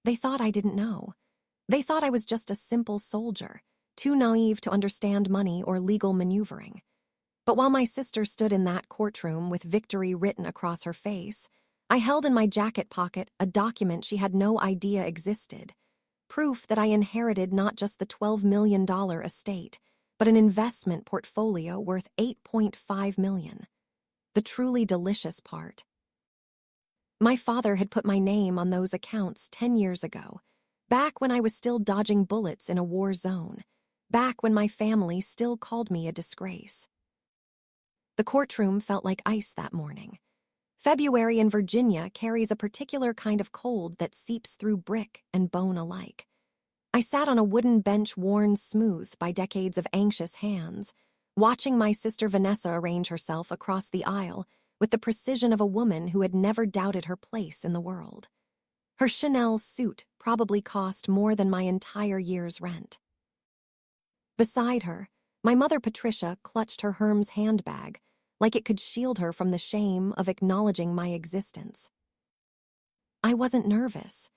They thought I didn't know. They thought I was just a simple soldier, too naive to understand money or legal maneuvering. But while my sister stood in that courtroom with victory written across her face, I held in my jacket pocket a document she had no idea existed, proof that I inherited not just the $12 million estate, but an investment portfolio worth $8.5 million. The truly delicious part. My father had put my name on those accounts 10 years ago, back when I was still dodging bullets in a war zone, back when my family still called me a disgrace. The courtroom felt like ice that morning. February in Virginia carries a particular kind of cold that seeps through brick and bone alike. I sat on a wooden bench worn smooth by decades of anxious hands, watching my sister Vanessa arrange herself across the aisle with the precision of a woman who had never doubted her place in the world. Her Chanel suit probably cost more than my entire year's rent. Beside her, my mother Patricia clutched her Hermes handbag like it could shield her from the shame of acknowledging my existence. I wasn't nervous.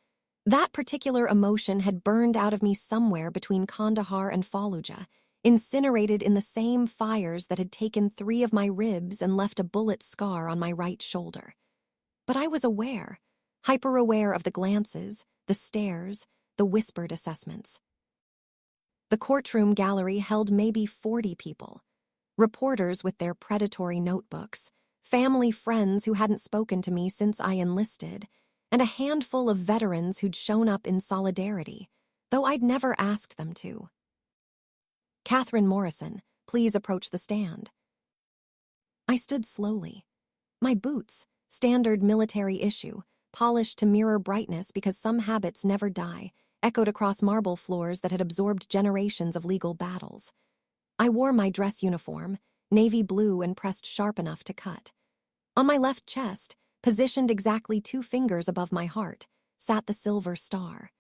That particular emotion had burned out of me somewhere between Kandahar and Fallujah, incinerated in the same fires that had taken 3 of my ribs and left a bullet scar on my right shoulder. But I was aware, hyper-aware of the glances, the stares, the whispered assessments. The courtroom gallery held maybe 40 people. Reporters with their predatory notebooks, family friends who hadn't spoken to me since I enlisted, and a handful of veterans who'd shown up in solidarity, though I'd never asked them to. "Catherine Morrison, please approach the stand." I stood slowly. My boots, standard military issue, polished to mirror brightness because some habits never die, echoed across marble floors that had absorbed generations of legal battles. I wore my dress uniform, navy blue and pressed sharp enough to cut. On my left chest, positioned exactly 2 fingers above my heart, sat the silver star.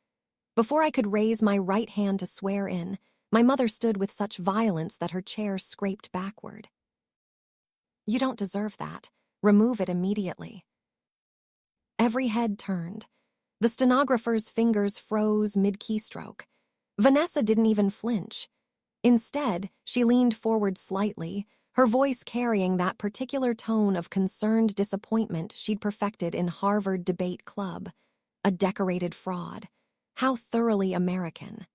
Before I could raise my right hand to swear in, my mother stood with such violence that her chair scraped backward. "You don't deserve that. Remove it immediately." Every head turned. The stenographer's fingers froze mid-keystroke. Vanessa didn't even flinch. Instead, she leaned forward slightly, her voice carrying that particular tone of concerned disappointment she'd perfected in Harvard Debate Club. A decorated fraud. How thoroughly American.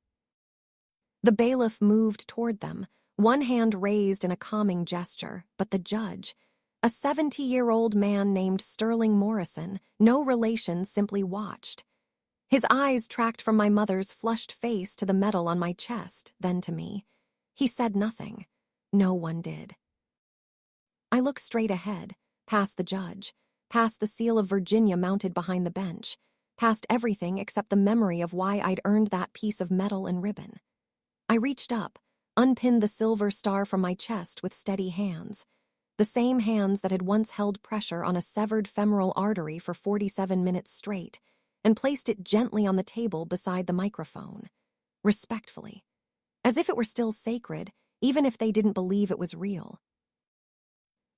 The bailiff moved toward them, one hand raised in a calming gesture, but the judge, a 70-year-old man named Sterling Morrison, no relation, simply watched. His eyes tracked from my mother's flushed face to the medal on my chest, then to me. He said nothing. No one did. I looked straight ahead, past the judge, past the seal of Virginia mounted behind the bench, past everything except the memory of why I'd earned that piece of metal and ribbon. I reached up, unpinned the silver star from my chest with steady hands, the same hands that had once held pressure on a severed femoral artery for 47 minutes straight, and placed it gently on the table beside the microphone, respectfully, as if it were still sacred, even if they didn't believe it was real.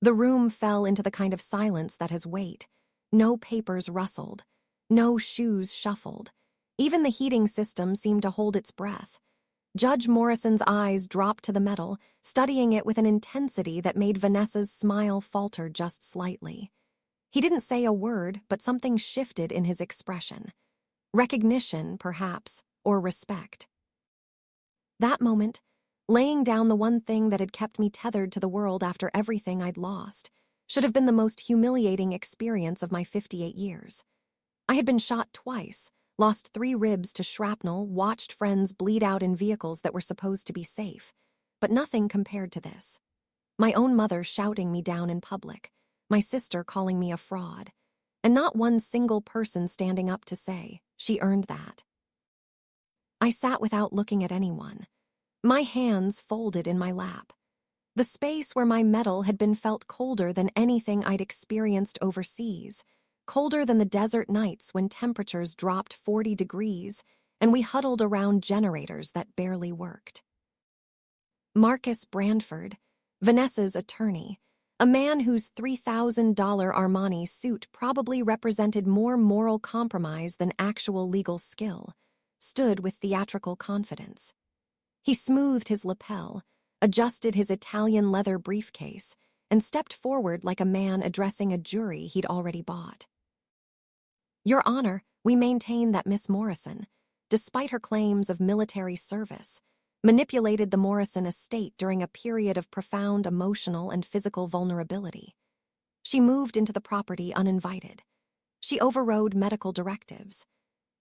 The room fell into the kind of silence that has weight. No papers rustled. No shoes shuffled. Even the heating system seemed to hold its breath. Judge Morrison's eyes dropped to the metal, studying it with an intensity that made Vanessa's smile falter just slightly. He didn't say a word, but something shifted in his expression. Recognition, perhaps, or respect. That moment, laying down the one thing that had kept me tethered to the world after everything I'd lost, should have been the most humiliating experience of my 58 years. I had been shot twice, lost 3 ribs to shrapnel, watched friends bleed out in vehicles that were supposed to be safe, but nothing compared to this. My own mother shouting me down in public, my sister calling me a fraud, and not one single person standing up to say, she earned that. I sat without looking at anyone, my hands folded in my lap. The space where my medal had been felt colder than anything I'd experienced overseas, colder than the desert nights when temperatures dropped 40 degrees and we huddled around generators that barely worked. Marcus Brandford, Vanessa's attorney, A man whose $3,000 Armani suit probably represented more moral compromise than actual legal skill, stood with theatrical confidence. He smoothed his lapel, adjusted his Italian leather briefcase, and stepped forward like a man addressing a jury he'd already bought. "Your Honor, we maintain that Miss Morrison, despite her claims of military service, manipulated the Morrison estate during a period of profound emotional and physical vulnerability. She moved into the property uninvited. She overrode medical directives.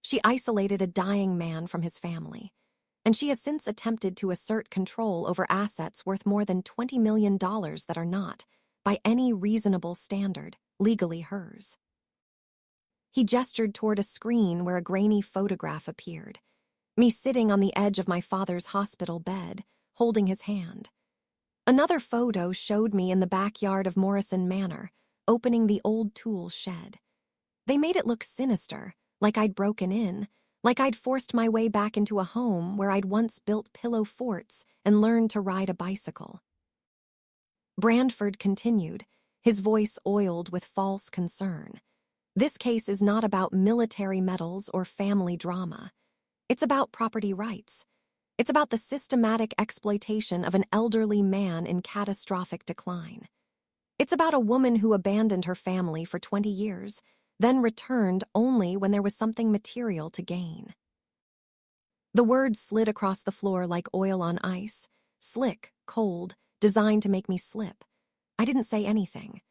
She isolated a dying man from his family. And she has since attempted to assert control over assets worth more than $20 million that are not, by any reasonable standard, legally hers." He gestured toward a screen where a grainy photograph appeared, me sitting on the edge of my father's hospital bed, holding his hand. Another photo showed me in the backyard of Morrison Manor, opening the old tool shed. They made it look sinister, like I'd broken in, like I'd forced my way back into a home where I'd once built pillow forts and learned to ride a bicycle. Brandford continued, his voice oiled with false concern. "This case is not about military medals or family drama. It's about property rights. It's about the systematic exploitation of an elderly man in catastrophic decline. It's about a woman who abandoned her family for 20 years, then returned only when there was something material to gain." The words slid across the floor like oil on ice, slick, cold, designed to make me slip. I didn't say anything.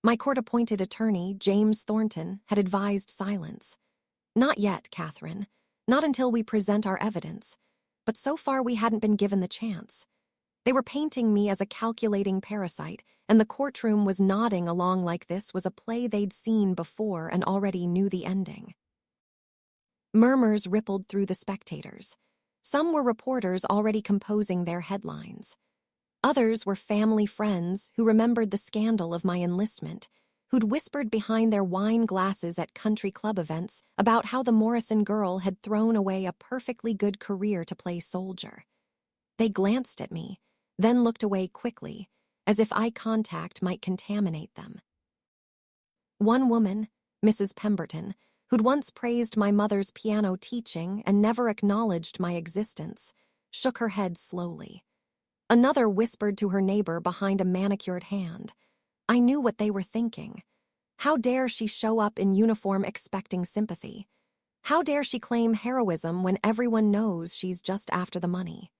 My court-appointed attorney, James Thornton, had advised silence. "Not yet, Catherine. Not until we present our evidence. But so far we hadn't been given the chance. They were painting me as a calculating parasite, and the courtroom was nodding along like this was a play they'd seen before and already knew the ending." Murmurs rippled through the spectators. Some were reporters already composing their headlines. Others were family friends who remembered the scandal of my enlistment, who'd whispered behind their wine glasses at country club events about how the Morrison girl had thrown away a perfectly good career to play soldier. They glanced at me, then looked away quickly, as if eye contact might contaminate them. One woman, Mrs. Pemberton, who'd once praised my mother's piano teaching and never acknowledged my existence, shook her head slowly. Another whispered to her neighbor behind a manicured hand. I knew what they were thinking. How dare she show up in uniform expecting sympathy? How dare she claim heroism when everyone knows she's just after the money?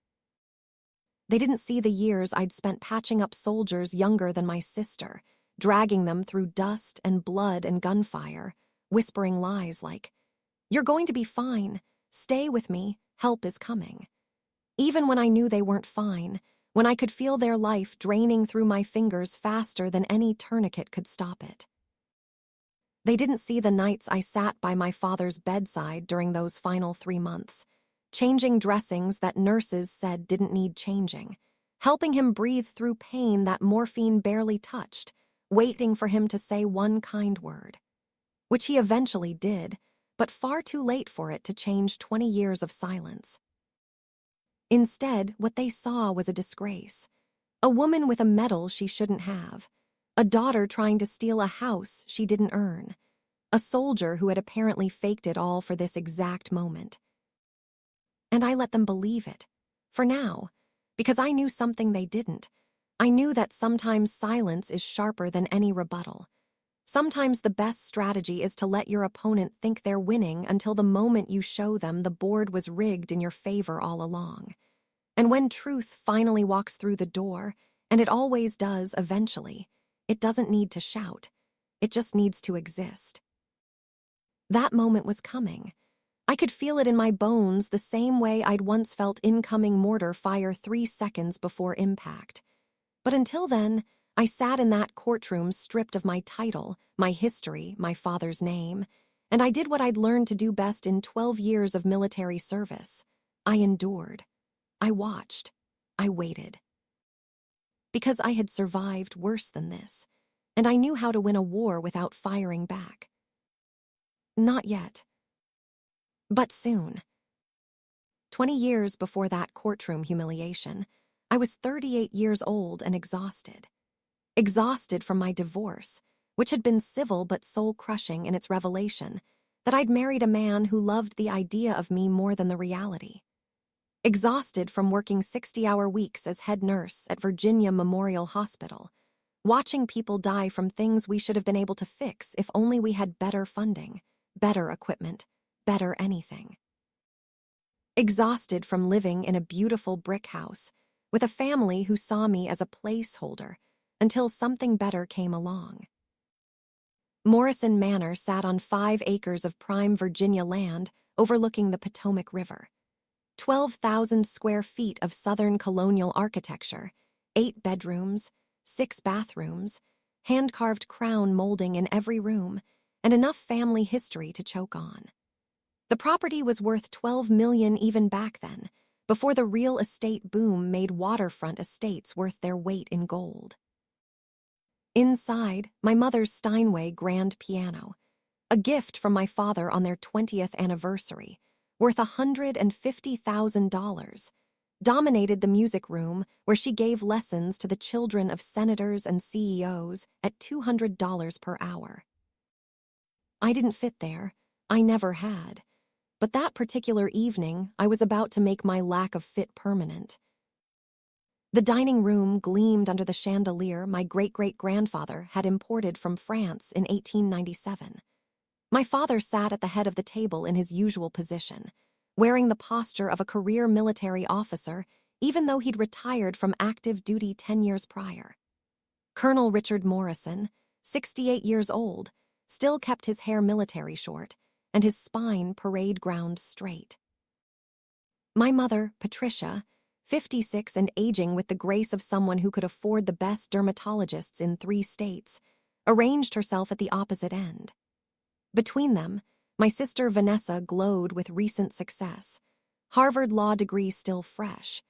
They didn't see the years I'd spent patching up soldiers younger than my sister, dragging them through dust and blood and gunfire, whispering lies like, "You're going to be fine. Stay with me. Help is coming." Even when I knew they weren't fine, when I could feel their life draining through my fingers faster than any tourniquet could stop it. They didn't see the nights I sat by my father's bedside during those final 3 months, changing dressings that nurses said didn't need changing, helping him breathe through pain that morphine barely touched, waiting for him to say one kind word. Which he eventually did, but far too late for it to change 20 years of silence. Instead, what they saw was a disgrace. A woman with a medal she shouldn't have. A daughter trying to steal a house she didn't earn. A soldier who had apparently faked it all for this exact moment. And I let them believe it. For now. Because I knew something they didn't. I knew that sometimes silence is sharper than any rebuttal. Sometimes the best strategy is to let your opponent think they're winning until the moment you show them the board was rigged in your favor all along. And when truth finally walks through the door, and it always does eventually, it doesn't need to shout. It just needs to exist. That moment was coming. I could feel it in my bones the same way I'd once felt incoming mortar fire 3 seconds before impact. But until then, I sat in that courtroom stripped of my title, my history, my father's name, and I did what I'd learned to do best in 12 years of military service. I endured. I watched. I waited. Because I had survived worse than this, and I knew how to win a war without firing back. Not yet. But soon. 20 years before that courtroom humiliation, I was 38 years old and exhausted. Exhausted from my divorce, which had been civil but soul-crushing in its revelation, that I'd married a man who loved the idea of me more than the reality. Exhausted from working 60-hour weeks as head nurse at Virginia Memorial Hospital, watching people die from things we should have been able to fix if only we had better funding, better equipment, better anything. Exhausted from living in a beautiful brick house with a family who saw me as a placeholder until something better came along. Morrison Manor sat on 5 acres of prime Virginia land overlooking the Potomac River. 12,000 square feet of Southern colonial architecture, 8 bedrooms, 6 bathrooms, hand-carved crown molding in every room, and enough family history to choke on. The property was worth $12 million even back then, before the real estate boom made waterfront estates worth their weight in gold. Inside, my mother's Steinway grand piano, a gift from my father on their 20th anniversary, worth $150,000, dominated the music room where she gave lessons to the children of senators and CEOs at $200 per hour. I didn't fit there. I never had. But that particular evening, I was about to make my lack of fit permanent. The dining room gleamed under the chandelier my great-great-grandfather had imported from France in 1897. My father sat at the head of the table in his usual position, wearing the posture of a career military officer, even though he'd retired from active duty 10 years prior. Colonel Richard Morrison, 68 years old, still kept his hair military short and his spine parade ground straight. My mother, Patricia, 56 and aging with the grace of someone who could afford the best dermatologists in 3 states, arranged herself at the opposite end. Between them, my sister Vanessa glowed with recent success, Harvard law degree still fresh,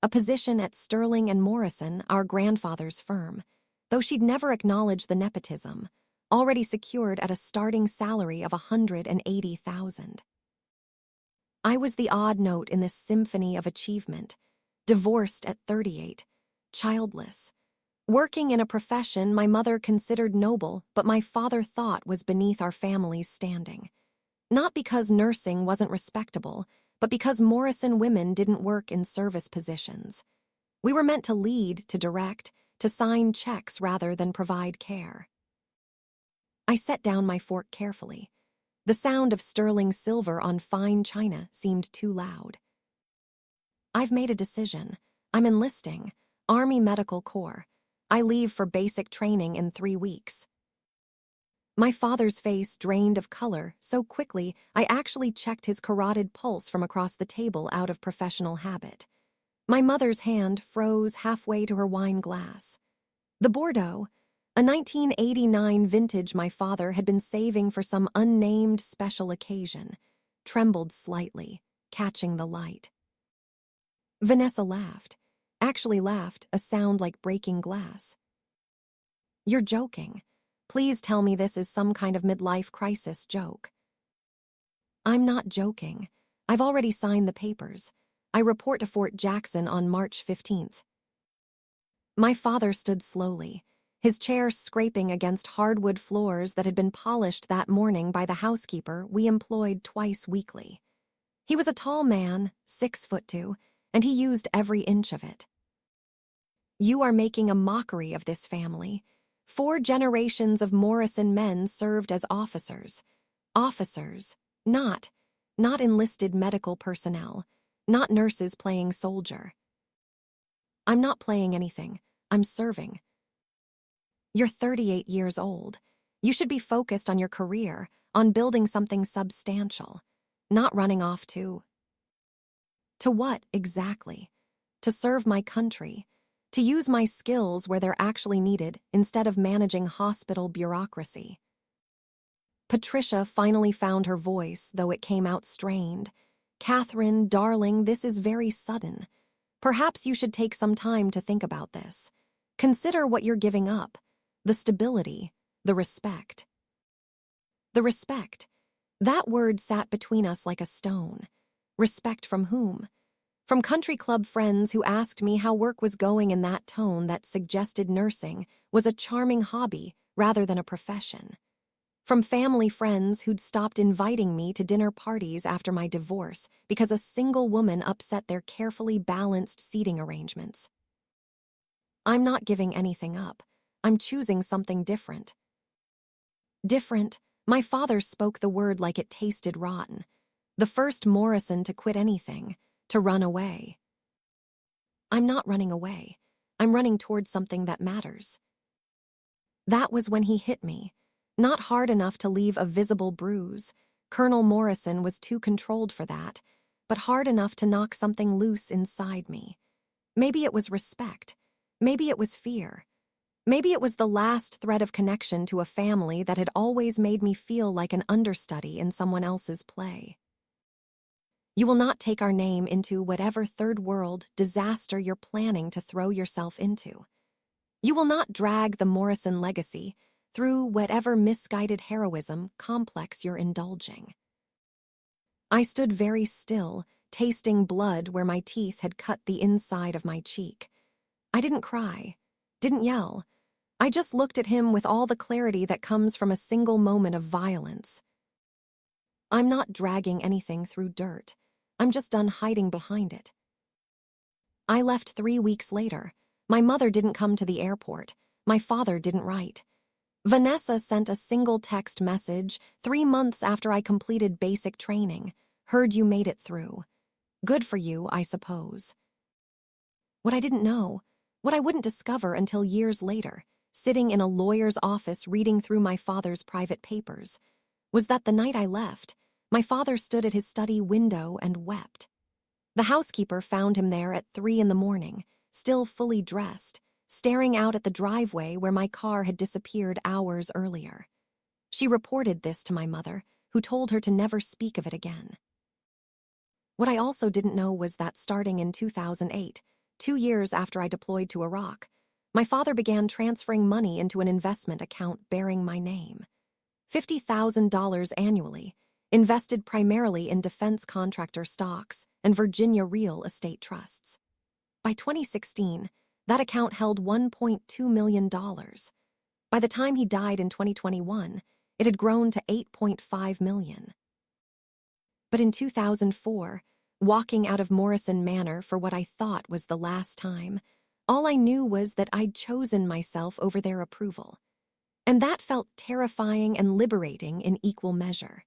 a position at Sterling and Morrison, our grandfather's firm, though she'd never acknowledged the nepotism, already secured at a starting salary of $180,000. I was the odd note in this symphony of achievement, divorced at 38, childless, working in a profession my mother considered noble but my father thought was beneath our family's standing. Not because nursing wasn't respectable, but because Morrison women didn't work in service positions. We were meant to lead, to direct, to sign checks rather than provide care. I set down my fork carefully. The sound of sterling silver on fine china seemed too loud. I've made a decision. I'm enlisting. Army Medical Corps. I leave for basic training in 3 weeks. My father's face drained of color so quickly I actually checked his carotid pulse from across the table out of professional habit. My mother's hand froze halfway to her wine glass. The Bordeaux, a 1989 vintage my father had been saving for some unnamed special occasion, trembled slightly, catching the light. Vanessa laughed. Actually laughed, a sound like breaking glass. You're joking. Please tell me this is some kind of midlife crisis joke. I'm not joking. I've already signed the papers. I report to Fort Jackson on March 15th. My father stood slowly, his chair scraping against hardwood floors that had been polished that morning by the housekeeper we employed twice weekly. He was a tall man, 6'2", and he used every inch of it. You are making a mockery of this family. 4 generations of Morrison men served as officers. Officers, not enlisted medical personnel, not nurses playing soldier. I'm not playing anything. I'm serving. You're 38 years old. You should be focused on your career, on building something substantial, not running off to what, exactly? To serve my country, to use my skills where they're actually needed instead of managing hospital bureaucracy. Patricia finally found her voice, though it came out strained. Catherine, darling, this is very sudden. Perhaps you should take some time to think about this. Consider what you're giving up. The stability, the respect. The respect. That word sat between us like a stone. Respect from whom? From country club friends who asked me how work was going in that tone that suggested nursing was a charming hobby rather than a profession. From family friends who'd stopped inviting me to dinner parties after my divorce because a single woman upset their carefully balanced seating arrangements. I'm not giving anything up. I'm choosing something different. Different. My father spoke the word like it tasted rotten. The first Morrison to quit anything, to run away. I'm not running away. I'm running towards something that matters. That was when he hit me. Not hard enough to leave a visible bruise. Colonel Morrison was too controlled for that, but hard enough to knock something loose inside me. Maybe it was respect. Maybe it was fear. Maybe it was the last thread of connection to a family that had always made me feel like an understudy in someone else's play. You will not take our name into whatever third world disaster you're planning to throw yourself into. You will not drag the Morrison legacy through whatever misguided heroism complex you're indulging. I stood very still, tasting blood where my teeth had cut the inside of my cheek. I didn't cry, didn't yell. I just looked at him with all the clarity that comes from a single moment of violence. I'm not dragging anything through dirt. I'm just done hiding behind it. I left 3 weeks later. My mother didn't come to the airport. My father didn't write. Vanessa sent a single text message 3 months after I completed basic training. Heard you made it through. Good for you, I suppose. What I didn't know, what I wouldn't discover until years later, sitting in a lawyer's office reading through my father's private papers, was that the night I left, my father stood at his study window and wept. The housekeeper found him there at 3 a.m, still fully dressed, staring out at the driveway where my car had disappeared hours earlier. She reported this to my mother, who told her to never speak of it again. What I also didn't know was that starting in 2008, 2 years after I deployed to Iraq, my father began transferring money into an investment account bearing my name. $50,000 annually, invested primarily in defense contractor stocks and Virginia real estate trusts. By 2016, that account held $1.2 million. By the time he died in 2021, it had grown to $8.5 million. But in 2004, walking out of Morrison Manor for what I thought was the last time, all I knew was that I'd chosen myself over their approval. And that felt terrifying and liberating in equal measure.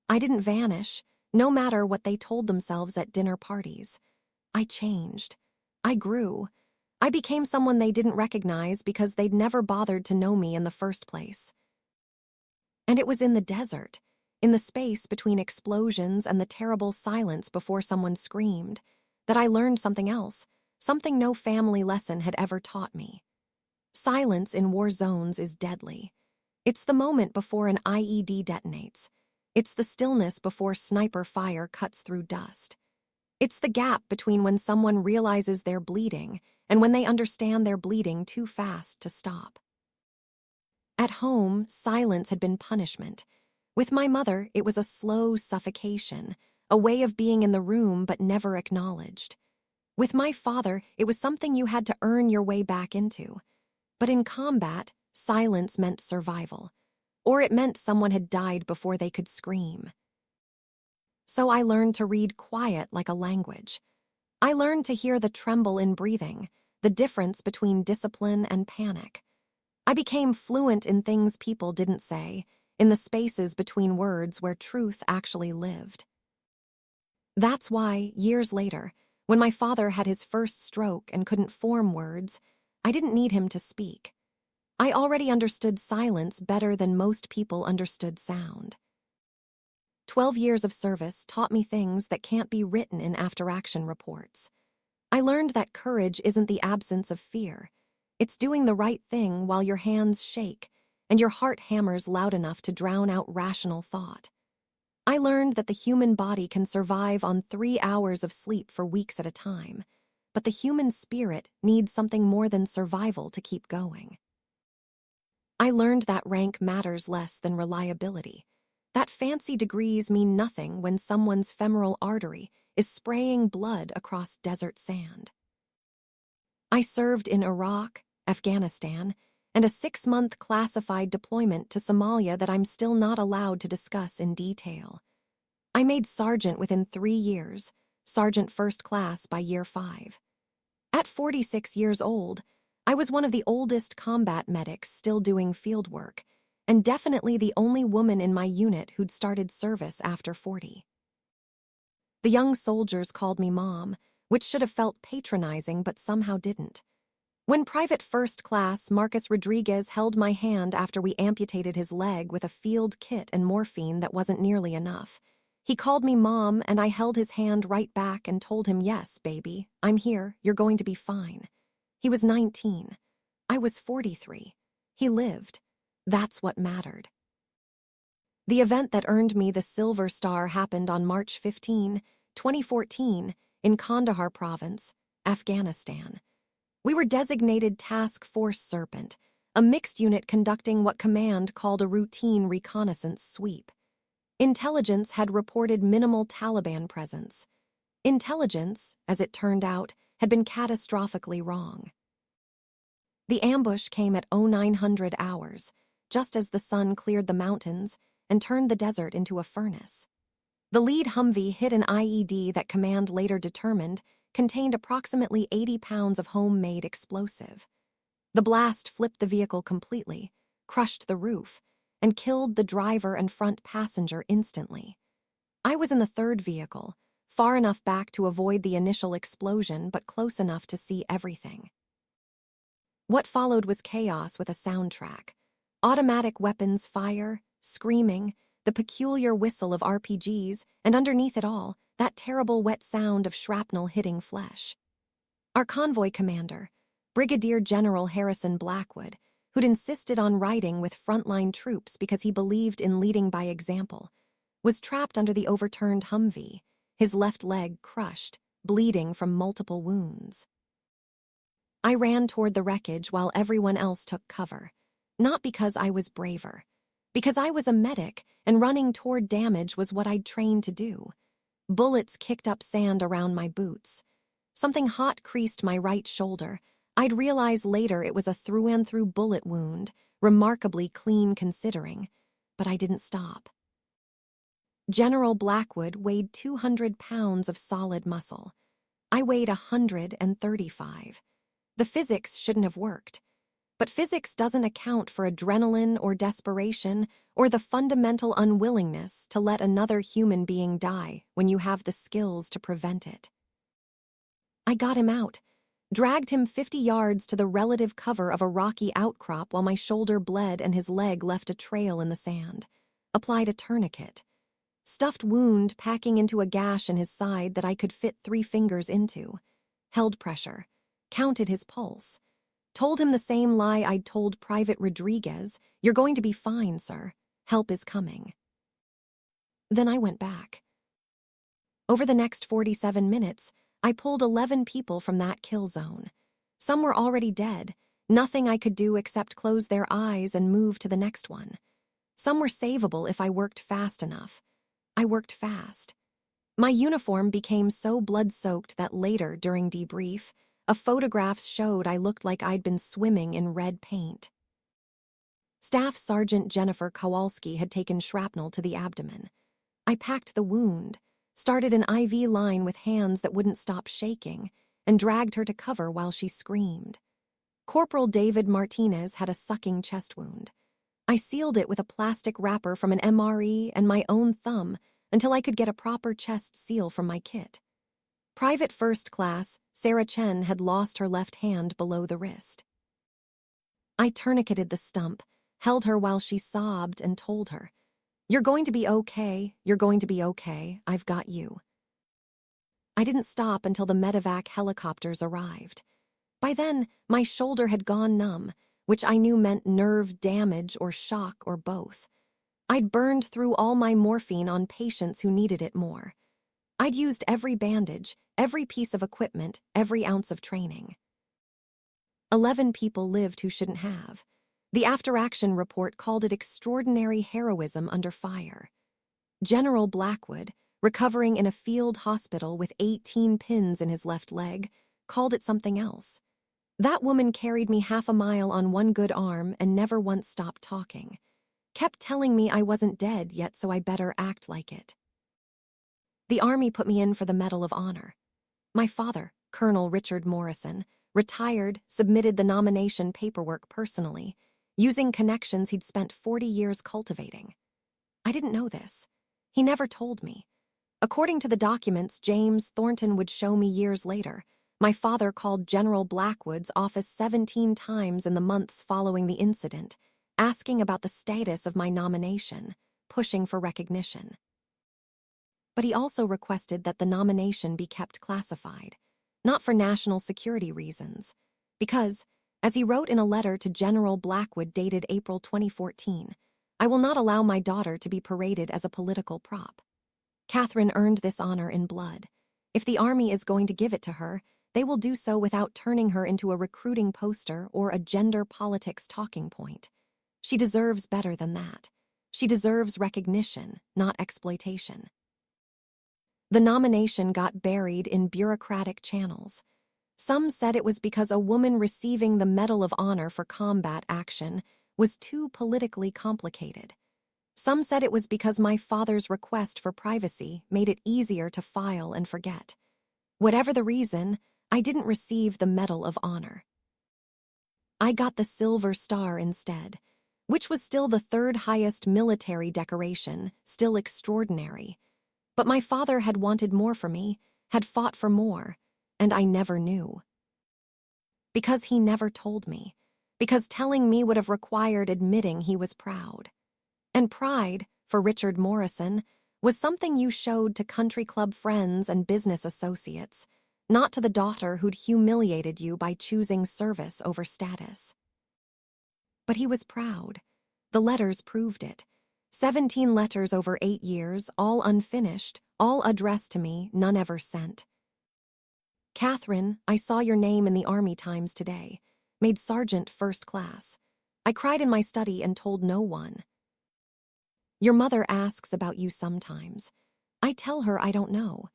I didn't vanish, no matter what they told themselves at dinner parties. I changed. I grew. I became someone they didn't recognize because they'd never bothered to know me in the first place. And it was in the desert, in the space between explosions and the terrible silence before someone screamed, that I learned something else, something no family lesson had ever taught me. Silence in war zones is deadly. It's the moment before an IED detonates. It's the stillness before sniper fire cuts through dust. It's the gap between when someone realizes they're bleeding and when they understand they're bleeding too fast to stop. At home, silence had been punishment. With my mother, it was a slow suffocation, a way of being in the room but never acknowledged. With my father, it was something you had to earn your way back into. But in combat, silence meant survival, or it meant someone had died before they could scream. So I learned to read quiet like a language. I learned to hear the tremble in breathing, the difference between discipline and panic. I became fluent in things people didn't say, in the spaces between words where truth actually lived. That's why, years later, when my father had his first stroke and couldn't form words, I didn't need him to speak. I already understood silence better than most people understood sound. 12 years of service taught me things that can't be written in after-action reports. I learned that courage isn't the absence of fear. It's doing the right thing while your hands shake and your heart hammers loud enough to drown out rational thought. I learned that the human body can survive on 3 hours of sleep for weeks at a time, but the human spirit needs something more than survival to keep going. I learned that rank matters less than reliability, That fancy degrees mean nothing when someone's femoral artery is spraying blood across desert sand. I served in Iraq, Afghanistan, and a 6-month classified deployment to Somalia that I'm still not allowed to discuss in detail. I made sergeant within 3 years, sergeant first class by year 5. At 46 years old, I was one of the oldest combat medics still doing field work, and definitely the only woman in my unit who'd started service after 40. The young soldiers called me Mom, which should have felt patronizing but somehow didn't. When Private First Class Marcus Rodriguez held my hand after we amputated his leg with a field kit and morphine that wasn't nearly enough, he called me Mom, and I held his hand right back and told him, "Yes, baby, I'm here, you're going to be fine." He was 19. I was 43. He lived. That's what mattered. The event that earned me the Silver Star happened on March 15, 2014, in Kandahar Province, Afghanistan. We were designated Task Force Serpent, a mixed unit conducting what command called a routine reconnaissance sweep. Intelligence had reported minimal Taliban presence. Intelligence, as it turned out, had been catastrophically wrong. The ambush came at 0900 hours, just as the sun cleared the mountains and turned the desert into a furnace. The lead Humvee hit an IED that command later determined contained approximately 80 pounds of homemade explosive. The blast flipped the vehicle completely, crushed the roof, and killed the driver and front passenger instantly. I was in the third vehicle, far enough back to avoid the initial explosion but close enough to see everything. What followed was chaos with a soundtrack. Automatic weapons fire, screaming, the peculiar whistle of RPGs, and underneath it all, that terrible wet sound of shrapnel hitting flesh. Our convoy commander, Brigadier General Harrison Blackwood, who'd insisted on riding with frontline troops because he believed in leading by example, was trapped under the overturned Humvee, his left leg crushed, bleeding from multiple wounds. I ran toward the wreckage while everyone else took cover, not because I was braver, because I was a medic and running toward damage was what I'd trained to do. Bullets kicked up sand around my boots. Something hot creased my right shoulder. I'd realize later it was a through-and-through bullet wound, remarkably clean considering, but I didn't stop. General Blackwood weighed 200 pounds of solid muscle. I weighed 135. The physics shouldn't have worked. But physics doesn't account for adrenaline or desperation or the fundamental unwillingness to let another human being die when you have the skills to prevent it. I got him out, dragged him 50 yards to the relative cover of a rocky outcrop while my shoulder bled and his leg left a trail in the sand, applied a tourniquet, stuffed wound packing into a gash in his side that I could fit 3 fingers into, held pressure, counted his pulse, told him the same lie I'd told Private Rodriguez, "You're going to be fine, sir. Help is coming." Then I went back. Over the next 47 minutes, I pulled 11 people from that kill zone. Some were already dead, nothing I could do except close their eyes and move to the next one. Some were savable if I worked fast enough. I worked fast. My uniform became so blood-soaked that later, during debrief, photographs showed I looked like I'd been swimming in red paint. Staff Sergeant Jennifer Kowalski had taken shrapnel to the abdomen. I packed the wound, started an IV line with hands that wouldn't stop shaking, and dragged her to cover while she screamed. Corporal David Martinez had a sucking chest wound. I sealed it with a plastic wrapper from an MRE and my own thumb until I could get a proper chest seal from my kit. Private First Class Sarah Chen had lost her left hand below the wrist. I tourniqueted the stump, held her while she sobbed, and told her, "You're going to be okay, you're going to be okay, I've got you." I didn't stop until the medevac helicopters arrived. By then, my shoulder had gone numb, which I knew meant nerve damage or shock or both. I'd burned through all my morphine on patients who needed it more. I'd used every bandage, every piece of equipment, every ounce of training. 11 people lived who shouldn't have. The after-action report called it extraordinary heroism under fire. General Blackwood, recovering in a field hospital with 18 pins in his left leg, called it something else. That woman carried me half a mile on one good arm and never once stopped talking. Kept telling me I wasn't dead yet, so I better act like it. The Army put me in for the Medal of Honor. My father, Colonel Richard Morrison, retired, submitted the nomination paperwork personally, using connections he'd spent 40 years cultivating. I didn't know this. He never told me. According to the documents James Thornton would show me years later, my father called General Blackwood's office 17 times in the months following the incident, asking about the status of my nomination, pushing for recognition. But he also requested that the nomination be kept classified, not for national security reasons, because, as he wrote in a letter to General Blackwood dated April 2014, I will not allow my daughter to be paraded as a political prop. Catherine earned this honor in blood. If the Army is going to give it to her, they will do so without turning her into a recruiting poster or a gender politics talking point. She deserves better than that. She deserves recognition, not exploitation. The nomination got buried in bureaucratic channels. Some said it was because a woman receiving the Medal of Honor for combat action was too politically complicated. Some said it was because my father's request for privacy made it easier to file and forget. Whatever the reason, I didn't receive the Medal of Honor. I got the Silver Star instead, which was still the third highest military decoration, still extraordinary. But my father had wanted more for me, had fought for more, and I never knew. Because he never told me. Because telling me would have required admitting he was proud. And pride, for Richard Morrison, was something you showed to country club friends and business associates, not to the daughter who'd humiliated you by choosing service over status. But he was proud. The letters proved it. 17 letters over 8 years, all unfinished, all addressed to me, none ever sent. Catherine, I saw your name in the Army Times today. Made Sergeant First Class. I cried in my study and told no one. Your mother asks about you sometimes. I tell her I don't know.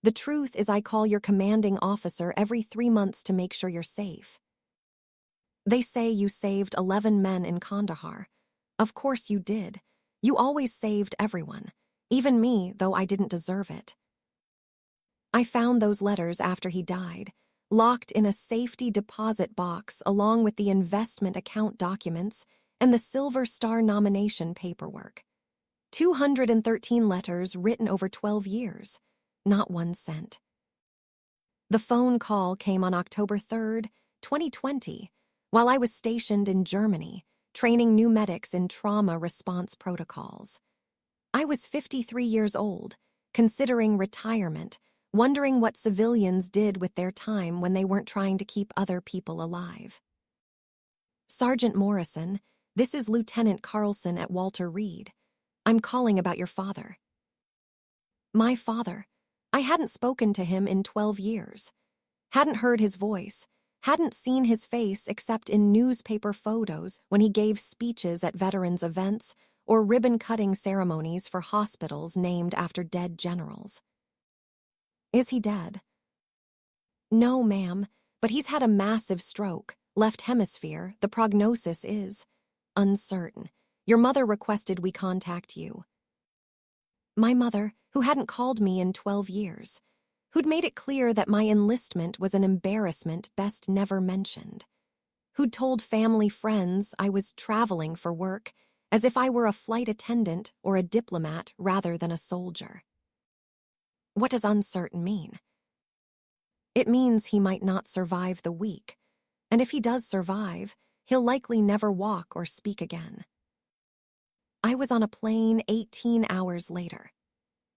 The truth is I call your commanding officer every 3 months to make sure you're safe. They say you saved 11 men in Kandahar. Of course you did. You always saved everyone, even me, though I didn't deserve it. I found those letters after he died, locked in a safety deposit box along with the investment account documents and the Silver Star nomination paperwork. 213 letters written over 12 years, not 1 cent. The phone call came on October 3rd, 2020, while I was stationed in Germany, training new medics in trauma response protocols. I was 53 years old, considering retirement, wondering what civilians did with their time when they weren't trying to keep other people alive. Sergeant Morrison, this is Lieutenant Carlson at Walter Reed. I'm calling about your father. My father. I hadn't spoken to him in 12 years. Hadn't heard his voice. Hadn't seen his face except in newspaper photos when he gave speeches at veterans' events or ribbon-cutting ceremonies for hospitals named after dead generals. Is he dead? No, ma'am, but he's had a massive stroke, left hemisphere. The prognosis is uncertain. Your mother requested we contact you. My mother, who hadn't called me in 12 years, who'd made it clear that my enlistment was an embarrassment best never mentioned, who'd told family friends I was traveling for work as if I were a flight attendant or a diplomat rather than a soldier. What does uncertain mean? It means he might not survive the week, and if he does survive, he'll likely never walk or speak again. I was on a plane 18 hours later.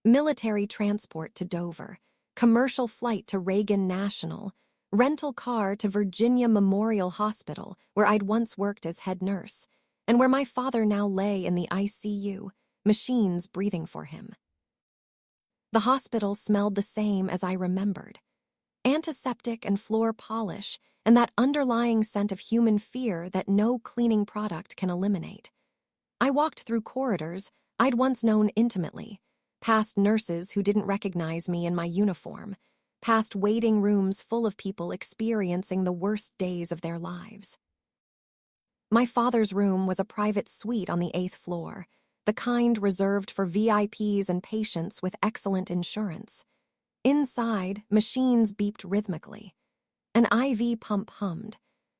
Military transport to Dover, commercial flight to Reagan National, rental car to Virginia Memorial Hospital, where I'd once worked as head nurse, and where my father now lay in the ICU, machines breathing for him. The hospital smelled the same as I remembered. Antiseptic and floor polish, and that underlying scent of human fear that no cleaning product can eliminate. I walked through corridors I'd once known intimately, past nurses who didn't recognize me in my uniform, past waiting rooms full of people experiencing the worst days of their lives. My father's room was a private suite on the 8th floor, the kind reserved for VIPs and patients with excellent insurance. Inside, machines beeped rhythmically. An IV pump hummed.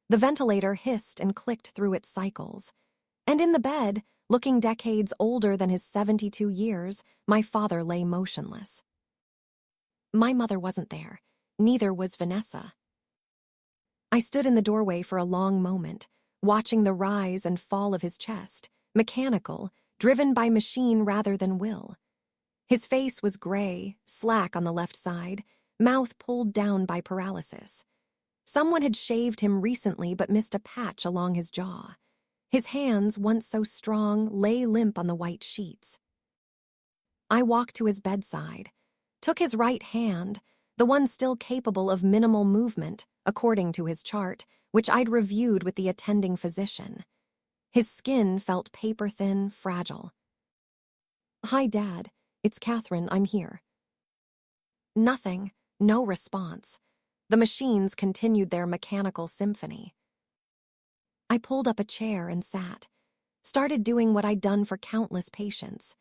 The ventilator hissed and clicked through its cycles. And in the bed, looking decades older than his 72 years, my father lay motionless. My mother wasn't there. Neither was Vanessa. I stood in the doorway for a long moment, watching the rise and fall of his chest, mechanical, driven by machine rather than will. His face was gray, slack on the left side, mouth pulled down by paralysis. Someone had shaved him recently but missed a patch along his jaw. His hands, once so strong, lay limp on the white sheets. I walked to his bedside, took his right hand, the one still capable of minimal movement, according to his chart, which I'd reviewed with the attending physician. His skin felt paper-thin, fragile. "Hi, Dad. It's Catherine. I'm here." Nothing, no response. The machines continued their mechanical symphony. I pulled up a chair and sat, started doing what I'd done for countless patients,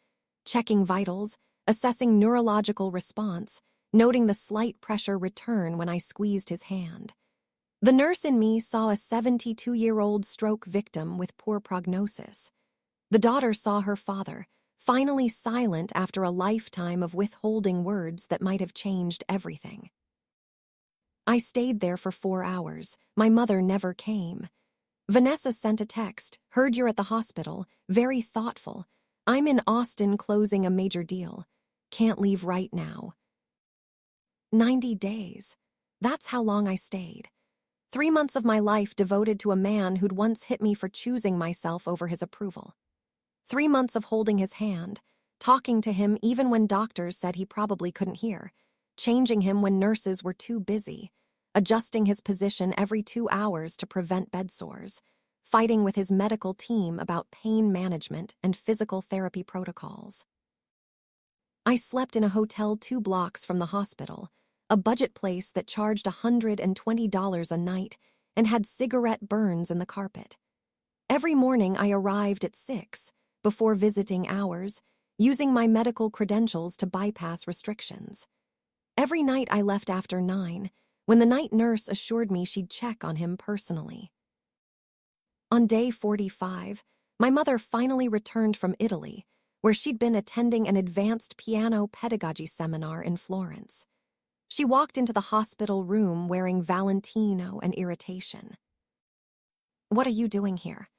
checking vitals, assessing neurological response, noting the slight pressure return when I squeezed his hand. The nurse in me saw a 72-year-old stroke victim with poor prognosis. The daughter saw her father, finally silent after a lifetime of withholding words that might have changed everything. I stayed there for 4 hours. My mother never came. Vanessa sent a text, "Heard you're at the hospital, very thoughtful. I'm in Austin closing a major deal. Can't leave right now." 90 days. That's how long I stayed. 3 months of my life devoted to a man who'd once hit me for choosing myself over his approval. 3 months of holding his hand, talking to him even when doctors said he probably couldn't hear, changing him when nurses were too busy, adjusting his position every 2 hours to prevent bed sores, fighting with his medical team about pain management and physical therapy protocols. I slept in a hotel 2 blocks from the hospital, a budget place that charged $120 a night and had cigarette burns in the carpet. Every morning I arrived at 6, before visiting hours, using my medical credentials to bypass restrictions. Every night I left after 9, when the night nurse assured me she'd check on him personally. On day 45, my mother finally returned from Italy, where she'd been attending an advanced piano pedagogy seminar in Florence. She walked into the hospital room wearing Valentino and irritation. "What are you doing here?"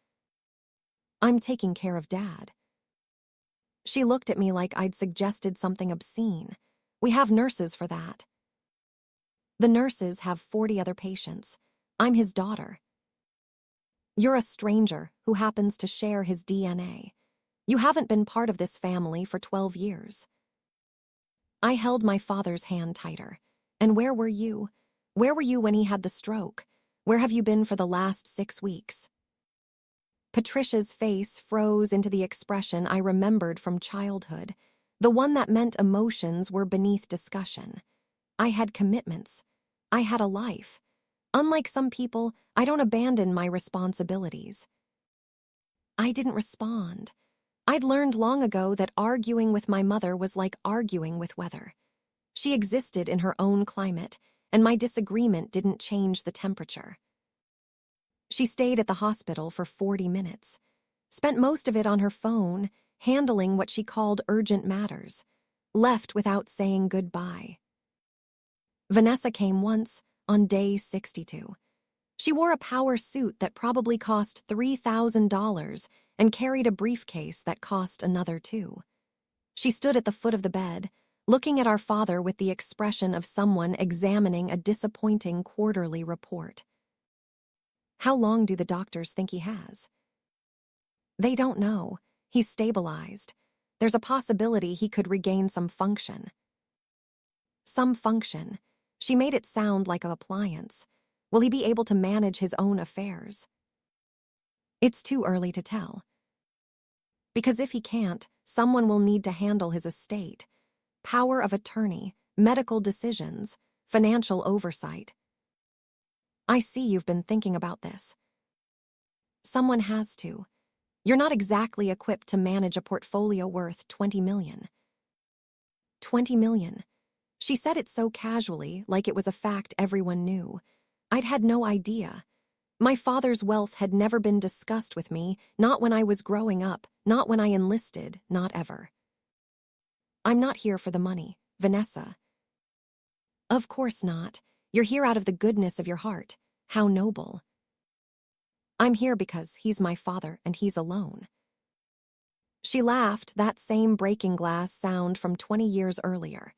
"I'm taking care of Dad." She looked at me like I'd suggested something obscene. "We have nurses for that." "The nurses have 40 other patients. I'm his daughter." "You're a stranger who happens to share his DNA. You haven't been part of this family for 12 years. I held my father's hand tighter. "And where were you? Where were you when he had the stroke? Where have you been for the last 6 weeks?" Patricia's face froze into the expression I remembered from childhood, the one that meant emotions were beneath discussion. I had commitments. I had a life. Unlike some people, I don't abandon my responsibilities. I didn't respond. I'd learned long ago that arguing with my mother was like arguing with weather. She existed in her own climate, and my disagreement didn't change the temperature. She stayed at the hospital for 40 minutes, spent most of it on her phone, handling what she called urgent matters, left without saying goodbye. Vanessa came once, on day 62. She wore a power suit that probably cost $3,000 and carried a briefcase that cost another $2. She stood at the foot of the bed, looking at our father with the expression of someone examining a disappointing quarterly report. "How long do the doctors think he has?" "They don't know. He's stabilized. There's a possibility he could regain some function." Some function. She made it sound like an appliance. Will he be able to manage his own affairs? "It's too early to tell." Because if he can't, someone will need to handle his estate. Power of attorney, medical decisions, financial oversight. I see you've been thinking about this. Someone has to. You're not exactly equipped to manage a portfolio worth 20 million. 20 million. She said it so casually, like it was a fact everyone knew. I'd had no idea. My father's wealth had never been discussed with me, not when I was growing up, not when I enlisted, not ever. I'm not here for the money, Vanessa. Of course not. You're here out of the goodness of your heart. How noble. I'm here because he's my father and he's alone. She laughed, that same breaking glass sound from 20 years earlier.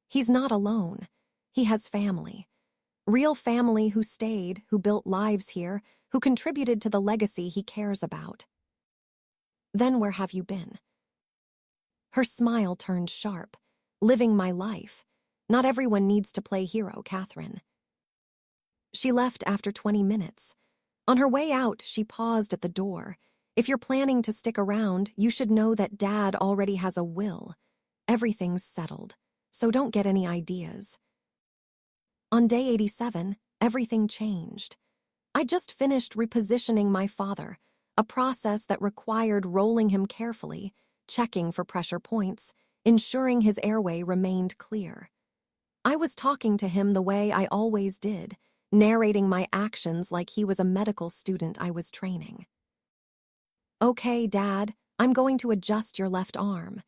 He's not alone. He has family. Real family who stayed, who built lives here, who contributed to the legacy he cares about. Then where have you been? Her smile turned sharp. Living my life. Not everyone needs to play hero, Catherine. She left after 20 minutes. On her way out, she paused at the door. If you're planning to stick around, you should know that Dad already has a will. Everything's settled, so don't get any ideas. On day 87, everything changed. I just finished repositioning my father, a process that required rolling him carefully, checking for pressure points, ensuring his airway remained clear. I was talking to him the way I always did, narrating my actions like he was a medical student I was training. Okay, Dad, I'm going to adjust your left arm.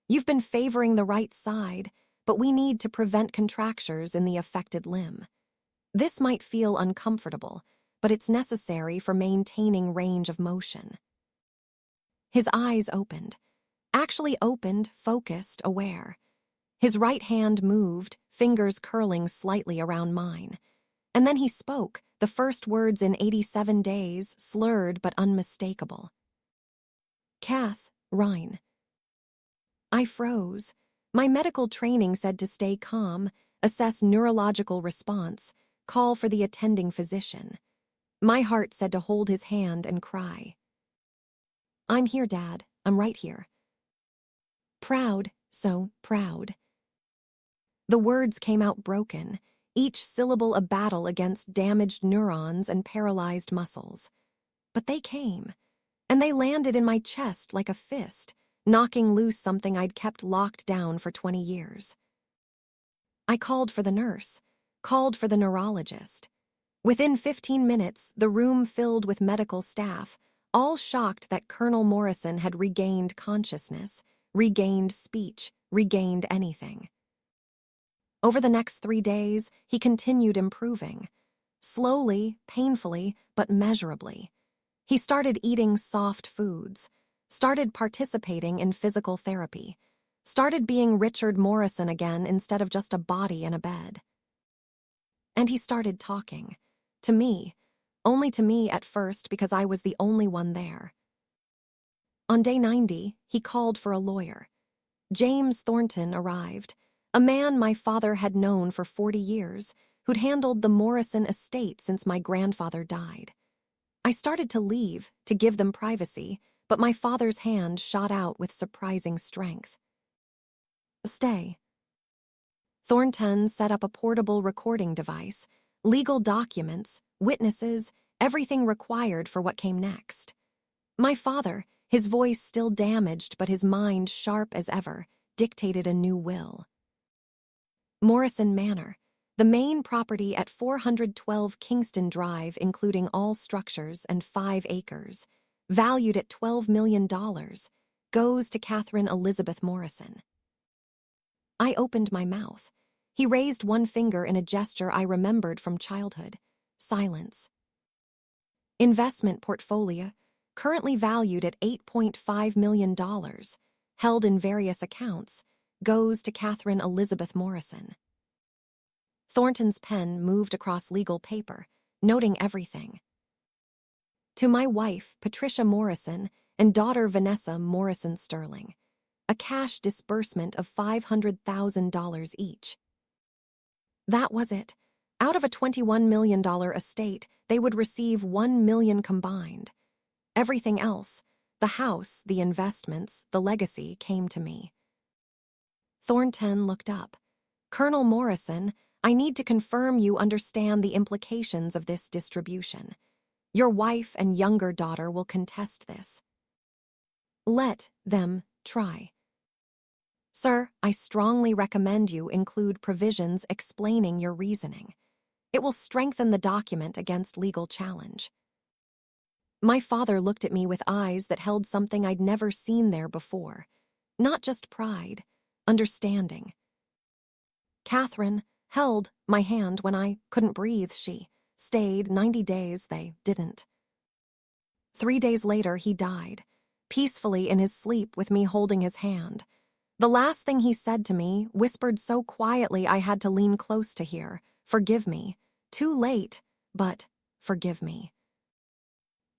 You've been favoring the right side, but we need to prevent contractures in the affected limb. This might feel uncomfortable, but it's necessary for maintaining range of motion. His eyes opened. Actually opened, focused, aware. His right hand moved, fingers curling slightly around mine. And then he spoke, the first words in 87 days, slurred but unmistakable. Kath, Rhine. I froze. My medical training said to stay calm, assess neurological response, call for the attending physician. My heart said to hold his hand and cry. I'm here, Dad. I'm right here. Proud, so proud. The words came out broken, each syllable a battle against damaged neurons and paralyzed muscles. But they came, and they landed in my chest like a fist, knocking loose something I'd kept locked down for 20 years. I called for the nurse, called for the neurologist. Within 15 minutes, the room filled with medical staff, all shocked that Colonel Morrison had regained consciousness, regained speech, regained anything. Over the next 3 days, he continued improving. Slowly, painfully, but measurably. He started eating soft foods, started participating in physical therapy, started being Richard Morrison again instead of just a body in a bed. And he started talking. To me. Only to me at first because I was the only one there. On day 90, he called for a lawyer. James Thornton arrived, a man my father had known for 40 years, who'd handled the Morrison estate since my grandfather died. I started to leave, to give them privacy, but my father's hand shot out with surprising strength. Stay. Thornton set up a portable recording device, legal documents, witnesses, everything required for what came next. My father, his voice still damaged but his mind sharp as ever, dictated a new will. Morrison Manor, the main property at 412 Kingston Drive, including all structures and 5 acres, valued at $12 million, goes to Catherine Elizabeth Morrison. I opened my mouth. He raised one finger in a gesture I remembered from childhood. Silence. Investment portfolio, currently valued at $8.5 million, held in various accounts, goes to Catherine Elizabeth Morrison. Thornton's pen moved across legal paper, noting everything. To my wife, Patricia Morrison, and daughter Vanessa Morrison Sterling, a cash disbursement of $500,000 each. That was it. Out of a $21 million estate, they would receive $1 million combined. Everything else, The house, the investments, the legacy came to me. Thornton looked up. Colonel Morrison, I need to confirm you understand the implications of this distribution. Your wife and younger daughter will contest this. Let them try. Sir, I strongly recommend you include provisions explaining your reasoning. It will strengthen the document against legal challenge. My father looked at me with eyes that held something I'd never seen there before. Not just pride, understanding. Catherine held my hand when I couldn't breathe. She stayed 90 days, they didn't. 3 days later, he died, peacefully in his sleep with me holding his hand. The last thing he said to me, whispered so quietly I had to lean close to hear, "Forgive me. Too late, but forgive me."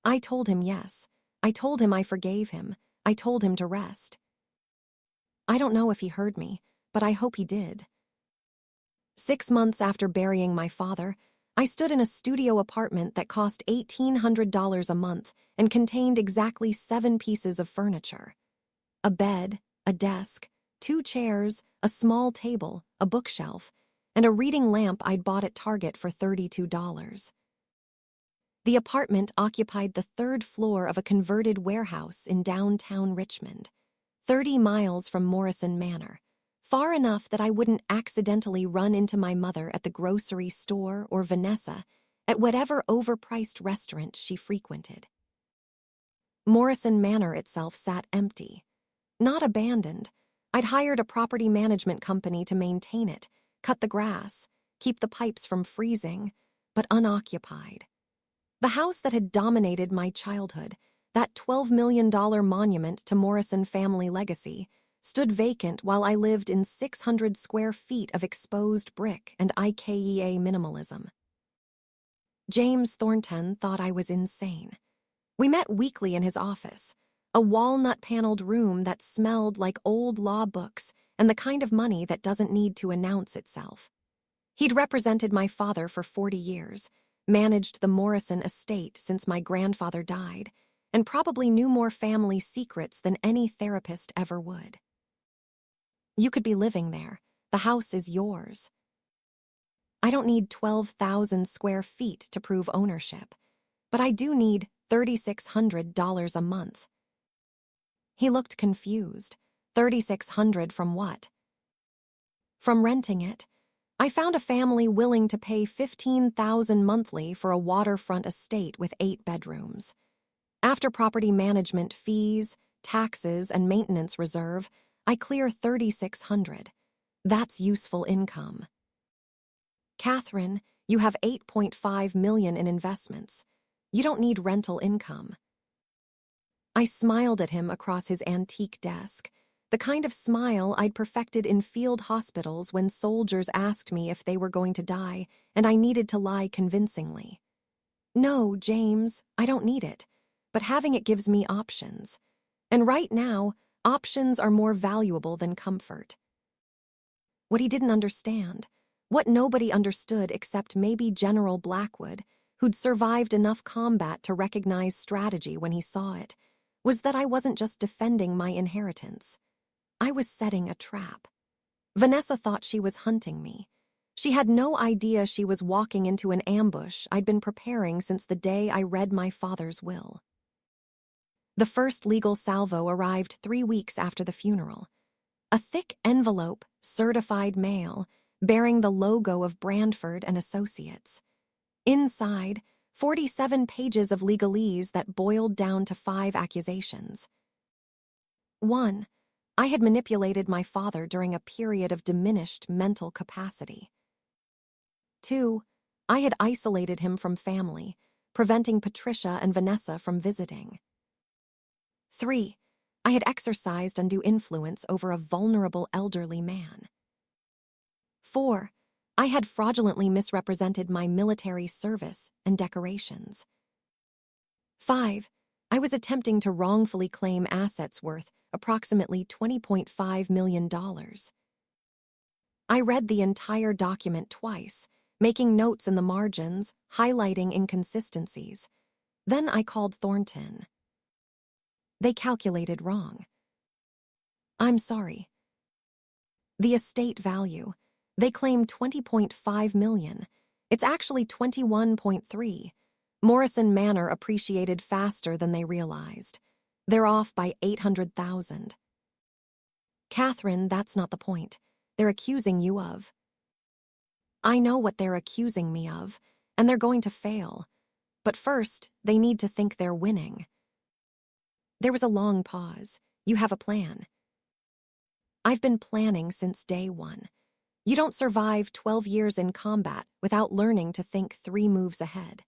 I told him yes. I told him I forgave him. I told him to rest. I don't know if he heard me, but I hope he did. 6 months after burying my father, I stood in a studio apartment that cost $1,800 a month and contained exactly 7 pieces of furniture. A bed, a desk, 2 chairs, a small table, a bookshelf, and a reading lamp I'd bought at Target for $32. The apartment occupied the 3rd floor of a converted warehouse in downtown Richmond, 30 miles from Morrison Manor, far enough that I wouldn't accidentally run into my mother at the grocery store or Vanessa at whatever overpriced restaurant she frequented. Morrison Manor itself sat empty, not abandoned. I'd hired a property management company to maintain it, cut the grass, keep the pipes from freezing, but unoccupied. The house that had dominated my childhood, that $12 million monument to Morrison family legacy, stood vacant while I lived in 600 square feet of exposed brick and IKEA minimalism. James Thornton thought I was insane. We met weekly in his office, a walnut-paneled room that smelled like old law books and the kind of money that doesn't need to announce itself. He'd represented my father for 40 years, managed the Morrison estate since my grandfather died, and probably knew more family secrets than any therapist ever would. You could be living there. The house is yours. I don't need 12,000 square feet to prove ownership, but I do need $3,600 a month. He looked confused. $3,600 from what? From renting it. I found a family willing to pay $15,000 monthly for a waterfront estate with 8 bedrooms. After property management fees, taxes, and maintenance reserve, I clear $3,600. That's useful income. Catherine, you have $8.5 million in investments. You don't need rental income. I smiled at him across his antique desk, the kind of smile I'd perfected in field hospitals when soldiers asked me if they were going to die and I needed to lie convincingly. No, James, I don't need it, but having it gives me options. And right now, options are more valuable than comfort. What he didn't understand, what nobody understood except maybe General Blackwood, who'd survived enough combat to recognize strategy when he saw it, was that I wasn't just defending my inheritance. I was setting a trap. Vanessa thought she was hunting me. She had no idea she was walking into an ambush I'd been preparing since the day I read my father's will. The first legal salvo arrived 3 weeks after the funeral. A thick envelope, certified mail, bearing the logo of Brandford and Associates. Inside, 47 pages of legalese that boiled down to 5 accusations. 1. I had manipulated my father during a period of diminished mental capacity. 2. I had isolated him from family, preventing Patricia and Vanessa from visiting. 3. I had exercised undue influence over a vulnerable elderly man. 4. I had fraudulently misrepresented my military service and decorations. 5. I was attempting to wrongfully claim assets worth approximately $20.5 million. I read the entire document twice, making notes in the margins, highlighting inconsistencies. Then I called Thornton. They calculated wrong. I'm sorry. The estate value. They claim 20.5 million. It's actually 21.3. Morrison Manor appreciated faster than they realized. They're off by 800,000. Catherine, that's not the point. They're accusing you of. I know what they're accusing me of, and they're going to fail. But first, they need to think they're winning. There was a long pause. You have a plan. I've been planning since day one. You don't survive 12 years in combat without learning to think 3 moves ahead.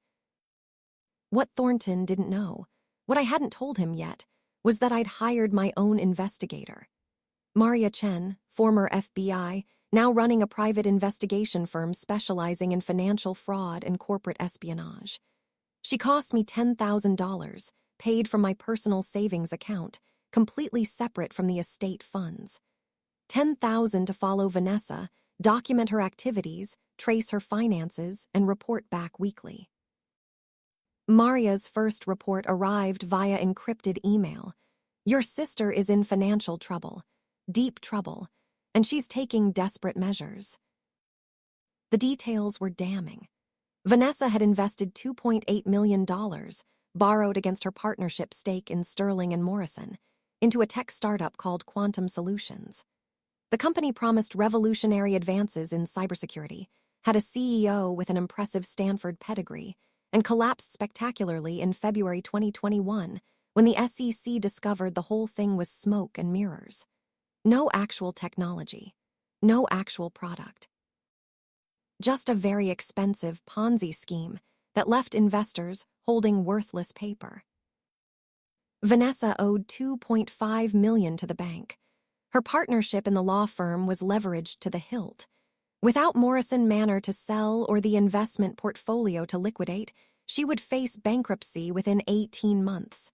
What Thornton didn't know, what I hadn't told him yet, was that I'd hired my own investigator. Maria Chen, former FBI, now running a private investigation firm specializing in financial fraud and corporate espionage. She cost me $10,000, paid from my personal savings account, completely separate from the estate funds. $10,000 to follow Vanessa, document her activities, trace her finances, and report back weekly. Maria's first report arrived via encrypted email. Your sister is in financial trouble, deep trouble, and she's taking desperate measures. The details were damning. Vanessa had invested $2.8 million, borrowed against her partnership stake in Sterling and Morrison, into a tech startup called Quantum Solutions. The company promised revolutionary advances in cybersecurity, had a CEO with an impressive Stanford pedigree, and collapsed spectacularly in February 2021 when the SEC discovered the whole thing was smoke and mirrors. No actual technology, no actual product. Just a very expensive Ponzi scheme that left investors holding worthless paper. Vanessa owed $2.5 million to the bank. Her partnership in the law firm was leveraged to the hilt. Without Morrison Manor to sell or the investment portfolio to liquidate, she would face bankruptcy within 18 months.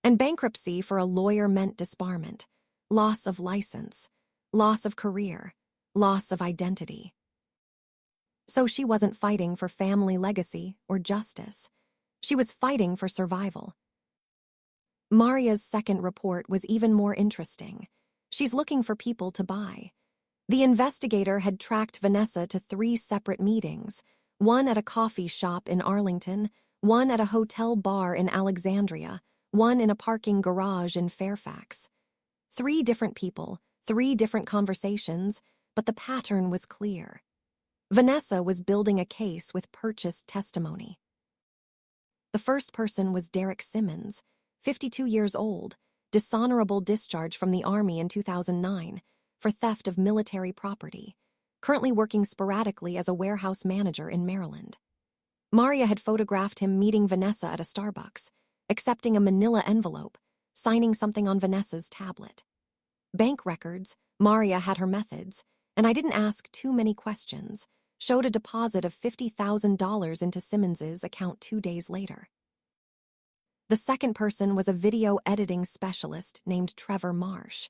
And bankruptcy for a lawyer meant disbarment, loss of license, loss of career, loss of identity. So she wasn't fighting for family legacy or justice. She was fighting for survival. Maria's second report was even more interesting. She's looking for people to buy. The investigator had tracked Vanessa to 3 separate meetings, one at a coffee shop in Arlington, one at a hotel bar in Alexandria, one in a parking garage in Fairfax. 3 different people, 3 different conversations, but the pattern was clear. Vanessa was building a case with purchased testimony. The first person was Derek Simmons, 52 years old, dishonorable discharge from the Army in 2009 for theft of military property, currently working sporadically as a warehouse manager in Maryland. Maria had photographed him meeting Vanessa at a Starbucks, accepting a manila envelope, signing something on Vanessa's tablet. Bank records, Maria had her methods, and I didn't ask too many questions, showed a deposit of $50,000 into Simmons's account 2 days later. The second person was a video editing specialist named Trevor Marsh.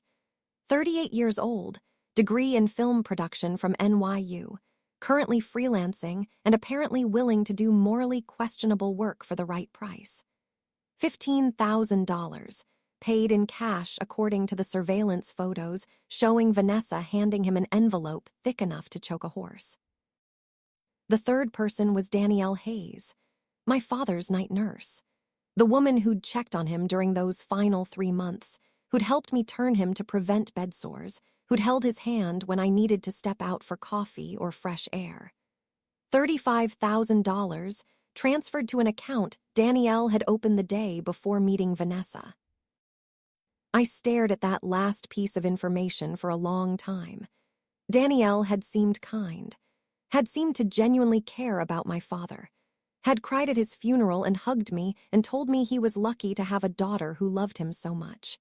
38 years old, degree in film production from NYU, currently freelancing and apparently willing to do morally questionable work for the right price. $15,000, paid in cash according to the surveillance photos showing Vanessa handing him an envelope thick enough to choke a horse. The third person was Danielle Hayes, my father's night nurse, the woman who'd checked on him during those final 3 months, who'd helped me turn him to prevent bed sores, who'd held his hand when I needed to step out for coffee or fresh air. $35,000 transferred to an account Danielle had opened the day before meeting Vanessa. I stared at that last piece of information for a long time. Danielle had seemed kind, had seemed to genuinely care about my father, had cried at his funeral and hugged me and told me he was lucky to have a daughter who loved him so much.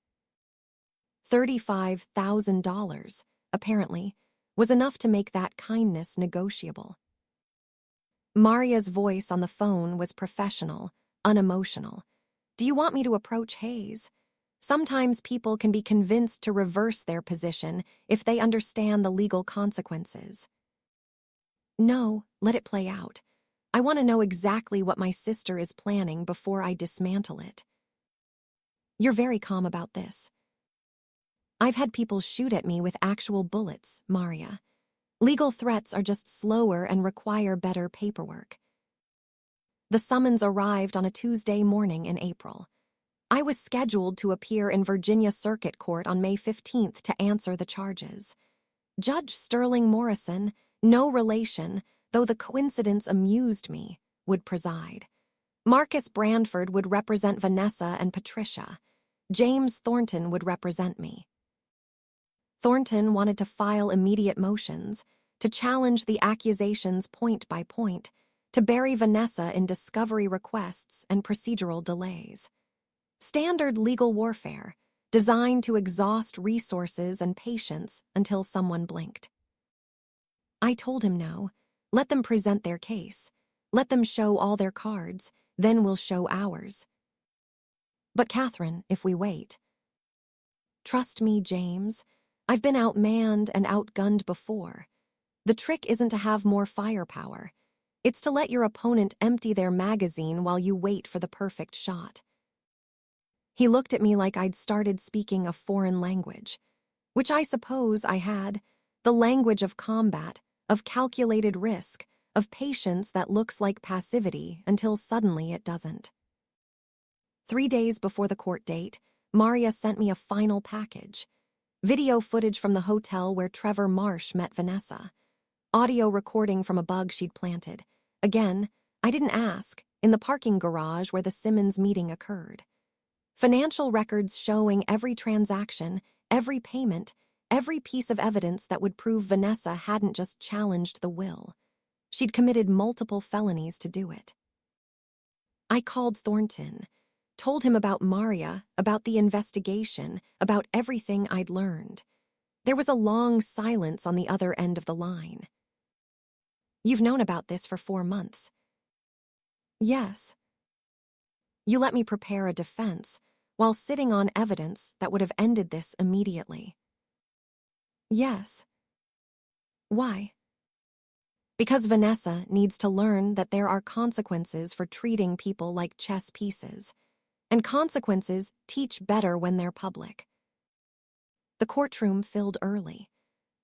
$35,000, apparently, was enough to make that kindness negotiable. Maria's voice on the phone was professional, unemotional. Do you want me to approach Hayes? Sometimes people can be convinced to reverse their position if they understand the legal consequences. No, let it play out. I want to know exactly what my sister is planning before I dismantle it. You're very calm about this. I've had people shoot at me with actual bullets, Maria. Legal threats are just slower and require better paperwork. The summons arrived on a Tuesday morning in April. I was scheduled to appear in Virginia Circuit Court on May 15th to answer the charges. Judge Sterling Morrison, no relation, though the coincidence amused me, would preside. Marcus Brandford would represent Vanessa and Patricia. James Thornton would represent me. Thornton wanted to file immediate motions, to challenge the accusations point by point, to bury Vanessa in discovery requests and procedural delays. Standard legal warfare, designed to exhaust resources and patience until someone blinked. I told him no. Let them present their case. Let them show all their cards, then we'll show ours. But Catherine, if we wait. Trust me, James. I've been outmanned and outgunned before. The trick isn't to have more firepower. It's to let your opponent empty their magazine while you wait for the perfect shot. He looked at me like I'd started speaking a foreign language, which I suppose I had, the language of combat, of calculated risk, of patience that looks like passivity until suddenly it doesn't. 3 days before the court date, Maria sent me a final package. Video footage from the hotel where Trevor Marsh met Vanessa. Audio recording from a bug she'd planted. Again, I didn't ask, in the parking garage where the Simmons meeting occurred. Financial records showing every transaction, every payment, every piece of evidence that would prove Vanessa hadn't just challenged the will. She'd committed multiple felonies to do it. I called Thornton, told him about Maria, about the investigation, about everything I'd learned. There was a long silence on the other end of the line. You've known about this for 4 months. Yes. You let me prepare a defense while sitting on evidence that would have ended this immediately. Yes. Why? Because Vanessa needs to learn that there are consequences for treating people like chess pieces, and consequences teach better when they're public. The courtroom filled early.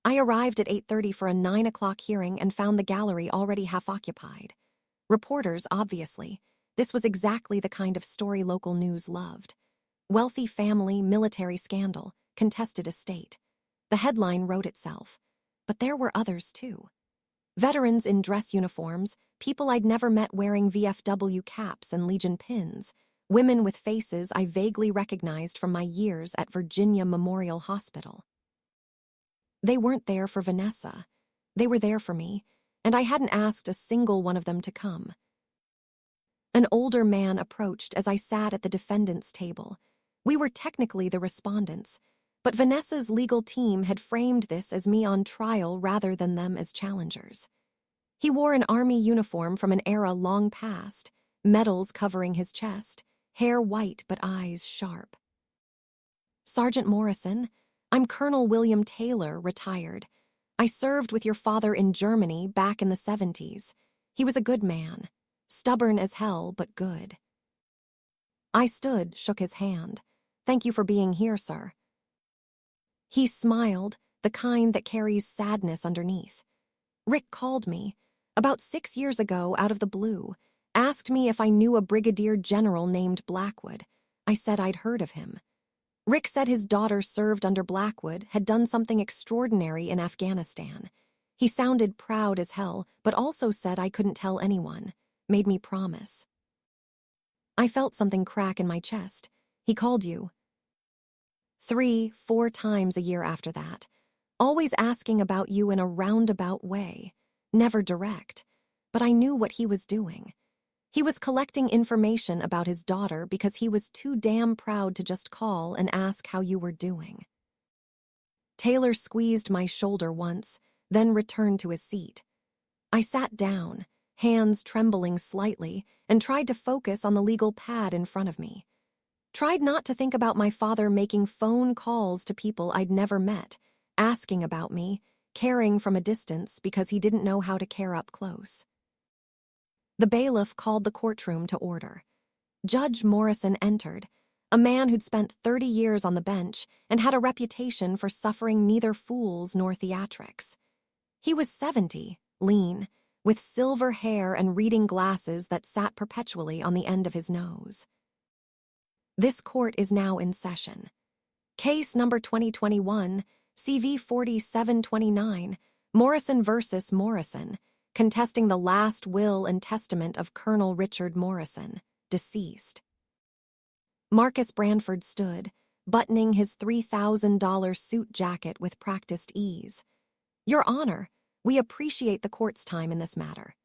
I arrived at 8:30 for a 9 o'clock hearing and found the gallery already half occupied. Reporters, obviously. This was exactly the kind of story local news loved. Wealthy family, military scandal, contested estate. The headline wrote itself. But there were others, too. Veterans in dress uniforms, people I'd never met wearing VFW caps and Legion pins, women with faces I vaguely recognized from my years at Virginia Memorial Hospital. They weren't there for Vanessa. They were there for me, and I hadn't asked a single one of them to come. An older man approached as I sat at the defendant's table. We were technically the respondents, but Vanessa's legal team had framed this as me on trial rather than them as challengers. He wore an army uniform from an era long past, medals covering his chest, hair white but eyes sharp. Sergeant Morrison, I'm Colonel William Taylor, retired. I served with your father in Germany back in the 70s. He was a good man, stubborn as hell, but good. I stood, shook his hand. Thank you for being here, sir. He smiled, the kind that carries sadness underneath. Rick called me, about 6 years ago out of the blue, asked me if I knew a brigadier general named Blackwood. I said I'd heard of him. Rick said his daughter served under Blackwood, had done something extraordinary in Afghanistan. He sounded proud as hell, but also said I couldn't tell anyone, made me promise. I felt something crack in my chest. He called you. 3, 4 times a year after that, always asking about you in a roundabout way, never direct, but I knew what he was doing. He was collecting information about his daughter because he was too damn proud to just call and ask how you were doing. Taylor squeezed my shoulder once, then returned to his seat. I sat down, hands trembling slightly, and tried to focus on the legal pad in front of me. Tried not to think about my father making phone calls to people I'd never met, asking about me, caring from a distance because he didn't know how to care up close. The bailiff called the courtroom to order. Judge Morrison entered. a man who'd spent 30 years on the bench and had a reputation for suffering neither fools nor theatrics. He was 70, lean, with silver hair and reading glasses that sat perpetually on the end of his nose. This court is now in session. Case number 2021, CV 4729, Morrison versus Morrison, contesting the last will and testament of Colonel Richard Morrison, deceased. Marcus Branford stood, buttoning his $3,000 suit jacket with practiced ease. Your Honor, we appreciate the court's time in this matter.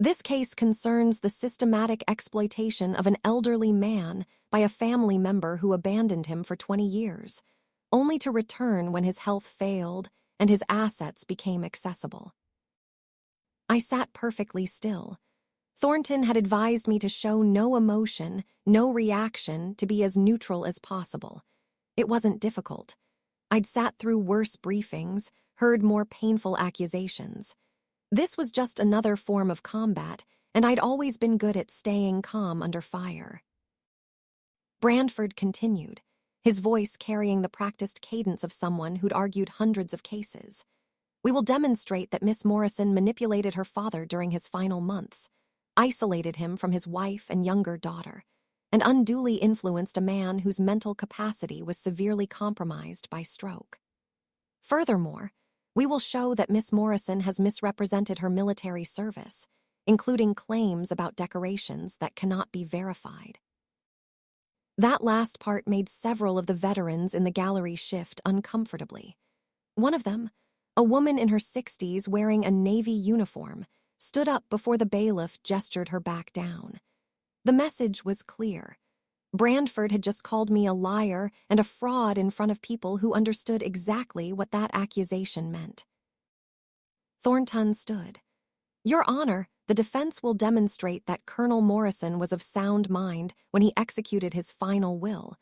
This case concerns the systematic exploitation of an elderly man by a family member who abandoned him for 20 years, only to return when his health failed and his assets became accessible. I sat perfectly still. Thornton had advised me to show no emotion, no reaction, to be as neutral as possible. It wasn't difficult. I'd sat through worse briefings, heard more painful accusations. This was just another form of combat, and I'd always been good at staying calm under fire. Branford continued, his voice carrying the practiced cadence of someone who'd argued hundreds of cases. We will demonstrate that Miss Morrison manipulated her father during his final months, isolated him from his wife and younger daughter, and unduly influenced a man whose mental capacity was severely compromised by stroke. Furthermore, we will show that Miss Morrison has misrepresented her military service, including claims about decorations that cannot be verified. That last part made several of the veterans in the gallery shift uncomfortably. One of them, a woman in her 60s wearing a Navy uniform, stood up before the bailiff gestured her back down. The message was clear. Branford had just called me a liar and a fraud in front of people who understood exactly what that accusation meant. Thornton stood. Your Honor, the defense will demonstrate that Colonel Morrison was of sound mind when he executed his final will,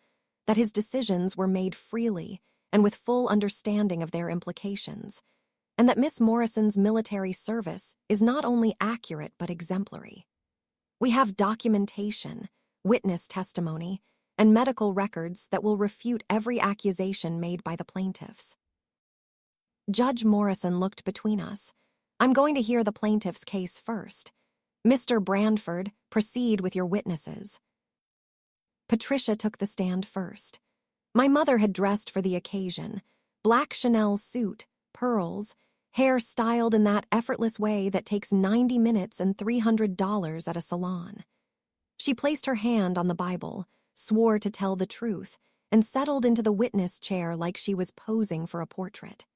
that his decisions were made freely and with full understanding of their implications, and that Miss Morrison's military service is not only accurate but exemplary. We have documentation, witness testimony, and medical records that will refute every accusation made by the plaintiffs. Judge Morrison looked between us. I'm going to hear the plaintiff's case first. Mr. Branford, proceed with your witnesses. Patricia took the stand first. My mother had dressed for the occasion, black Chanel suit, pearls, hair styled in that effortless way that takes 90 minutes and $300 at a salon. She placed her hand on the Bible, swore to tell the truth, and settled into the witness chair like she was posing for a portrait.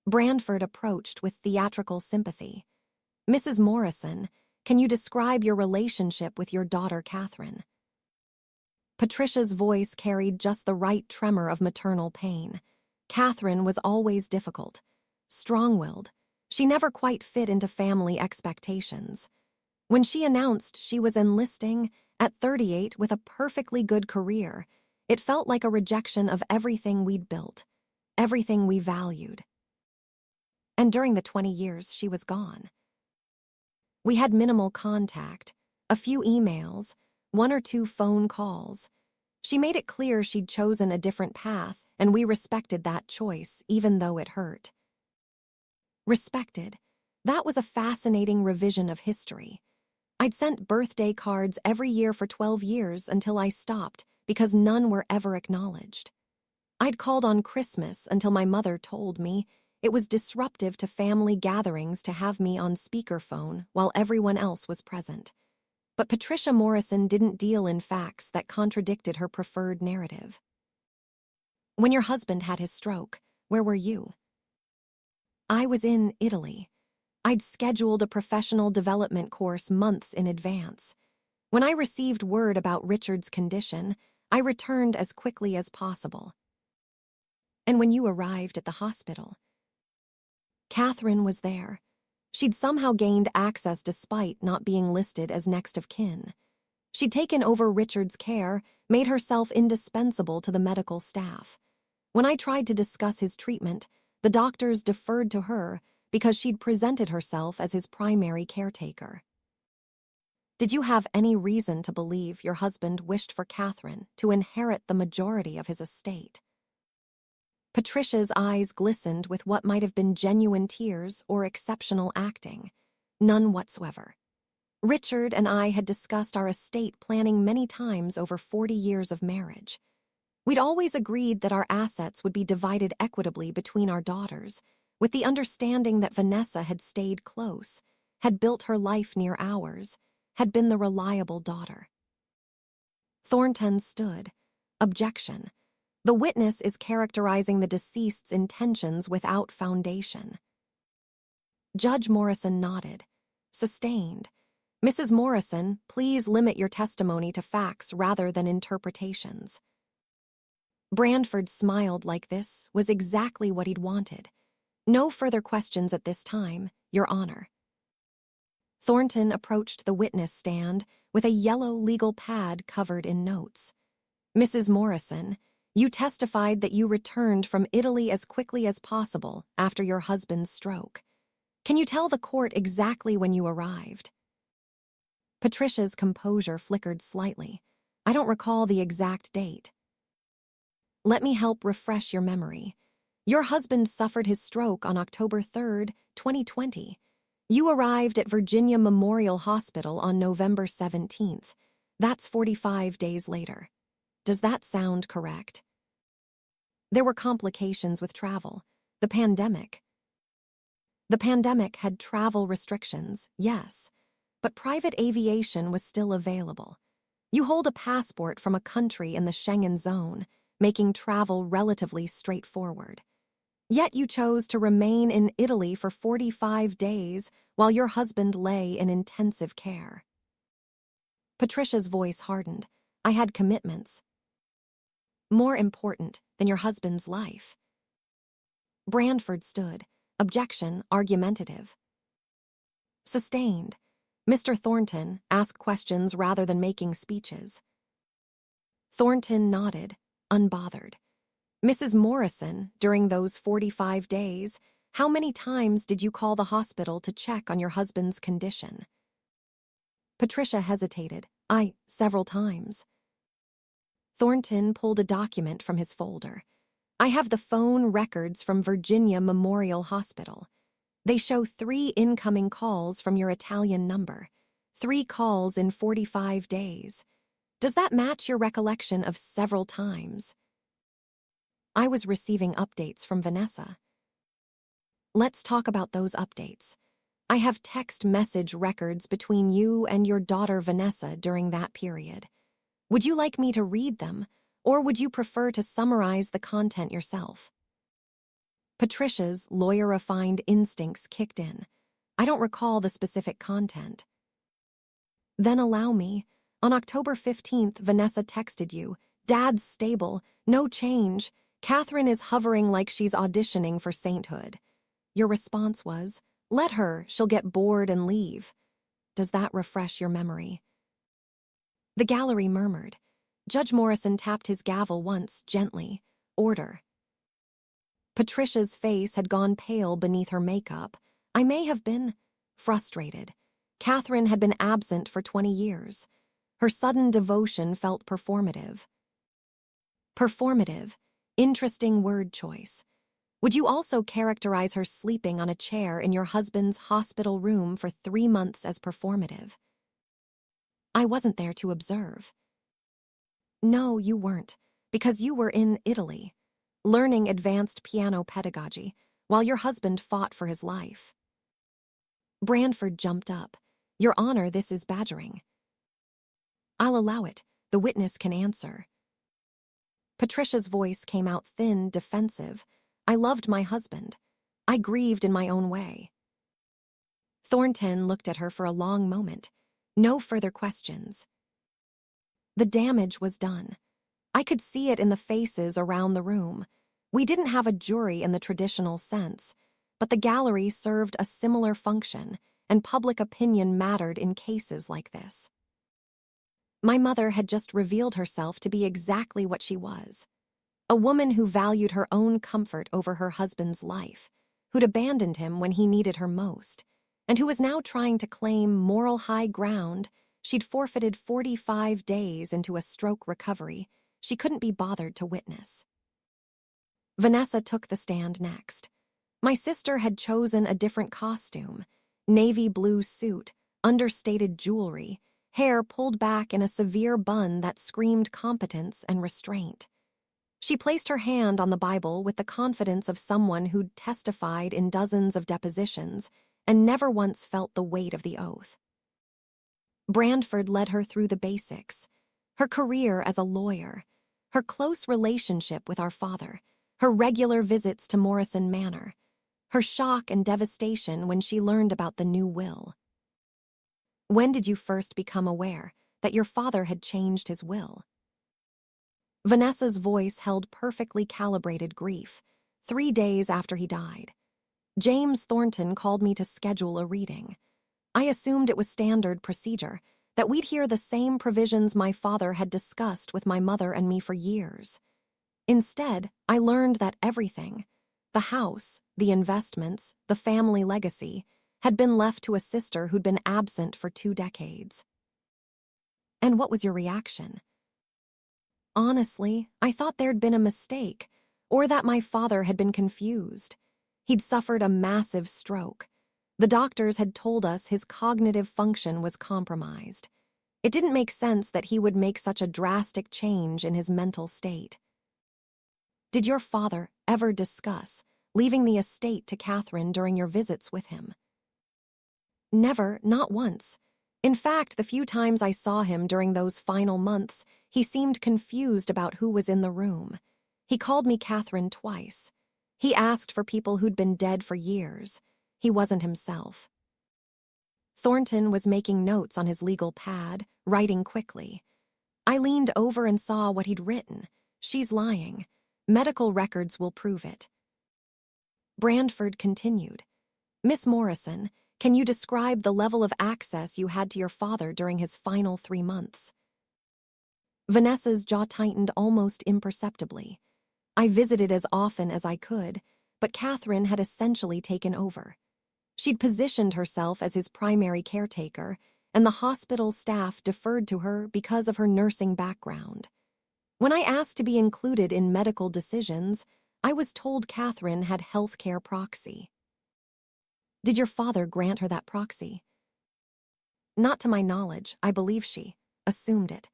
Branford approached with theatrical sympathy. Mrs. Morrison, can you describe your relationship with your daughter, Catherine? Patricia's voice carried just the right tremor of maternal pain. Catherine was always difficult, strong-willed. She never quite fit into family expectations. When she announced she was enlisting at 38 with a perfectly good career, it felt like a rejection of everything we'd built, everything we valued. And during the 20 years she was gone. We had minimal contact, a few emails, 1 or 2 phone calls. She made it clear she'd chosen a different path, and we respected that choice, even though it hurt. Respected. That was a fascinating revision of history. I'd sent birthday cards every year for 12 years until I stopped because none were ever acknowledged. I'd called on Christmas until my mother told me it was disruptive to family gatherings to have me on speakerphone while everyone else was present. But Patricia Morrison didn't deal in facts that contradicted her preferred narrative. When your husband had his stroke, where were you? I was in Italy. I'd scheduled a professional development course months in advance. When I received word about Richard's condition, I returned as quickly as possible. And when you arrived at the hospital, Catherine was there. She'd somehow gained access despite not being listed as next of kin. She'd taken over Richard's care, made herself indispensable to the medical staff. When I tried to discuss his treatment, the doctors deferred to her because she'd presented herself as his primary caretaker. Did you have any reason to believe your husband wished for Catherine to inherit the majority of his estate? Patricia's eyes glistened with what might have been genuine tears or exceptional acting. None whatsoever. Richard and I had discussed our estate planning many times over 40 years of marriage. We'd always agreed that our assets would be divided equitably between our daughters, with the understanding that Vanessa had stayed close, had built her life near ours, had been the reliable daughter. Thornton stood. Objection. The witness is characterizing the deceased's intentions without foundation. Judge Morrison nodded. Sustained. Mrs. Morrison, please limit your testimony to facts rather than interpretations. Branford smiled like this was exactly what he'd wanted. No further questions at this time, Your Honor. Thornton approached the witness stand with a yellow legal pad covered in notes. Mrs. Morrison, you testified that you returned from Italy as quickly as possible after your husband's stroke. Can you tell the court exactly when you arrived? Patricia's composure flickered slightly. I don't recall the exact date. Let me help refresh your memory. Your husband suffered his stroke on October 3rd, 2020. You arrived at Virginia Memorial Hospital on November 17th. That's 45 days later. Does that sound correct? There were complications with travel. The pandemic. The pandemic had travel restrictions, yes, but private aviation was still available. You hold a passport from a country in the Schengen zone, making travel relatively straightforward. Yet you chose to remain in Italy for 45 days while your husband lay in intensive care. Patricia's voice hardened. I had commitments. More important than your husband's life. Branford stood. Objection, argumentative. Sustained. Mr. Thornton, ask questions rather than making speeches. Thornton nodded, unbothered. Mrs. Morrison, during those 45 days, how many times did you call the hospital to check on your husband's condition? Patricia hesitated. Several times. Thornton pulled a document from his folder. I have the phone records from Virginia Memorial Hospital. They show 3 incoming calls from your Italian number. 3 calls in 45 days. Does that match your recollection of several times? I was receiving updates from Vanessa. Let's talk about those updates. I have text message records between you and your daughter Vanessa during that period. Would you like me to read them, or would you prefer to summarize the content yourself? Patricia's lawyer-refined instincts kicked in. I don't recall the specific content. Then allow me. On October 15th, Vanessa texted you, Dad's stable, no change. Catherine is hovering like she's auditioning for sainthood. Your response was, let her, she'll get bored and leave. Does that refresh your memory? The gallery murmured. Judge Morrison tapped his gavel once, gently. Order. Patricia's face had gone pale beneath her makeup. I may have been frustrated. Catherine had been absent for 20 years. Her sudden devotion felt performative. Performative. Interesting word choice. Would you also characterize her sleeping on a chair in your husband's hospital room for 3 months as performative? I wasn't there to observe. No, you weren't, because you were in Italy, learning advanced piano pedagogy, while your husband fought for his life. Branford jumped up. Your Honor, this is badgering. I'll allow it. The witness can answer. Patricia's voice came out thin, defensive. I loved my husband. I grieved in my own way. Thornton looked at her for a long moment. No further questions. The damage was done. I could see it in the faces around the room. We didn't have a jury in the traditional sense, but the gallery served a similar function, and public opinion mattered in cases like this. My mother had just revealed herself to be exactly what she was. A woman who valued her own comfort over her husband's life, who'd abandoned him when he needed her most, and who was now trying to claim moral high ground She'd forfeited 45 days into a stroke recovery she couldn't be bothered to witness. Vanessa took the stand next. My sister had chosen a different costume: navy blue suit, understated jewelry, hair pulled back in a severe bun that screamed competence and restraint. She placed her hand on the Bible with the confidence of someone who'd testified in dozens of depositions and never once felt the weight of the oath. Brandford led her through the basics: her career as a lawyer, her close relationship with our father, her regular visits to Morrison Manor, her shock and devastation when she learned about the new will. When did you first become aware that your father had changed his will? Vanessa's voice held perfectly calibrated grief. 3 days after he died. James Thornton called me to schedule a reading. I assumed it was standard procedure, that we'd hear the same provisions my father had discussed with my mother and me for years. Instead, I learned that everything, the house, the investments, the family legacy, had been left to a sister who'd been absent for 2 decades. And what was your reaction? Honestly, I thought there'd been a mistake, or that my father had been confused. He'd suffered a massive stroke. The doctors had told us his cognitive function was compromised. It didn't make sense that he would make such a drastic change in his mental state. Did your father ever discuss leaving the estate to Catherine during your visits with him? Never, not once. In fact, the few times I saw him during those final months, he seemed confused about who was in the room. He called me Catherine twice. He asked for people who'd been dead for years. He wasn't himself. Thornton was making notes on his legal pad, writing quickly. I leaned over and saw what he'd written. She's lying. Medical records will prove it. Brandford continued. Miss Morrison, can you describe the level of access you had to your father during his final 3 months? Vanessa's jaw tightened almost imperceptibly. I visited as often as I could, but Catherine had essentially taken over. She'd positioned herself as his primary caretaker, and the hospital staff deferred to her because of her nursing background. When I asked to be included in medical decisions, I was told Catherine had healthcare proxy. Did your father grant her that proxy? Not to my knowledge. I believe she assumed it.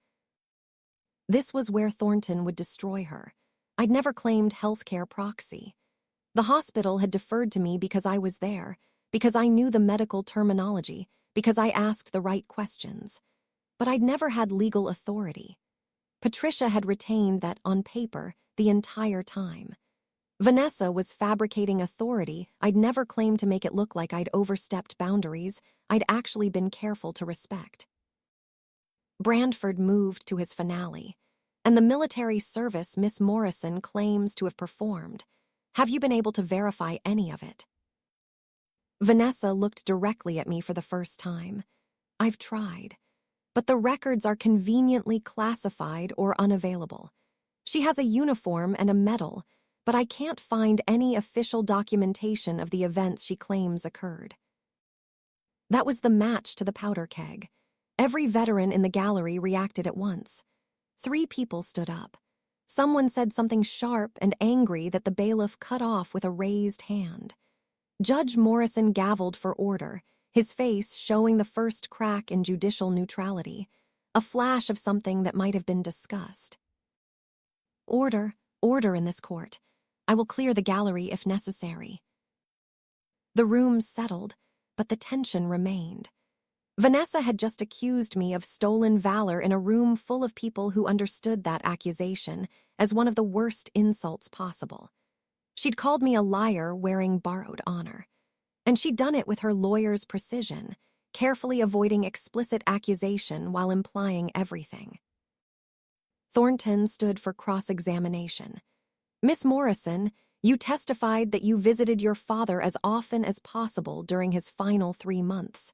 This was where Thornton would destroy her. I'd never claimed healthcare proxy. The hospital had deferred to me because I was there, because I knew the medical terminology, because I asked the right questions. But I'd never had legal authority. Patricia had retained that on paper the entire time. Vanessa was fabricating authority. I'd never claimed to make it look like I'd overstepped boundaries I'd actually been careful to respect. Brandford moved to his finale. And the military service Miss Morrison claims to have performed. Have you been able to verify any of it? Vanessa looked directly at me for the first time. I've tried, but the records are conveniently classified or unavailable. She has a uniform and a medal, but I can't find any official documentation of the events she claims occurred. That was the match to the powder keg. Every veteran in the gallery reacted at once. 3 people stood up. Someone said something sharp and angry that the bailiff cut off with a raised hand. Judge Morrison gavelled for order, his face showing the first crack in judicial neutrality, a flash of something that might have been discussed. Order, order in this court. I will clear the gallery if necessary. The room settled, but the tension remained. Vanessa had just accused me of stolen valor in a room full of people who understood that accusation as one of the worst insults possible. She'd called me a liar wearing borrowed honor. And she'd done it with her lawyer's precision, carefully avoiding explicit accusation while implying everything. Thornton stood for cross-examination. Miss Morrison, you testified that you visited your father as often as possible during his final 3 months.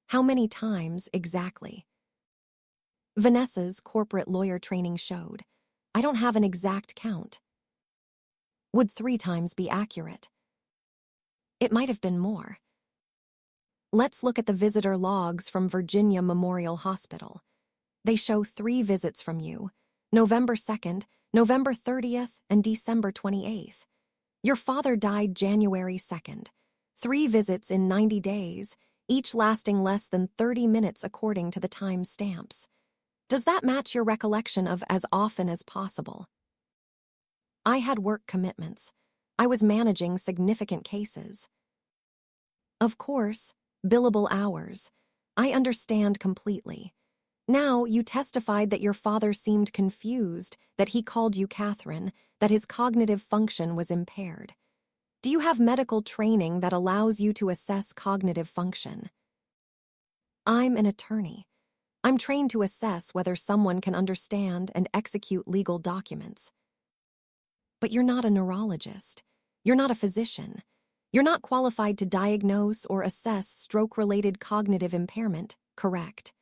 How many times exactly? Vanessa's corporate lawyer training showed. I don't have an exact count. Would 3 times be accurate? It might have been more. Let's look at the visitor logs from Virginia Memorial Hospital. They show 3 visits from you, November 2nd, November 30th, and December 28th. Your father died January 2nd. 3 visits in 90 days, each lasting less than 30 minutes according to the time stamps. Does that match your recollection of as often as possible? I had work commitments. I was managing significant cases. Of course, billable hours. I understand completely. Now, you testified that your father seemed confused, that he called you Catherine, that his cognitive function was impaired. Do you have medical training that allows you to assess cognitive function? I'm an attorney. I'm trained to assess whether someone can understand and execute legal documents. But you're not a neurologist. You're not a physician. You're not qualified to diagnose or assess stroke-related cognitive impairment, correct?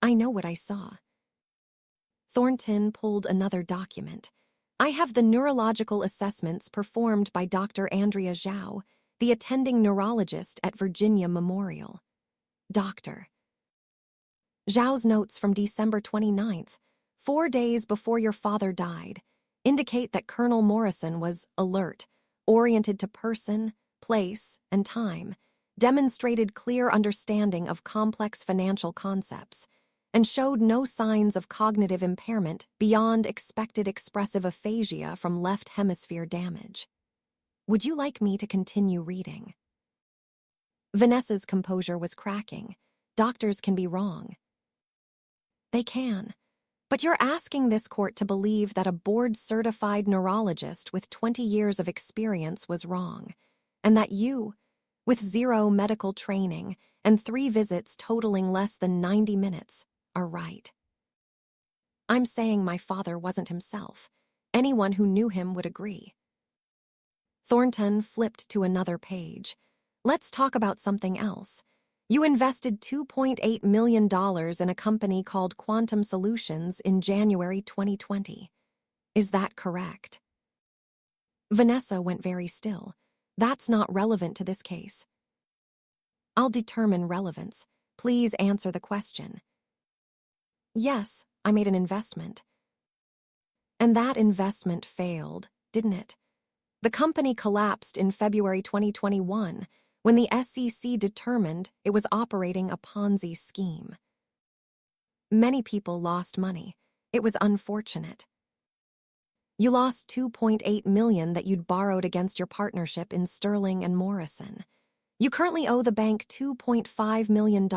I know what I saw. Thornton pulled another document. I have the neurological assessments performed by Dr. Andrea Zhao, the attending neurologist at Virginia Memorial. Doctor. Zhao's notes from December 29th, 4 days before your father died, indicate that Colonel Morrison was alert, oriented to person, place, and time, demonstrated clear understanding of complex financial concepts, and showed no signs of cognitive impairment beyond expected expressive aphasia from left hemisphere damage. Would you like me to continue reading? Vanessa's composure was cracking. Doctors can be wrong. They can. But you're asking this court to believe that a board-certified neurologist with 20 years of experience was wrong, and that you, with 0 medical training and 3 visits totaling less than 90 minutes, are right. I'm saying my father wasn't himself. Anyone who knew him would agree. Thornton flipped to another page. Let's talk about something else. You invested $2.8 million in a company called Quantum Solutions in January 2020. Is that correct? Vanessa went very still. That's not relevant to this case. I'll determine relevance. Please answer the question. Yes, I made an investment. And that investment failed, didn't it? The company collapsed in February 2021 when the SEC determined it was operating a Ponzi scheme. Many people lost money. It was unfortunate. You lost $2.8 million that you'd borrowed against your partnership in Sterling and Morrison. You currently owe the bank $2.5 million.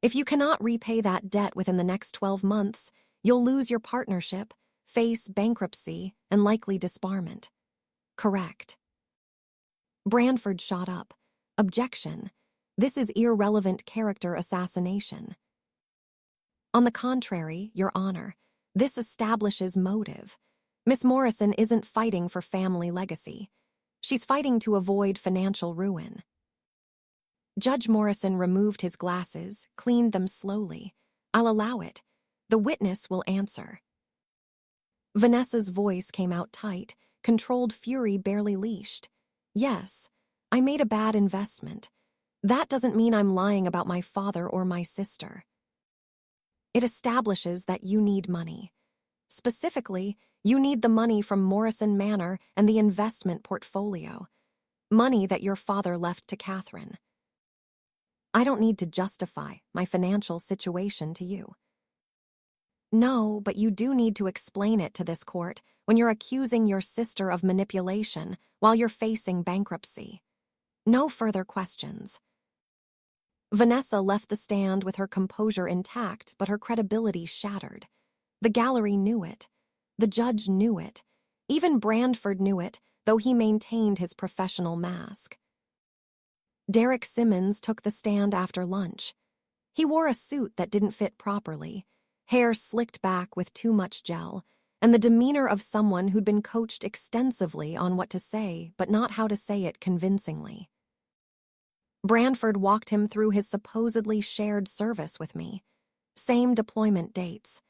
If you cannot repay that debt within the next 12 months, you'll lose your partnership, face bankruptcy, and likely disbarment. Correct. Branford shot up. Objection. This is irrelevant character assassination. On the contrary, Your Honor, this establishes motive. Miss Morrison isn't fighting for family legacy. She's fighting to avoid financial ruin. Judge Morrison removed his glasses, cleaned them slowly. I'll allow it. The witness will answer. Vanessa's voice came out tight, controlled fury barely leashed. Yes, I made a bad investment. That doesn't mean I'm lying about my father or my sister. It establishes that you need money. Specifically, you need the money from Morrison Manor and the investment portfolio. Money that your father left to Catherine. I don't need to justify my financial situation to you. No, but you do need to explain it to this court when you're accusing your sister of manipulation while you're facing bankruptcy. No further questions. Vanessa left the stand with her composure intact, but her credibility shattered. The gallery knew it. The judge knew it. Even Branford knew it, though he maintained his professional mask. Derek Simmons took the stand after lunch. He wore a suit that didn't fit properly, hair slicked back with too much gel, and the demeanor of someone who'd been coached extensively on what to say, but not how to say it convincingly. Branford walked him through his supposedly shared service with me. Same deployment dates,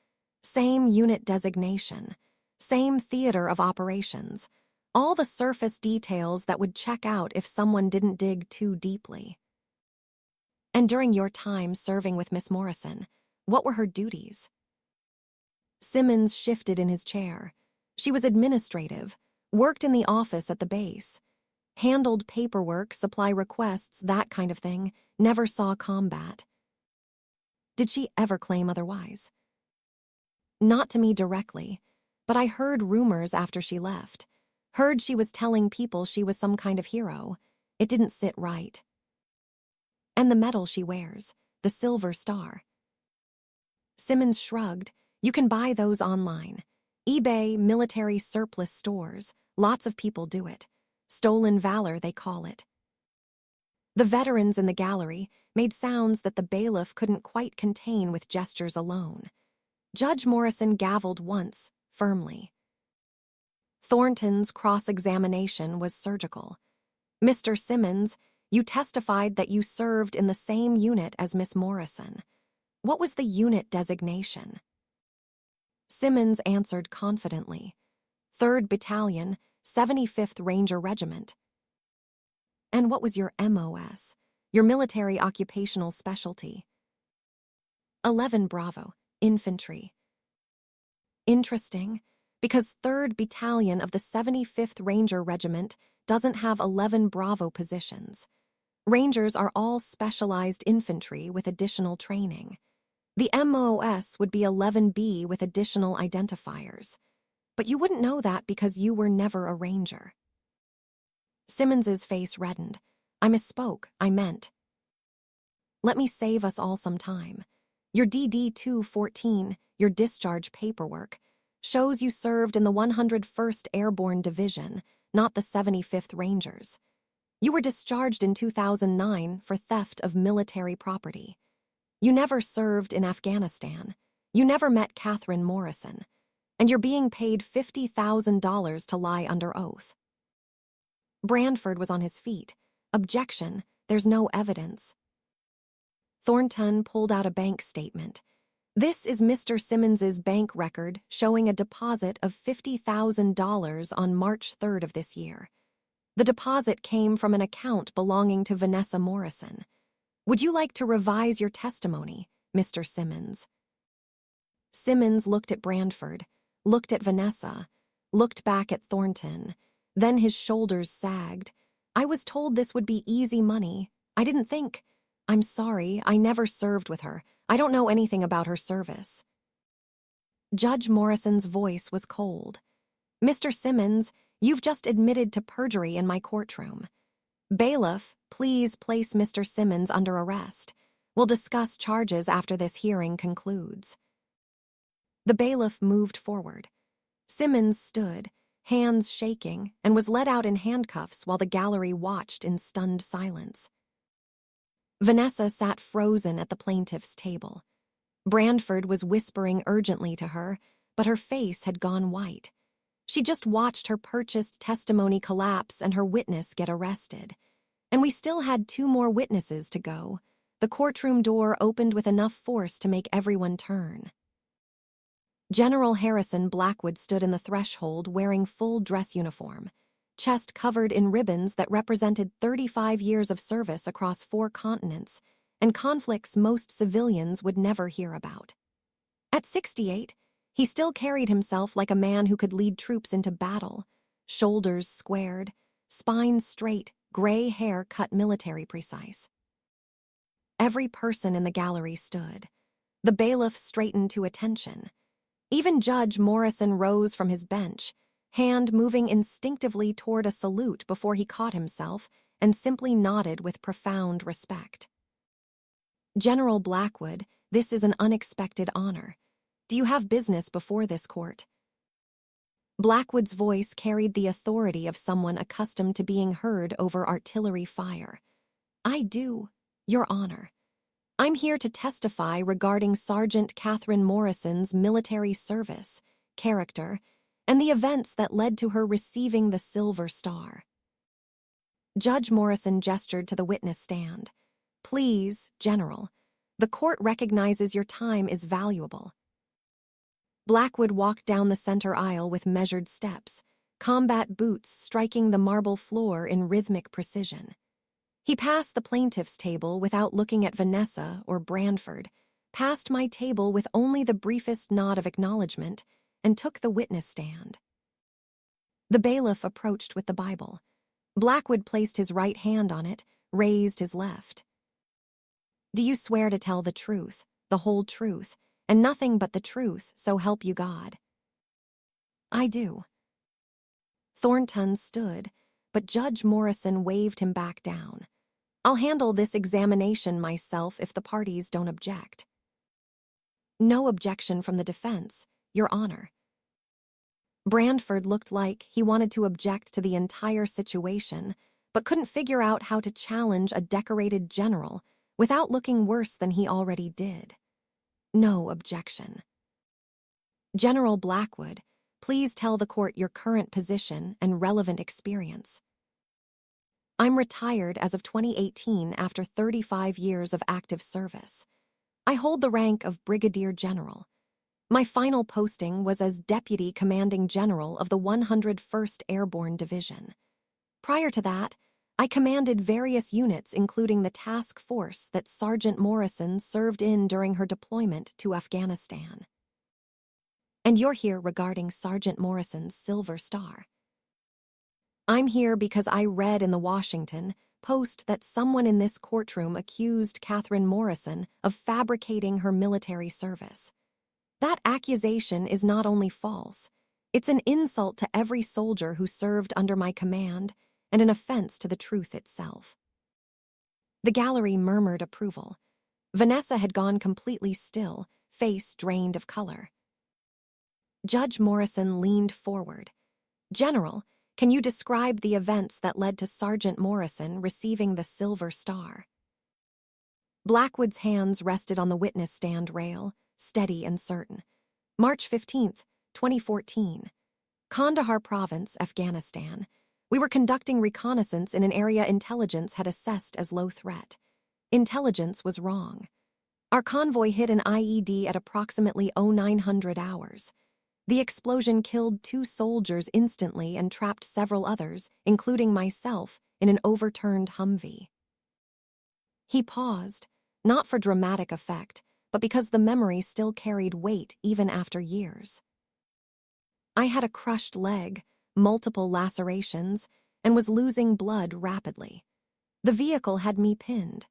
same unit designation, same theater of operations, all the surface details that would check out if someone didn't dig too deeply. And during your time serving with Miss Morrison, what were her duties? Simmons shifted in his chair. She was administrative, worked in the office at the base, handled paperwork, supply requests, that kind of thing, never saw combat. Did she ever claim otherwise? Not to me directly, but I heard rumors after she left. Heard she was telling people she was some kind of hero. It didn't sit right. And the medal she wears, the Silver Star. Simmons shrugged. You can buy those online. eBay, military surplus stores. Lots of people do it. Stolen valor, they call it. The veterans in the gallery made sounds that the bailiff couldn't quite contain with gestures alone. Judge Morrison gavelled once, firmly. Thornton's cross-examination was surgical. Mr. Simmons, you testified that you served in the same unit as Miss Morrison. What was the unit designation? Simmons answered confidently. 3rd Battalion, 75th Ranger Regiment. And what was your MOS, your military occupational specialty? 11 Bravo, Infantry. Interesting, because 3rd Battalion of the 75th Ranger Regiment doesn't have 11 Bravo positions. Rangers are all specialized infantry with additional training. The MOS would be 11B with additional identifiers. But you wouldn't know that because you were never a ranger. Simmons's face reddened. I misspoke, I meant. Let me save us all some time. Your DD-214, your discharge paperwork, shows you served in the 101st Airborne Division, not the 75th Rangers. You were discharged in 2009 for theft of military property. You never served in Afghanistan. You never met Catherine Morrison. And you're being paid $50,000 to lie under oath. Brandford was on his feet. Objection, there's no evidence. Thornton pulled out a bank statement. This is Mr. Simmons's bank record showing a deposit of $50,000 on March 3rd of this year. The deposit came from an account belonging to Vanessa Morrison. Would you like to revise your testimony, Mr. Simmons? Simmons looked at Brandford, looked at Vanessa, looked back at Thornton. Then his shoulders sagged. I was told this would be easy money. I didn't think. I'm sorry, I never served with her. I don't know anything about her service. Judge Morrison's voice was cold. Mr. Simmons, you've just admitted to perjury in my courtroom. Bailiff, please place Mr. Simmons under arrest. We'll discuss charges after this hearing concludes. The bailiff moved forward. Simmons stood, hands shaking, and was led out in handcuffs while the gallery watched in stunned silence. Vanessa sat frozen at the plaintiff's table. Brandford was whispering urgently to her, but her face had gone white. She just watched her purchased testimony collapse and her witness get arrested. And we still had 2 more witnesses to go. The courtroom door opened with enough force to make everyone turn. General Harrison Blackwood stood in the threshold wearing full dress uniform, chest covered in ribbons that represented 35 years of service across 4 continents and conflicts most civilians would never hear about. At 68, he still carried himself like a man who could lead troops into battle, shoulders squared, spine straight, gray hair cut military precise. Every person in the gallery stood. The bailiff straightened to attention. Even Judge Morrison rose from his bench, hand moving instinctively toward a salute before he caught himself and simply nodded with profound respect. General Blackwood, this is an unexpected honor. Do you have business before this court? Blackwood's voice carried the authority of someone accustomed to being heard over artillery fire. I do, Your Honor. I'm here to testify regarding Sergeant Catherine Morrison's military service, character, and the events that led to her receiving the Silver Star. Judge Morrison gestured to the witness stand. Please, General, the court recognizes your time is valuable. Blackwood walked down the center aisle with measured steps, combat boots striking the marble floor in rhythmic precision. He passed the plaintiff's table without looking at Vanessa or Branford, passed my table with only the briefest nod of acknowledgement, and took the witness stand. The bailiff approached with the Bible. Blackwood placed his right hand on it, raised his left. "Do you swear to tell the truth, the whole truth, and nothing but the truth, so help you God?" "I do." Thornton stood, but Judge Morrison waved him back down. "I'll handle this examination myself if the parties don't object." "No objection from the defense, Your Honor." Branford looked like he wanted to object to the entire situation, but couldn't figure out how to challenge a decorated general without looking worse than he already did. "No objection." "General Blackwood, please tell the court your current position and relevant experience." "I'm retired as of 2018 after 35 years of active service. I hold the rank of Brigadier General. My final posting was as Deputy Commanding General of the 101st Airborne Division. Prior to that, I commanded various units including the task force that Sergeant Morrison served in during her deployment to Afghanistan." "And you're here regarding Sergeant Morrison's Silver Star." "I'm here because I read in the Washington Post that someone in this courtroom accused Catherine Morrison of fabricating her military service. That accusation is not only false, it's an insult to every soldier who served under my command and an offense to the truth itself." The gallery murmured approval. Vanessa had gone completely still, face drained of color. Judge Morrison leaned forward. "General, can you describe the events that led to Sergeant Morrison receiving the Silver Star?" Blackwood's hands rested on the witness stand rail, steady and certain. "March 15th, 2014. Kandahar Province, Afghanistan. We were conducting reconnaissance in an area intelligence had assessed as low threat. Intelligence was wrong. Our convoy hit an IED at approximately 0900 hours. The explosion killed 2 soldiers instantly and trapped several others, including myself, in an overturned Humvee." He paused, not for dramatic effect, but because the memory still carried weight even after years. "I had a crushed leg, multiple lacerations, and was losing blood rapidly. The vehicle had me pinned.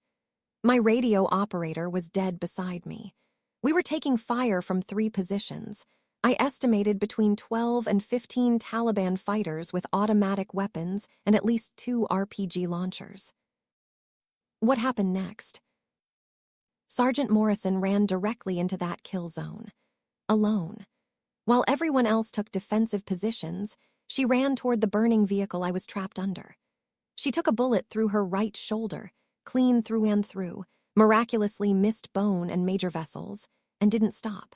My radio operator was dead beside me. We were taking fire from 3 positions. I estimated between 12 and 15 Taliban fighters with automatic weapons and at least 2 RPG launchers." "What happened next?" "Sergeant Morrison ran directly into that kill zone. Alone. While everyone else took defensive positions, she ran toward the burning vehicle I was trapped under. She took a bullet through her right shoulder, clean through and through, miraculously missed bone and major vessels, and didn't stop.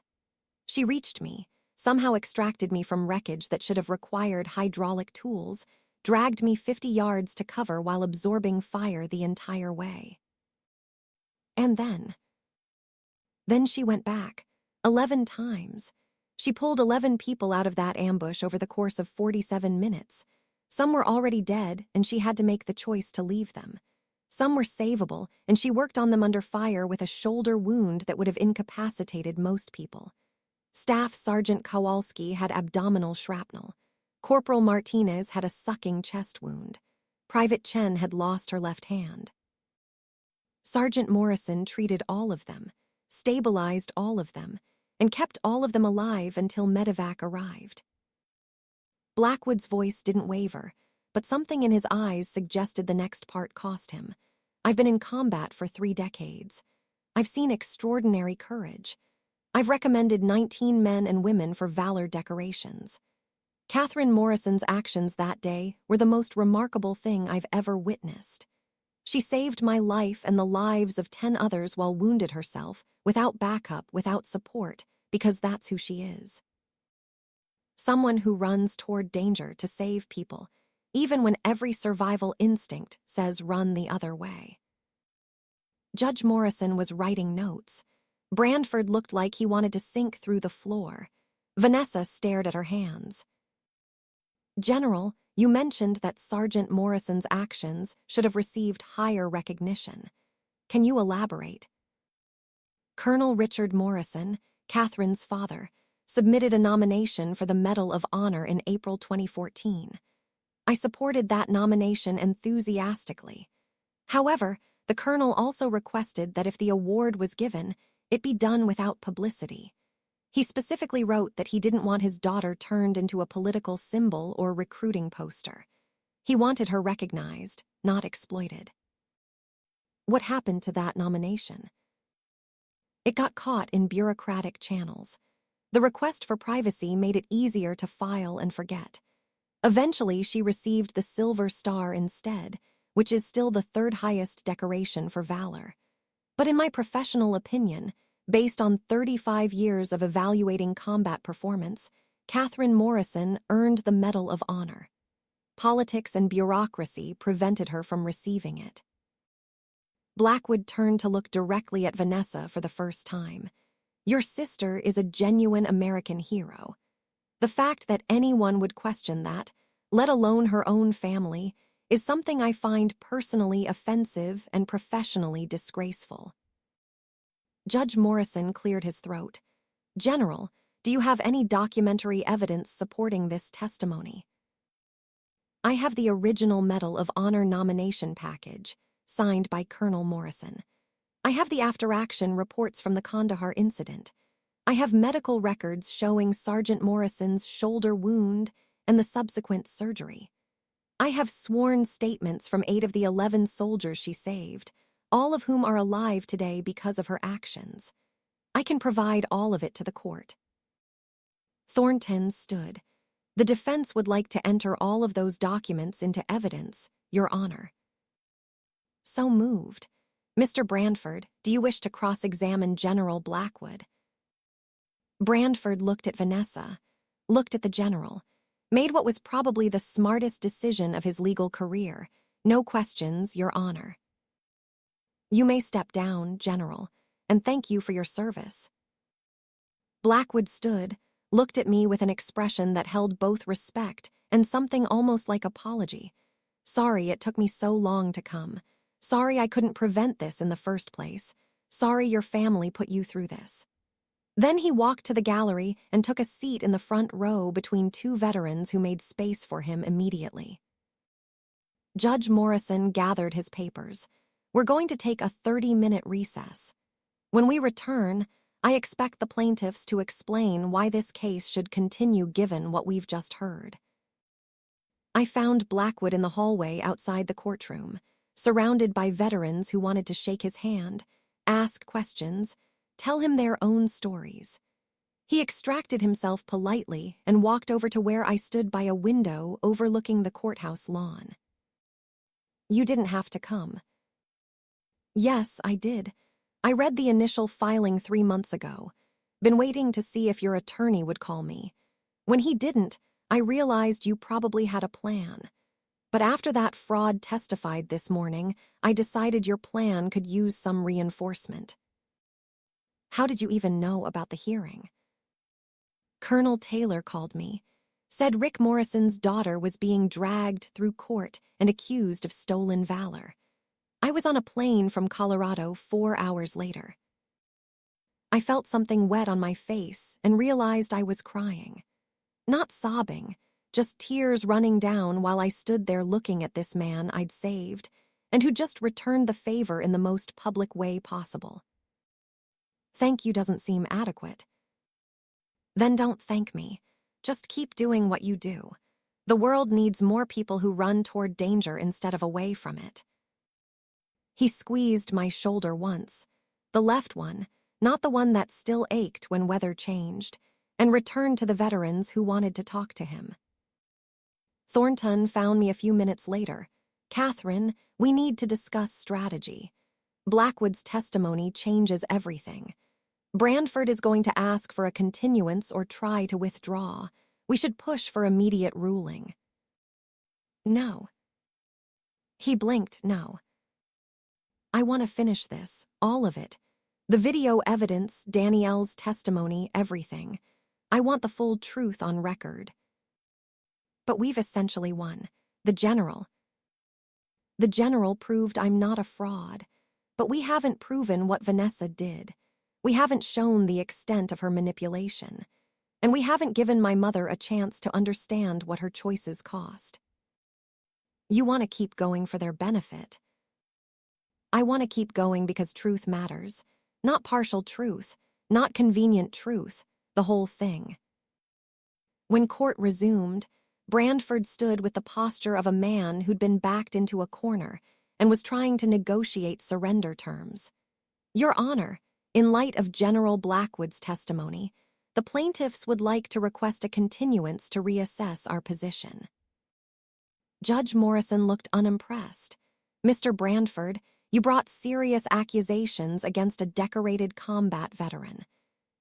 She reached me, somehow extracted me from wreckage that should have required hydraulic tools, dragged me 50 yards to cover while absorbing fire the entire way. And then she went back, 11 times. She pulled 11 people out of that ambush over the course of 47 minutes. Some were already dead, and she had to make the choice to leave them. Some were savable, and she worked on them under fire with a shoulder wound that would have incapacitated most people. Staff Sergeant Kowalski had abdominal shrapnel. Corporal Martinez had a sucking chest wound. Private Chen had lost her left hand. Sergeant Morrison treated all of them, stabilized all of them, and kept all of them alive until medevac arrived. Blackwood's voice didn't waver, but something in his eyes suggested the next part cost him. "I've been in combat for 3 decades. I've seen extraordinary courage. I've recommended 19 men and women for valor decorations. Catherine Morrison's actions that day were the most remarkable thing I've ever witnessed. She saved my life and the lives of 10 others while wounded herself, without backup, without support, because that's who she is. Someone who runs toward danger to save people, even when every survival instinct says run the other way." Judge Morrison was writing notes. Branford looked like he wanted to sink through the floor. Vanessa stared at her hands. "General, You mentioned that Sergeant Morrison's actions should have received higher recognition. Can you elaborate? Colonel Richard Morrison, Catherine's father, submitted a nomination for the Medal of Honor in April 2014. I supported that nomination enthusiastically. However, the colonel also requested that if the award was given, it be done without publicity. He specifically wrote that he didn't want his daughter turned into a political symbol or recruiting poster. He wanted her recognized, not exploited. What happened to that nomination? It got caught in bureaucratic channels. The request for privacy made it easier to file and forget. Eventually, she received the Silver Star instead, which is still the third highest decoration for valor. But in my professional opinion, based on 35 years of evaluating combat performance, Catherine Morrison earned the Medal of Honor. Politics and bureaucracy prevented her from receiving it. Blackwood turned to look directly at Vanessa for the first time. Your sister is a genuine American hero. The fact that anyone would question that, let alone her own family, is something I find personally offensive and professionally disgraceful. Judge Morrison cleared his throat. General, do you have any documentary evidence supporting this testimony? I have the original Medal of Honor nomination package, signed by Colonel Morrison. I have the after-action reports from the Kandahar incident. I have medical records showing Sergeant Morrison's shoulder wound and the subsequent surgery. I have sworn statements from 8 of the 11 soldiers she saved, all of whom are alive today because of her actions. I can provide all of it to the court. Thornton stood. The defense would like to enter all of those documents into evidence, Your Honor. So moved. Mr. Brandford, do you wish to cross-examine General Blackwood? Brandford looked at Vanessa, looked at the general, made what was probably the smartest decision of his legal career. No questions, Your Honor. You may step down, General, and thank you for your service. Blackwood stood, looked at me with an expression that held both respect and something almost like apology. Sorry it took me so long to come. Sorry I couldn't prevent this in the first place. Sorry your family put you through this. Then he walked to the gallery and took a seat in the front row between 2 veterans who made space for him immediately. Judge Morrison gathered his papers. We're going to take a 30-minute recess. When we return, I expect the plaintiffs to explain why this case should continue given what we've just heard. I found Blackwood in the hallway outside the courtroom, surrounded by veterans who wanted to shake his hand, ask questions, tell him their own stories. He extracted himself politely and walked over to where I stood by a window overlooking the courthouse lawn. You didn't have to come. Yes, I did. I read the initial filing 3 months ago. Been waiting to see if your attorney would call me. When he didn't, I realized you probably had a plan. But after that fraud testified this morning, I decided your plan could use some reinforcement. How did you even know about the hearing? Colonel Taylor called me, said Rick Morrison's daughter was being dragged through court and accused of stolen valor. I was on a plane from Colorado 4 hours later. I felt something wet on my face and realized I was crying. Not sobbing, just tears running down while I stood there looking at this man I'd saved and who just returned the favor in the most public way possible. Thank you doesn't seem adequate. Then don't thank me. Just keep doing what you do. The world needs more people who run toward danger instead of away from it. He squeezed my shoulder once, the left one, not the one that still ached when weather changed, and returned to the veterans who wanted to talk to him. Thornton found me a few minutes later. Catherine, we need to discuss strategy. Blackwood's testimony changes everything. Brandford is going to ask for a continuance or try to withdraw. We should push for immediate ruling. No. He blinked no. I want to finish this, all of it. The video evidence, Danielle's testimony, everything. I want the full truth on record. But we've essentially won. The general. The general proved I'm not a fraud. But we haven't proven what Vanessa did. We haven't shown the extent of her manipulation. And we haven't given my mother a chance to understand what her choices cost. You want to keep going for their benefit. I want to keep going because truth matters. Not partial truth, not convenient truth, the whole thing. When court resumed, Brandford stood with the posture of a man who'd been backed into a corner and was trying to negotiate surrender terms. Your Honor, in light of General Blackwood's testimony, the plaintiffs would like to request a continuance to reassess our position. Judge Morrison looked unimpressed. Mr. Brandford, you brought serious accusations against a decorated combat veteran.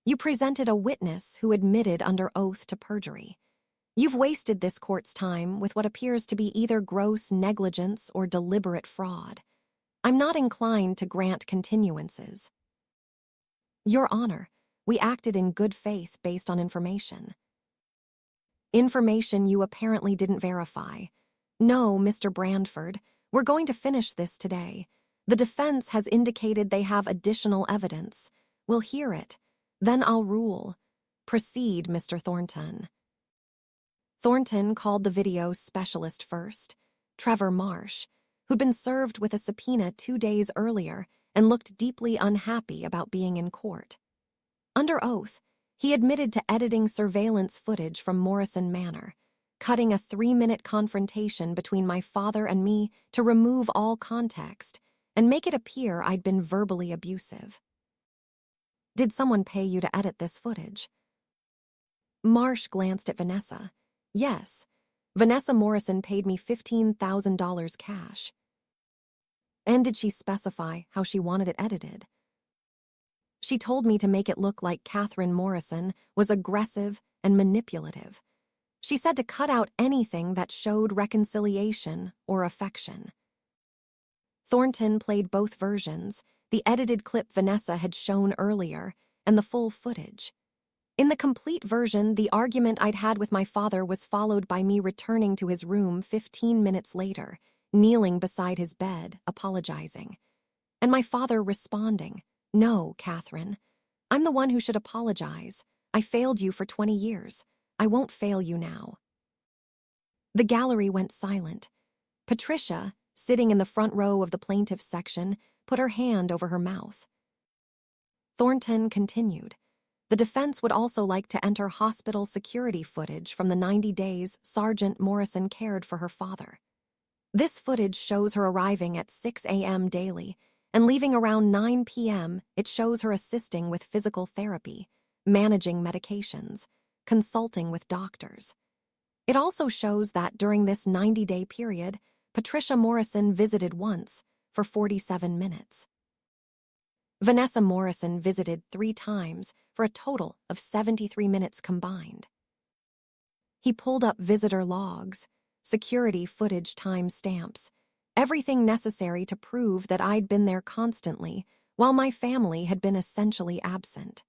You presented a witness who admitted under oath to perjury. You've wasted this court's time with what appears to be either gross negligence or deliberate fraud. I'm not inclined to grant continuances. Your Honor, we acted in good faith based on information. Information you apparently didn't verify. No, Mr. Brandford, we're going to finish this today. The defense has indicated they have additional evidence. We'll hear it. Then I'll rule. Proceed, Mr. Thornton. Thornton called the video specialist first, Trevor Marsh, who'd been served with a subpoena 2 days earlier and looked deeply unhappy about being in court. Under oath, he admitted to editing surveillance footage from Morrison Manor, cutting a 3-minute confrontation between my father and me to remove all context and make it appear I'd been verbally abusive. Did someone pay you to edit this footage? Marsh glanced at Vanessa. Yes, Vanessa Morrison paid me $15,000 cash. And did she specify how she wanted it edited? She told me to make it look like Catherine Morrison was aggressive and manipulative. She said to cut out anything that showed reconciliation or affection. Thornton played both versions, the edited clip Vanessa had shown earlier, and the full footage. In the complete version, the argument I'd had with my father was followed by me returning to his room 15 minutes later, kneeling beside his bed, apologizing. And my father responding, "No, Catherine. I'm the one who should apologize. I failed you for 20 years. I won't fail you now." The gallery went silent. Patricia, sitting in the front row of the plaintiff's section, put her hand over her mouth. Thornton continued. The defense would also like to enter hospital security footage from the 90 days Sergeant Morrison cared for her father. This footage shows her arriving at 6 a.m. daily, and leaving around 9 p.m., it shows her assisting with physical therapy, managing medications, consulting with doctors. It also shows that during this 90-day period, Patricia Morrison visited once for 47 minutes. Vanessa Morrison visited 3 times for a total of 73 minutes combined. He pulled up visitor logs, security footage timestamps, everything necessary to prove that I'd been there constantly while my family had been essentially absent.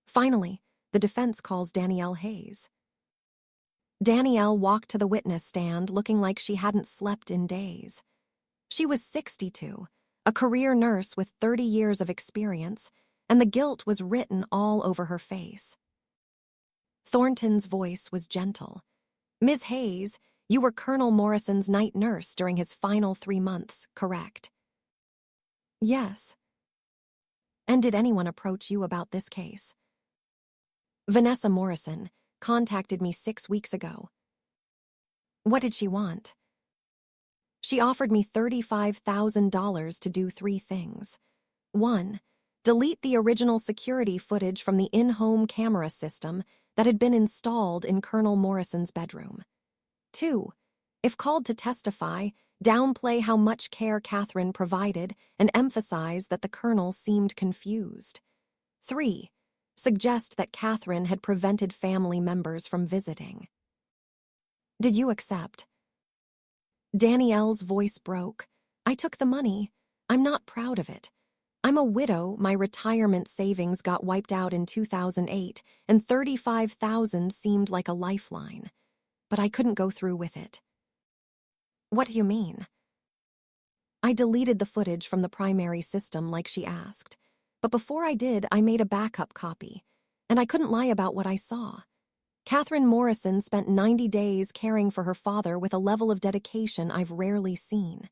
Finally, the defense calls Danielle Hayes. Danielle walked to the witness stand looking like she hadn't slept in days. She was 62, a career nurse with 30 years of experience, and the guilt was written all over her face. Thornton's voice was gentle. "Ms. Hayes, you were Colonel Morrison's night nurse during his final 3 months, correct?" "Yes." "And did anyone approach you about this case?" "Vanessa Morrison contacted me 6 weeks ago." "What did she want?" "She offered me $35,000 to do 3 things. 1. Delete the original security footage from the in-home camera system that had been installed in Colonel Morrison's bedroom. 2. If called to testify, downplay how much care Catherine provided and emphasize that the colonel seemed confused. 3. Suggest that Catherine had prevented family members from visiting." "Did you accept?" Danielle's voice broke. "I took the money. I'm not proud of it. I'm a widow. My retirement savings got wiped out in 2008, and $35,000 seemed like a lifeline. but I couldn't go through with it. What do you mean? I deleted the footage from the primary system like she asked, but before I did, I made a backup copy, and I couldn't lie about what I saw. Catherine Morrison spent 90 days caring for her father with a level of dedication I've rarely seen.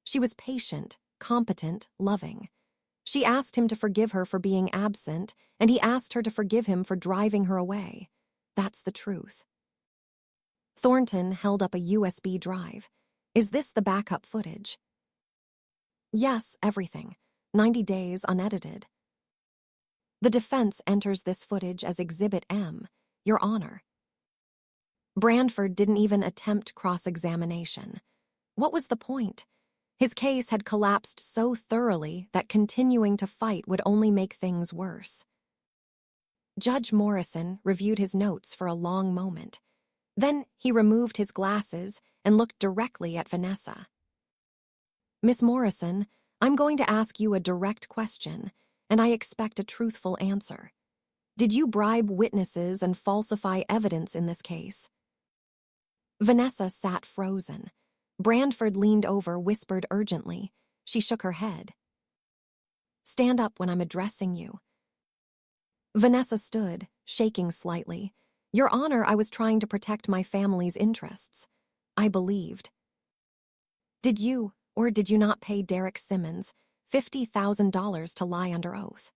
She was patient, competent, loving. She asked him to forgive her for being absent, and he asked her to forgive him for driving her away. That's the truth. Thornton held up a USB drive. Is this the backup footage? Yes, everything. 90 days unedited. The defense enters this footage as Exhibit M, Your Honor. Brandford didn't even attempt cross-examination. What was the point? His case had collapsed so thoroughly that continuing to fight would only make things worse. Judge Morrison reviewed his notes for a long moment. Then he removed his glasses and looked directly at Vanessa. Miss Morrison, I'm going to ask you a direct question, and I expect a truthful answer. Did you bribe witnesses and falsify evidence in this case? Vanessa sat frozen. Brandford leaned over, whispered urgently. She shook her head. Stand up when I'm addressing you. Vanessa stood, shaking slightly. Your Honor, I was trying to protect my family's interests. I believed. Did you, or did you not pay Derek Simmons $50,000 to lie under oath?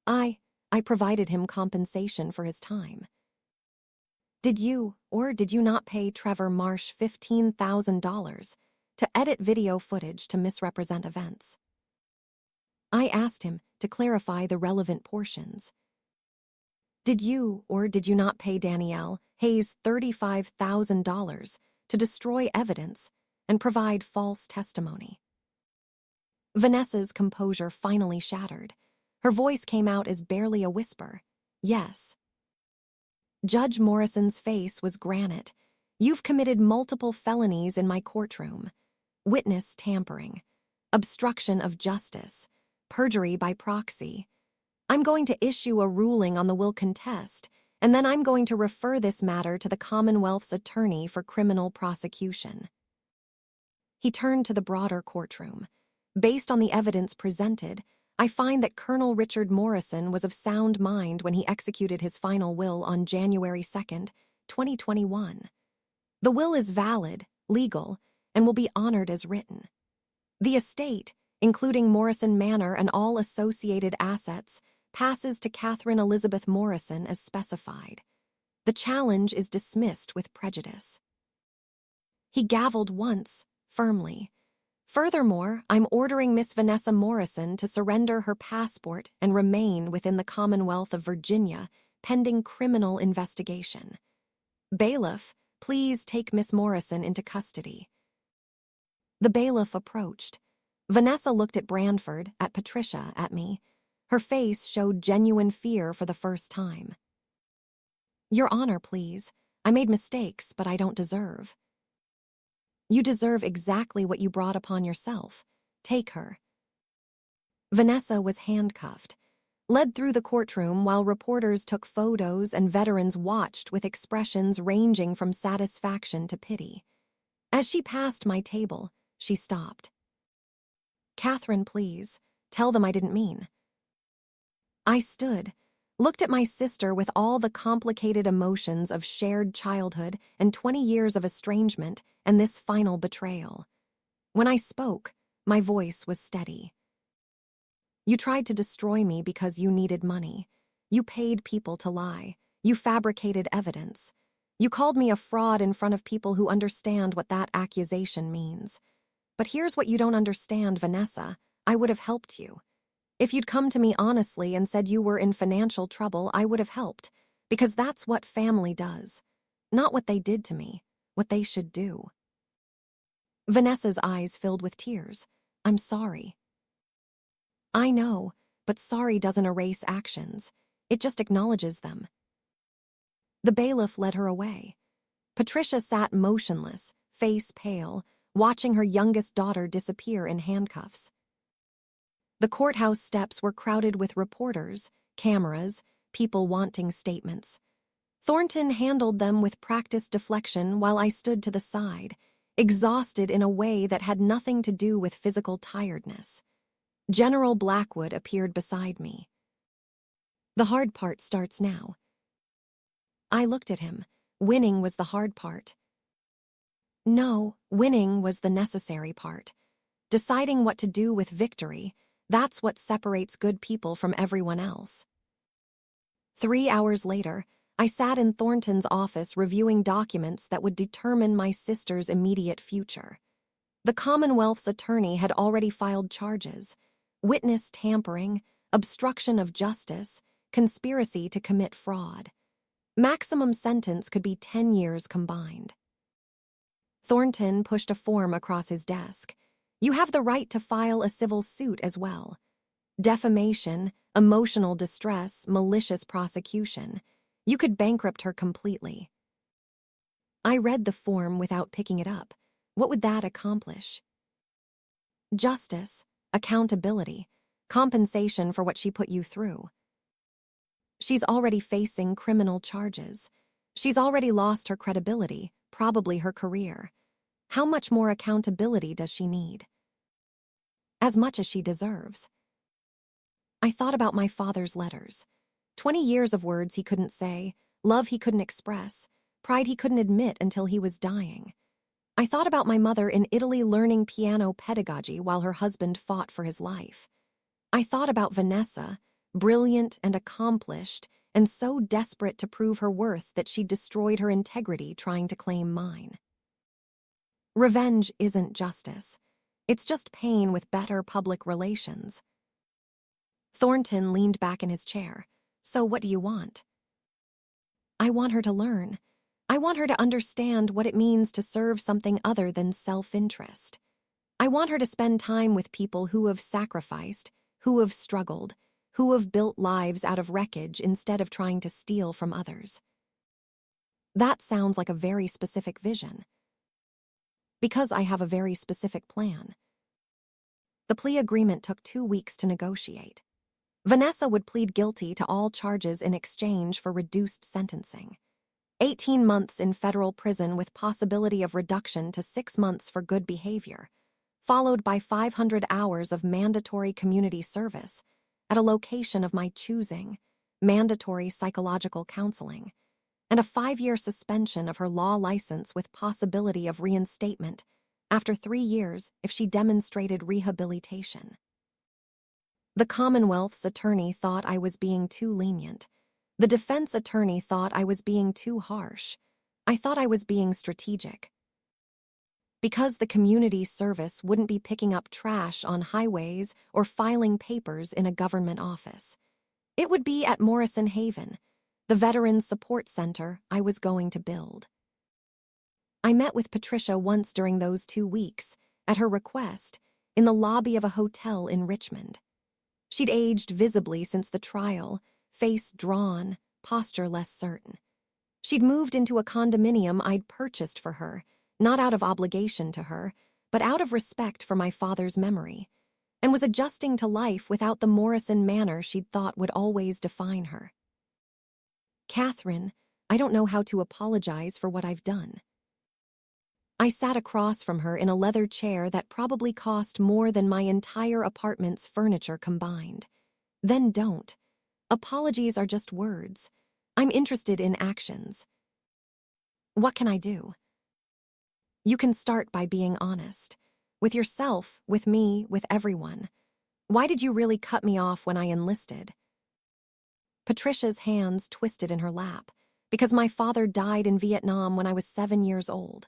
I provided him compensation for his time. Did you, or did you not pay Trevor Marsh $15,000 to edit video footage to misrepresent events? I asked him to clarify the relevant portions. Did you, or did you not pay Danielle Hayes $35,000 to destroy evidence and provide false testimony? Vanessa's composure finally shattered. Her voice came out as barely a whisper. Yes. Judge Morrison's face was granite. You've committed multiple felonies in my courtroom. Witness tampering, obstruction of justice, perjury by proxy. I'm going to issue a ruling on the will contest, and then I'm going to refer this matter to the Commonwealth's attorney for criminal prosecution. He turned to the broader courtroom. Based on the evidence presented, I find that Colonel Richard Morrison was of sound mind when he executed his final will on January 2nd, 2021. The will is valid, legal, and will be honored as written. The estate, including Morrison Manor and all associated assets, passes to Catherine Elizabeth Morrison as specified. The challenge is dismissed with prejudice. He gavelled once, firmly. Furthermore, I'm ordering Miss Vanessa Morrison to surrender her passport and remain within the Commonwealth of Virginia pending criminal investigation. Bailiff, please take Miss Morrison into custody. The bailiff approached. Vanessa looked at Brandford, at Patricia, at me. Her face showed genuine fear for the first time. Your Honor, please. I made mistakes, but I don't deserve. You deserve exactly what you brought upon yourself. Take her. Vanessa was handcuffed, led through the courtroom while reporters took photos and veterans watched with expressions ranging from satisfaction to pity. As she passed my table, she stopped. Catherine, please, tell them I didn't mean. I stood, looked at my sister with all the complicated emotions of shared childhood and 20 years of estrangement and this final betrayal. When I spoke, my voice was steady. You tried to destroy me because you needed money. You paid people to lie. You fabricated evidence. You called me a fraud in front of people who understand what that accusation means. But here's what you don't understand, Vanessa. I would have helped you. If you'd come to me honestly and said you were in financial trouble, I would have helped, because that's what family does. Not what they did to me, what they should do. Vanessa's eyes filled with tears. I'm sorry. I know, but sorry doesn't erase actions. It just acknowledges them. The bailiff led her away. Patricia sat motionless, face pale, watching her youngest daughter disappear in handcuffs. The courthouse steps were crowded with reporters, cameras, people wanting statements. Thornton handled them with practiced deflection while I stood to the side, exhausted in a way that had nothing to do with physical tiredness. General Blackwood appeared beside me. "The hard part starts now." I looked at him. Winning was the hard part. No, winning was the necessary part. Deciding what to do with victory, that's what separates good people from everyone else. 3 hours later, I sat in Thornton's office reviewing documents that would determine my sister's immediate future. The Commonwealth's attorney had already filed charges: witness tampering, obstruction of justice, conspiracy to commit fraud. Maximum sentence could be 10 years combined. Thornton pushed a form across his desk. "You have the right to file a civil suit as well. Defamation, emotional distress, malicious prosecution. You could bankrupt her completely." I read the form without picking it up. What would that accomplish? Justice, accountability, compensation for what she put you through. She's already facing criminal charges. She's already lost her credibility, probably her career. How much more accountability does she need? As much as she deserves. I thought about my father's letters. 20 years of words he couldn't say, love he couldn't express, pride he couldn't admit until he was dying. I thought about my mother in Italy learning piano pedagogy while her husband fought for his life. I thought about Vanessa, brilliant and accomplished, and so desperate to prove her worth that she destroyed her integrity trying to claim mine. Revenge isn't justice. It's just pain with better public relations. Thornton leaned back in his chair. "So what do you want?" "I want her to learn. I want her to understand what it means to serve something other than self-interest. I want her to spend time with people who have sacrificed, who have struggled, who have built lives out of wreckage instead of trying to steal from others." That sounds like a very specific vision. Because I have a very specific plan. The plea agreement took 2 weeks to negotiate. Vanessa would plead guilty to all charges in exchange for reduced sentencing. 18 months in federal prison with possibility of reduction to 6 months for good behavior, followed by 500 hours of mandatory community service at a location of my choosing, mandatory psychological counseling, and a 5-year suspension of her law license with possibility of reinstatement after 3 years if she demonstrated rehabilitation. The Commonwealth's attorney thought I was being too lenient. The defense attorney thought I was being too harsh. I thought I was being strategic. Because the community service wouldn't be picking up trash on highways or filing papers in a government office. It would be at Morrison Haven, the Veterans Support Center I was going to build. I met with Patricia once during those 2 weeks, at her request, in the lobby of a hotel in Richmond. She'd aged visibly since the trial, face drawn, posture less certain. She'd moved into a condominium I'd purchased for her, not out of obligation to her, but out of respect for my father's memory, and was adjusting to life without the Morrison manner she'd thought would always define her. "Catherine, I don't know how to apologize for what I've done." I sat across from her in a leather chair that probably cost more than my entire apartment's furniture combined. "Then don't. Apologies are just words. I'm interested in actions." "What can I do?" "You can start by being honest. With yourself, with me, with everyone. Why did you really cut me off when I enlisted?" Patricia's hands twisted in her lap. "Because my father died in Vietnam when I was 7 years old.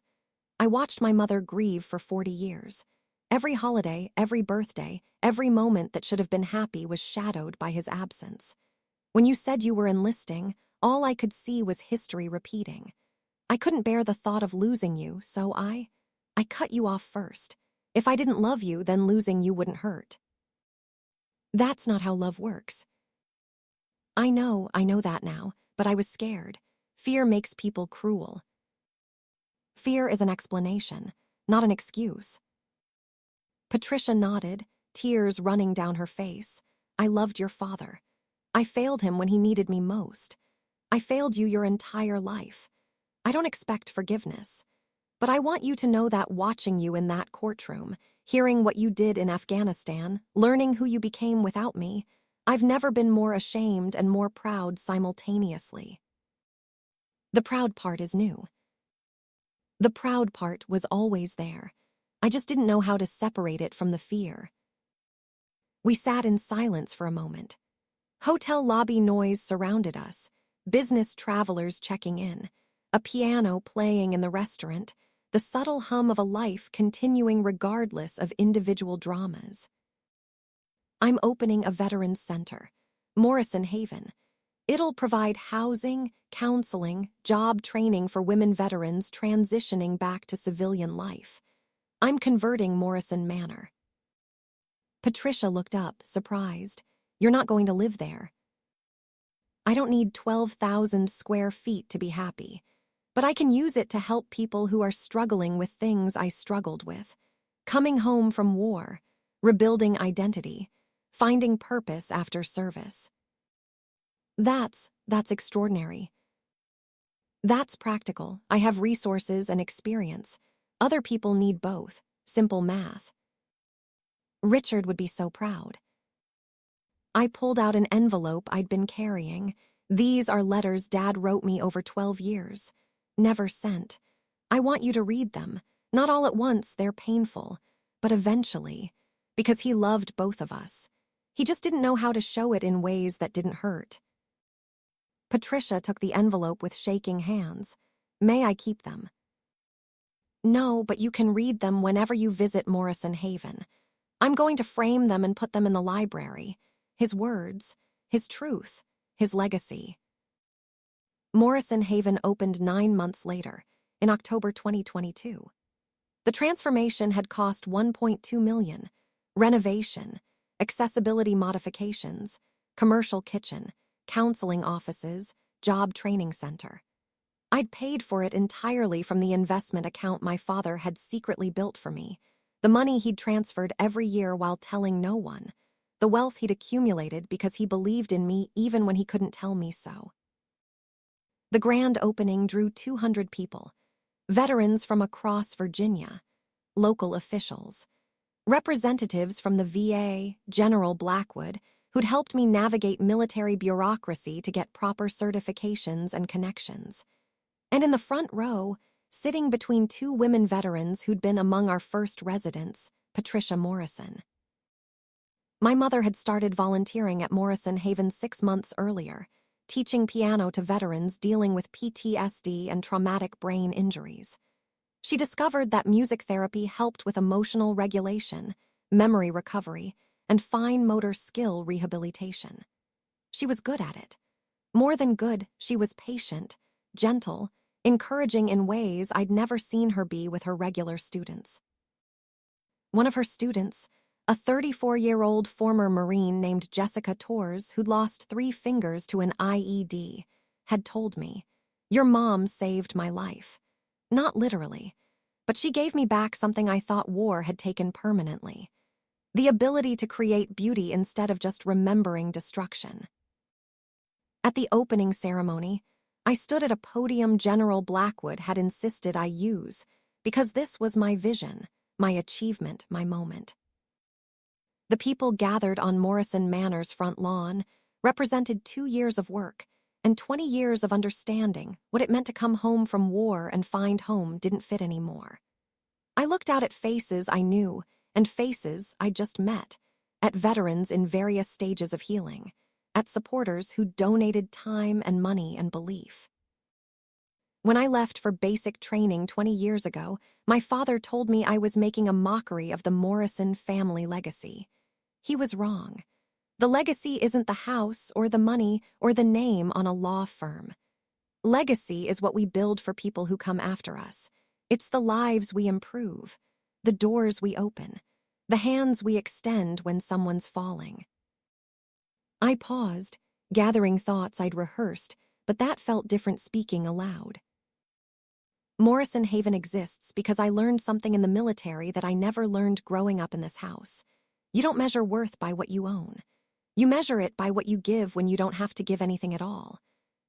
I watched my mother grieve for 40 years. Every holiday, every birthday, every moment that should have been happy was shadowed by his absence. When you said you were enlisting, all I could see was history repeating. I couldn't bear the thought of losing you, so I cut you off first. If I didn't love you, then losing you wouldn't hurt." "That's not how love works." I know that now, but I was scared. Fear makes people cruel. Fear is an explanation, not an excuse. Patricia nodded, tears running down her face. "I loved your father. I failed him when he needed me most. I failed you your entire life. I don't expect forgiveness. But I want you to know that watching you in that courtroom, hearing what you did in Afghanistan, learning who you became without me, I've never been more ashamed and more proud simultaneously. The proud part is new. The proud part was always there. I just didn't know how to separate it from the fear. We sat in silence for a moment. Hotel lobby noise surrounded us, business travelers checking in, a piano playing in the restaurant, the subtle hum of a life continuing regardless of individual dramas. I'm opening a veterans center, Morrison Haven. It'll provide housing, counseling, job training for women veterans transitioning back to civilian life. I'm converting Morrison Manor. Patricia looked up, surprised. You're not going to live there. I don't need 12,000 square feet to be happy, but I can use it to help people who are struggling with things I struggled with. Coming home from war, rebuilding identity, finding purpose after service. That's extraordinary. That's practical. I have resources and experience. Other people need both. Simple math. Richard would be so proud. I pulled out an envelope I'd been carrying. These are letters Dad wrote me over 12 years. Never sent. I want you to read them. Not all at once, they're painful. But eventually. Because he loved both of us. He just didn't know how to show it in ways that didn't hurt. Patricia took the envelope with shaking hands. May I keep them? No, but you can read them whenever you visit Morrison Haven. I'm going to frame them and put them in the library. His words, his truth, his legacy. Morrison Haven opened 9 months later, in October 2022. The transformation had cost $1.2 million. Renovation, accessibility modifications, commercial kitchen, counseling offices, job training center. I'd paid for it entirely from the investment account my father had secretly built for me, the money he'd transferred every year while telling no one, the wealth he'd accumulated because he believed in me even when he couldn't tell me so. The grand opening drew 200 people, veterans from across Virginia, local officials, representatives from the VA, General Blackwood, who'd helped me navigate military bureaucracy to get proper certifications and connections. And in the front row, sitting between 2 women veterans who'd been among our first residents, Patricia Morrison. My mother had started volunteering at Morrison Haven 6 months earlier, teaching piano to veterans dealing with PTSD and traumatic brain injuries. She discovered that music therapy helped with emotional regulation, memory recovery, and fine motor skill rehabilitation. She was good at it. More than good, she was patient, gentle, encouraging in ways I'd never seen her be with her regular students. One of her students, a 34-year-old former Marine named Jessica Torres who'd lost 3 fingers to an IED, had told me, "Your mom saved my life." Not literally, but she gave me back something I thought war had taken permanently. The ability to create beauty instead of just remembering destruction. At the opening ceremony, I stood at a podium General Blackwood had insisted I use, because this was my vision, my achievement, my moment. The people gathered on Morrison Manor's front lawn represented 2 years of work and 20 years of understanding what it meant to come home from war and find home didn't fit anymore. I looked out at faces I knew and faces I just met, at veterans in various stages of healing, at supporters who donated time and money and belief. When I left for basic training 20 years ago, my father told me I was making a mockery of the Morrison family legacy. He was wrong. The legacy isn't the house or the money or the name on a law firm. Legacy is what we build for people who come after us. It's the lives we improve, the doors we open, the hands we extend when someone's falling. I paused, gathering thoughts I'd rehearsed, but that felt different speaking aloud. Morrison Haven exists because I learned something in the military that I never learned growing up in this house. You don't measure worth by what you own. You measure it by what you give when you don't have to give anything at all.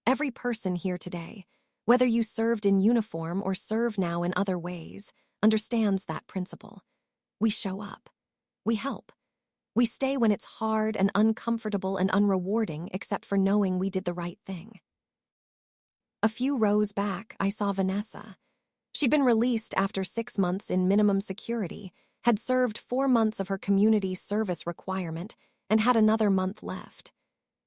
Every person here today, whether you served in uniform or serve now in other ways, understands that principle. We show up. We help. We stay when it's hard and uncomfortable and unrewarding, except for knowing we did the right thing. A few rows back, I saw Vanessa. She'd been released after 6 months in minimum security, had served 4 months of her community service requirement, and had another month left.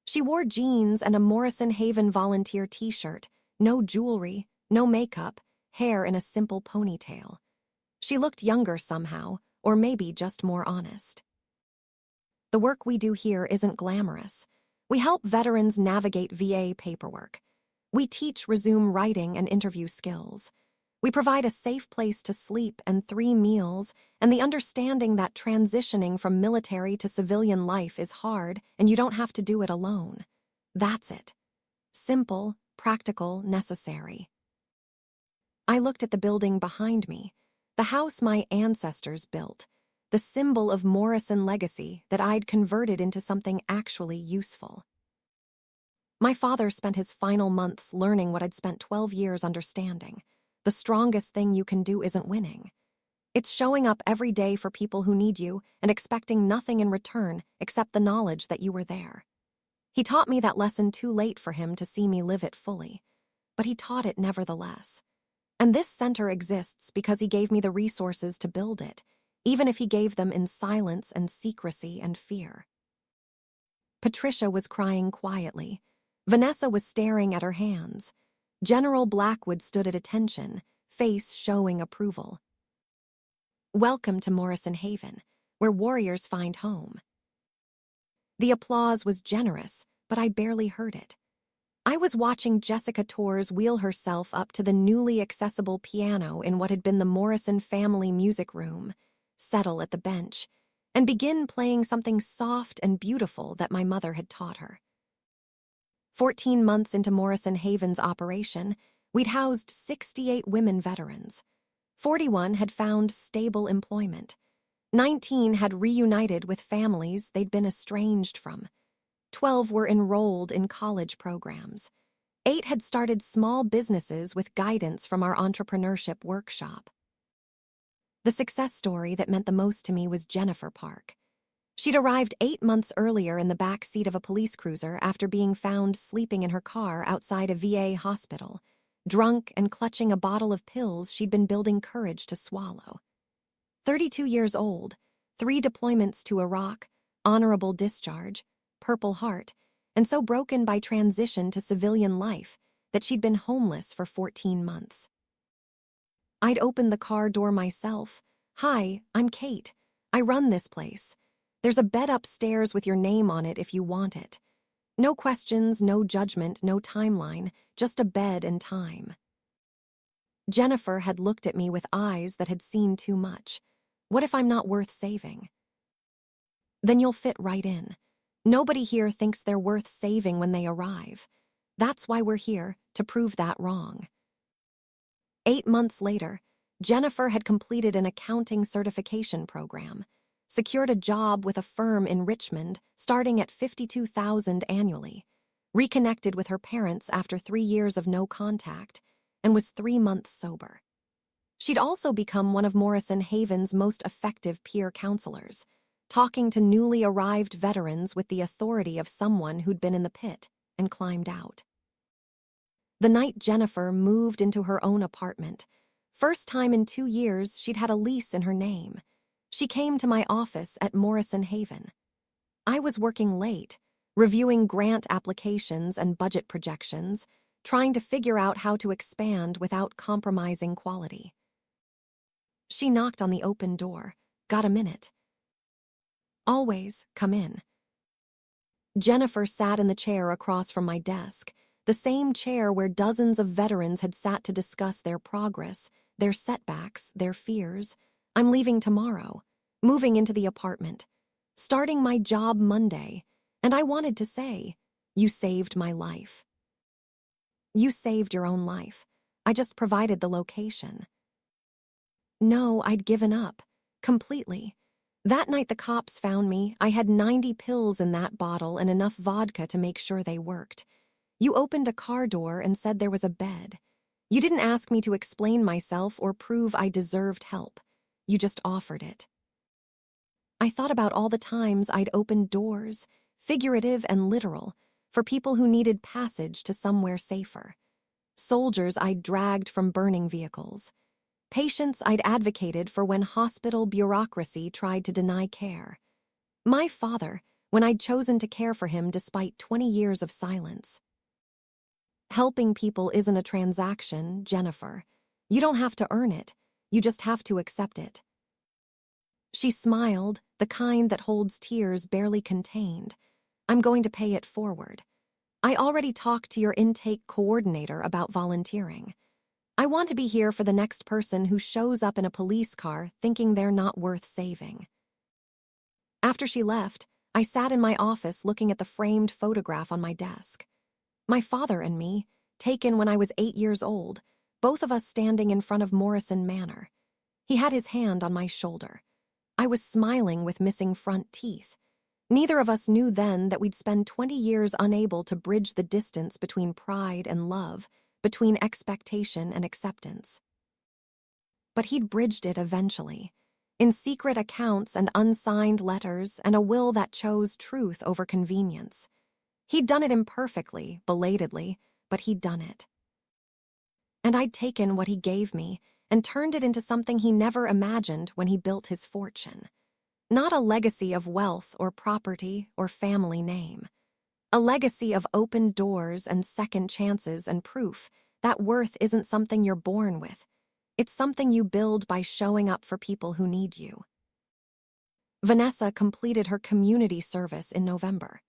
She wore jeans and a Morrison Haven volunteer t-shirt, no jewelry, no makeup, hair in a simple ponytail. She looked younger somehow, or maybe just more honest. The work we do here isn't glamorous. We help veterans navigate VA paperwork. We teach resume writing and interview skills. We provide a safe place to sleep and 3 meals, and the understanding that transitioning from military to civilian life is hard and you don't have to do it alone. That's it. Simple, practical, necessary. I looked at the building behind me, the house my ancestors built, the symbol of Morrison legacy that I'd converted into something actually useful. My father spent his final months learning what I'd spent 12 years understanding. The strongest thing you can do isn't winning. It's showing up every day for people who need you and expecting nothing in return except the knowledge that you were there. He taught me that lesson too late for him to see me live it fully, but he taught it nevertheless. And this center exists because he gave me the resources to build it, even if he gave them in silence and secrecy and fear. Patricia was crying quietly. Vanessa was staring at her hands. General Blackwood stood at attention, face showing approval. Welcome to Morrison Haven, where warriors find home. The applause was generous, but I barely heard it. I was watching Jessica Torres wheel herself up to the newly accessible piano in what had been the Morrison family music room, settle at the bench, and begin playing something soft and beautiful that my mother had taught her. 14 months into Morrison Haven's operation, we'd housed 68 women veterans. 41 had found stable employment. 19 had reunited with families they'd been estranged from. 12 were enrolled in college programs. 8 had started small businesses with guidance from our entrepreneurship workshop. The success story that meant the most to me was Jennifer Park. She'd arrived 8 months earlier in the back seat of a police cruiser after being found sleeping in her car outside a VA hospital, drunk and clutching a bottle of pills she'd been building courage to swallow. 32 years old, 3 deployments to Iraq, honorable discharge, Purple Heart, and so broken by transition to civilian life that she'd been homeless for 14 months. I'd opened the car door myself. Hi, I'm Kate. I run this place. There's a bed upstairs with your name on it if you want it. No questions, no judgment, no timeline, just a bed and time. Jennifer had looked at me with eyes that had seen too much. What if I'm not worth saving? Then you'll fit right in. Nobody here thinks they're worth saving when they arrive. That's why we're here, to prove that wrong. 8 months later, Jennifer had completed an accounting certification program, secured a job with a firm in Richmond starting at $52,000 annually, reconnected with her parents after 3 years of no contact, and was 3 months sober. She'd also become one of Morrison Haven's most effective peer counselors, talking to newly arrived veterans with the authority of someone who'd been in the pit and climbed out. The night Jennifer moved into her own apartment, first time in 2 years she'd had a lease in her name, she came to my office at Morrison Haven. I was working late, reviewing grant applications and budget projections, trying to figure out how to expand without compromising quality. She knocked on the open door. Got a minute? Always, come in. Jennifer sat in the chair across from my desk, the same chair where dozens of veterans had sat to discuss their progress, their setbacks, their fears. I'm leaving tomorrow, moving into the apartment, starting my job Monday, and I wanted to say, you saved my life. You saved your own life. I just provided the location. No, I'd given up, completely. That night the cops found me, I had 90 pills in that bottle and enough vodka to make sure they worked. You opened a car door and said there was a bed. You didn't ask me to explain myself or prove I deserved help. You just offered it. I thought about all the times I'd opened doors, figurative and literal, for people who needed passage to somewhere safer. Soldiers I'd dragged from burning vehicles. Patients I'd advocated for when hospital bureaucracy tried to deny care. My father, when I'd chosen to care for him despite 20 years of silence. Helping people isn't a transaction, Jennifer. You don't have to earn it. You just have to accept it. She smiled, the kind that holds tears barely contained. I'm going to pay it forward. I already talked to your intake coordinator about volunteering. I want to be here for the next person who shows up in a police car thinking they're not worth saving. After she left, I sat in my office looking at the framed photograph on my desk. My father and me, taken when I was 8 years old, both of us standing in front of Morrison Manor. He had his hand on my shoulder. I was smiling with missing front teeth. Neither of us knew then that we'd spend 20 years unable to bridge the distance between pride and love, between expectation and acceptance. But he'd bridged it eventually, in secret accounts and unsigned letters and a will that chose truth over convenience. He'd done it imperfectly, belatedly, but he'd done it. And I'd taken what he gave me and turned it into something he never imagined when he built his fortune. Not a legacy of wealth or property or family name. A legacy of open doors and second chances and proof that worth isn't something you're born with. It's something you build by showing up for people who need you. Vanessa completed her community service in November.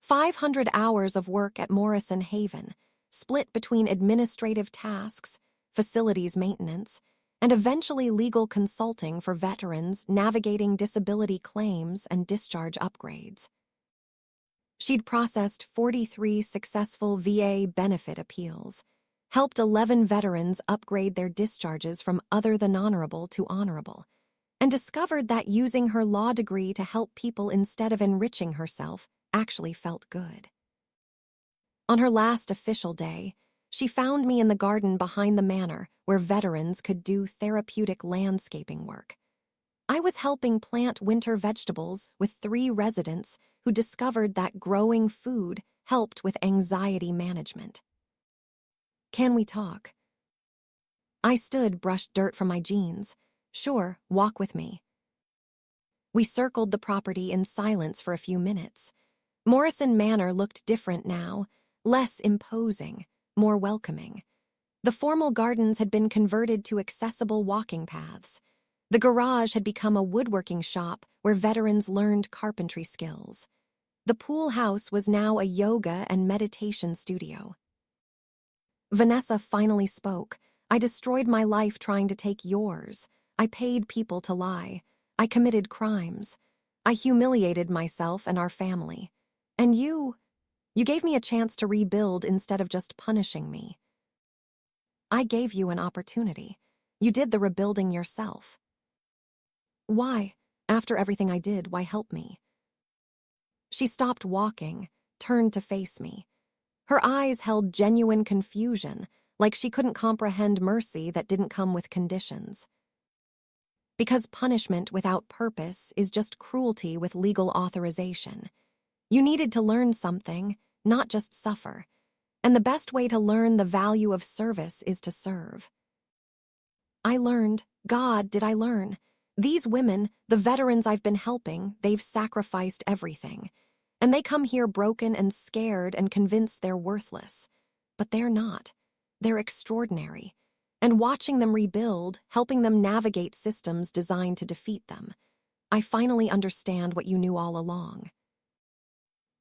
500 hours of work at Morrison Haven, split between administrative tasks, facilities maintenance, and eventually legal consulting for veterans navigating disability claims and discharge upgrades. She'd processed 43 successful VA benefit appeals, helped 11 veterans upgrade their discharges from other than honorable to honorable, and discovered that using her law degree to help people instead of enriching herself actually felt good. On her last official day, she found me in the garden behind the manor where veterans could do therapeutic landscaping work. I was helping plant winter vegetables with 3 residents who discovered that growing food helped with anxiety management. Can we talk? I stood, brushed dirt from my jeans. Sure, walk with me. We circled the property in silence for a few minutes. Morrison Manor looked different now, less imposing, more welcoming. The formal gardens had been converted to accessible walking paths. The garage had become a woodworking shop where veterans learned carpentry skills. The pool house was now a yoga and meditation studio. Vanessa finally spoke. I destroyed my life trying to take yours. I paid people to lie. I committed crimes. I humiliated myself and our family. And you gave me a chance to rebuild instead of just punishing me. I gave you an opportunity. You did the rebuilding yourself. Why? After everything I did, why help me? She stopped walking, turned to face me. Her eyes held genuine confusion, like she couldn't comprehend mercy that didn't come with conditions. Because punishment without purpose is just cruelty with legal authorization. You needed to learn something, not just suffer. And the best way to learn the value of service is to serve. I learned, God, did I learn? These women, the veterans I've been helping, they've sacrificed everything. And they come here broken and scared and convinced they're worthless. But they're not. They're extraordinary. And watching them rebuild, helping them navigate systems designed to defeat them, I finally understand what you knew all along.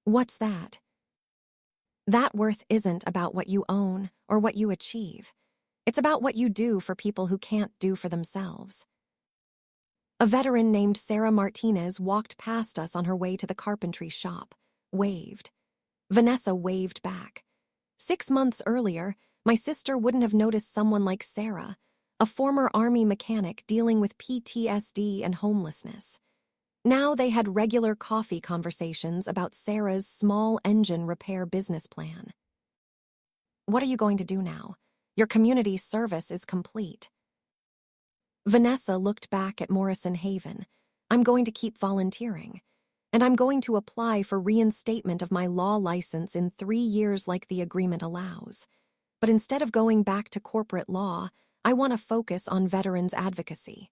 What's that? That worth isn't about what you own or what you achieve. It's about what you do for people who can't do for themselves. A veteran named Sarah Martinez walked past us on her way to the carpentry shop, waved. Vanessa waved back. 6 months earlier, my sister wouldn't have noticed someone like Sarah, a former Army mechanic dealing with PTSD and homelessness. Now they had regular coffee conversations about Sarah's small engine repair business plan. What are you going to do now? Your community service is complete. Vanessa looked back at Morrison Haven. I'm going to keep volunteering. And I'm going to apply for reinstatement of my law license in 3 years like the agreement allows. But instead of going back to corporate law, I want to focus on veterans advocacy.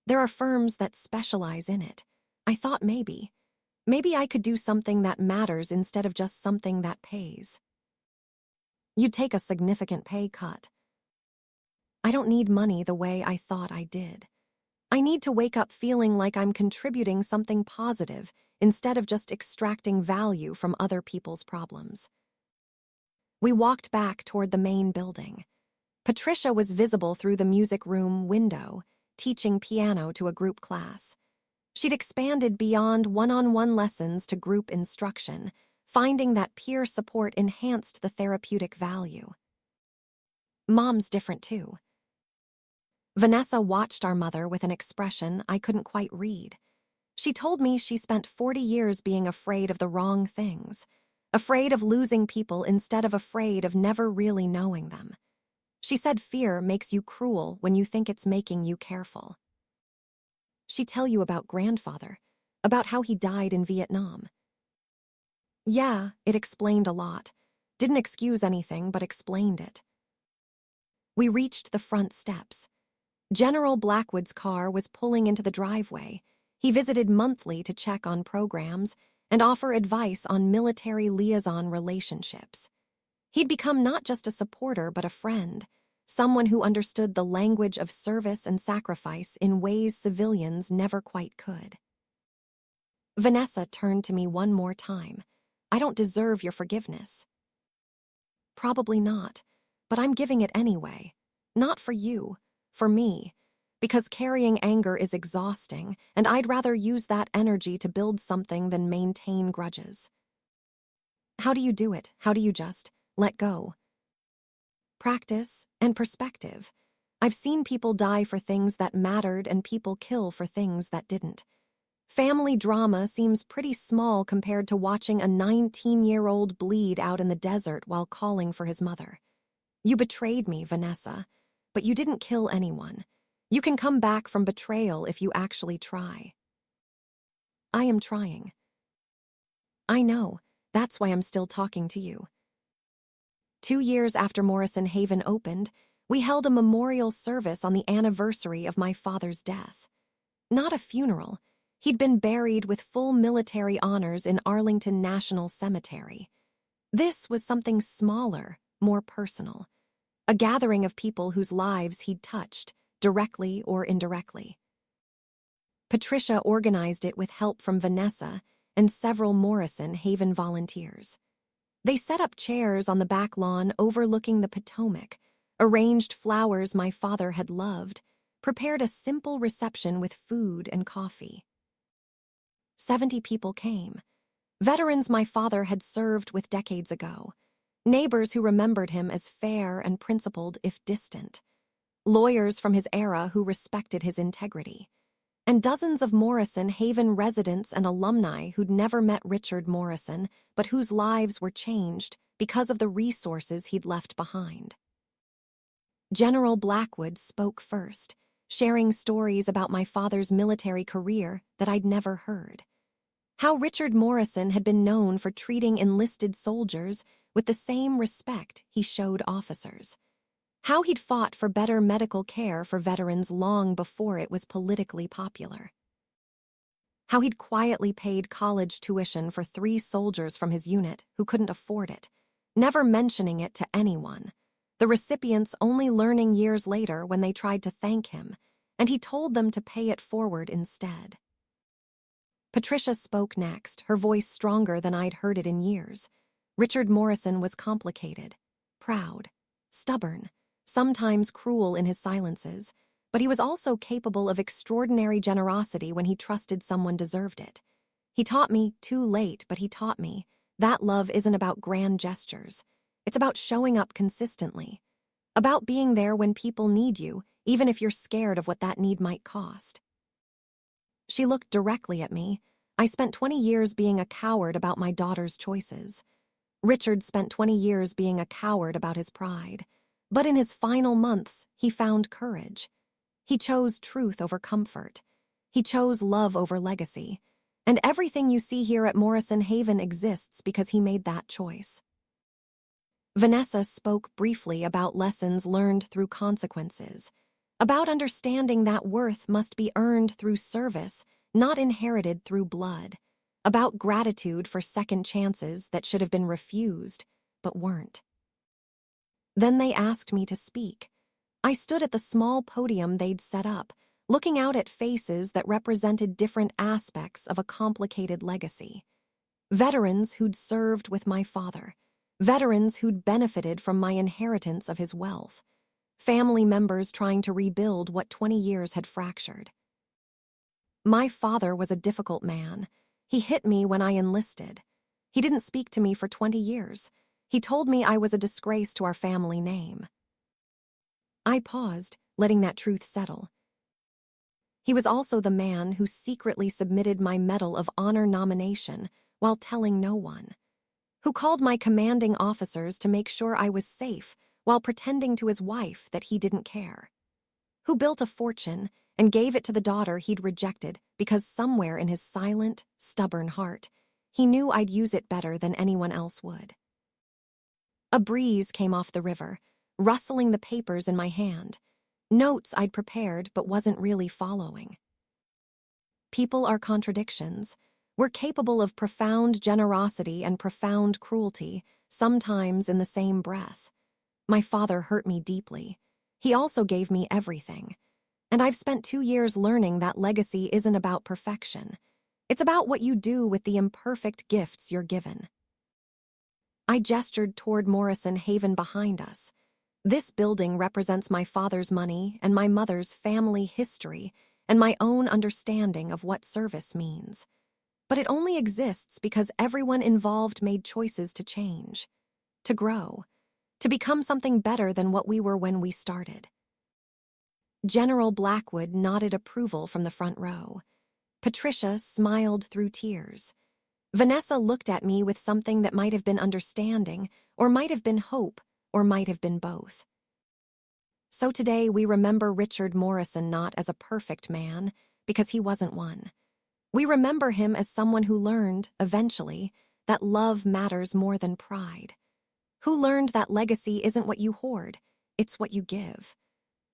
There are firms that specialize in it. I thought maybe I could do something that matters instead of just something that pays. You'd take a significant pay cut. I don't need money the way I thought I did. I need to wake up feeling like I'm contributing something positive instead of just extracting value from other people's problems. We walked back toward the main building. Patricia was visible through the music room window, teaching piano to a group class. She'd expanded beyond one-on-one lessons to group instruction, finding that peer support enhanced the therapeutic value. Mom's different too. Vanessa watched our mother with an expression I couldn't quite read. She told me she spent 40 years being afraid of the wrong things, afraid of losing people instead of afraid of never really knowing them. She said fear makes you cruel when you think it's making you careful. She'd tell you about grandfather, about how he died in Vietnam. Yeah, it explained a lot. Didn't excuse anything, but explained it. We reached the front steps. General Blackwood's car was pulling into the driveway. He visited monthly to check on programs and offer advice on military liaison relationships. He'd become not just a supporter but a friend, someone who understood the language of service and sacrifice in ways civilians never quite could. Vanessa turned to me one more time. I don't deserve your forgiveness. Probably not, but I'm giving it anyway. Not for you, for me, because carrying anger is exhausting, and I'd rather use that energy to build something than maintain grudges. How do you do it? How do you just let go? Practice and perspective. I've seen people die for things that mattered and people kill for things that didn't. Family drama seems pretty small compared to watching a 19-year-old bleed out in the desert while calling for his mother. You betrayed me, Vanessa, but you didn't kill anyone. You can come back from betrayal if you actually try. I am trying. I know. That's why I'm still talking to you. 2 years after Morrison Haven opened, we held a memorial service on the anniversary of my father's death. Not a funeral. He'd been buried with full military honors in Arlington National Cemetery. This was something smaller, more personal. A gathering of people whose lives he'd touched, directly or indirectly. Patricia organized it with help from Vanessa and several Morrison Haven volunteers. They set up chairs on the back lawn overlooking the Potomac, arranged flowers my father had loved, prepared a simple reception with food and coffee. 70 people came. Veterans my father had served with decades ago. Neighbors who remembered him as fair and principled if distant. Lawyers from his era who respected his integrity. And dozens of Morrison Haven residents and alumni who'd never met Richard Morrison, but whose lives were changed because of the resources he'd left behind. General Blackwood spoke first, sharing stories about my father's military career that I'd never heard. How Richard Morrison had been known for treating enlisted soldiers with the same respect he showed officers. How he'd fought for better medical care for veterans long before it was politically popular. How he'd quietly paid college tuition for 3 soldiers from his unit who couldn't afford it, never mentioning it to anyone, the recipients only learning years later when they tried to thank him, and he told them to pay it forward instead. Patricia spoke next, her voice stronger than I'd heard it in years. Richard Morrison was complicated, proud, stubborn, sometimes cruel in his silences, but he was also capable of extraordinary generosity when he trusted someone deserved it. He taught me, too late, but he taught me, that love isn't about grand gestures. It's about showing up consistently, about being there when people need you, even if you're scared of what that need might cost. She looked directly at me. I spent 20 years being a coward about my daughter's choices. Richard spent 20 years being a coward about his pride, but in his final months, he found courage. He chose truth over comfort. He chose love over legacy. And everything you see here at Morrison Haven exists because he made that choice. Vanessa spoke briefly about lessons learned through consequences, about understanding that worth must be earned through service, not inherited through blood, about gratitude for second chances that should have been refused, but weren't. Then they asked me to speak. I stood at the small podium they'd set up, looking out at faces that represented different aspects of a complicated legacy. Veterans who'd served with my father, veterans who'd benefited from my inheritance of his wealth, family members trying to rebuild what 20 years had fractured. My father was a difficult man. He hit me when I enlisted. He didn't speak to me for 20 years. He told me I was a disgrace to our family name. I paused, letting that truth settle. He was also the man who secretly submitted my Medal of Honor nomination while telling no one, who called my commanding officers to make sure I was safe while pretending to his wife that he didn't care, who built a fortune and gave it to the daughter he'd rejected because somewhere in his silent, stubborn heart, he knew I'd use it better than anyone else would. A breeze came off the river, rustling the papers in my hand, notes I'd prepared but wasn't really following. People are contradictions. We're capable of profound generosity and profound cruelty, sometimes in the same breath. My father hurt me deeply. He also gave me everything. And I've spent 2 years learning that legacy isn't about perfection. It's about what you do with the imperfect gifts you're given. I gestured toward Morrison Haven behind us. This building represents my father's money and my mother's family history and my own understanding of what service means. But it only exists because everyone involved made choices to change, to grow, to become something better than what we were when we started. General Blackwood nodded approval from the front row. Patricia smiled through tears. Vanessa looked at me with something that might have been understanding, or might have been hope, or might have been both. So today we remember Richard Morrison not as a perfect man, because he wasn't one. We remember him as someone who learned, eventually, that love matters more than pride. Who learned that legacy isn't what you hoard, it's what you give.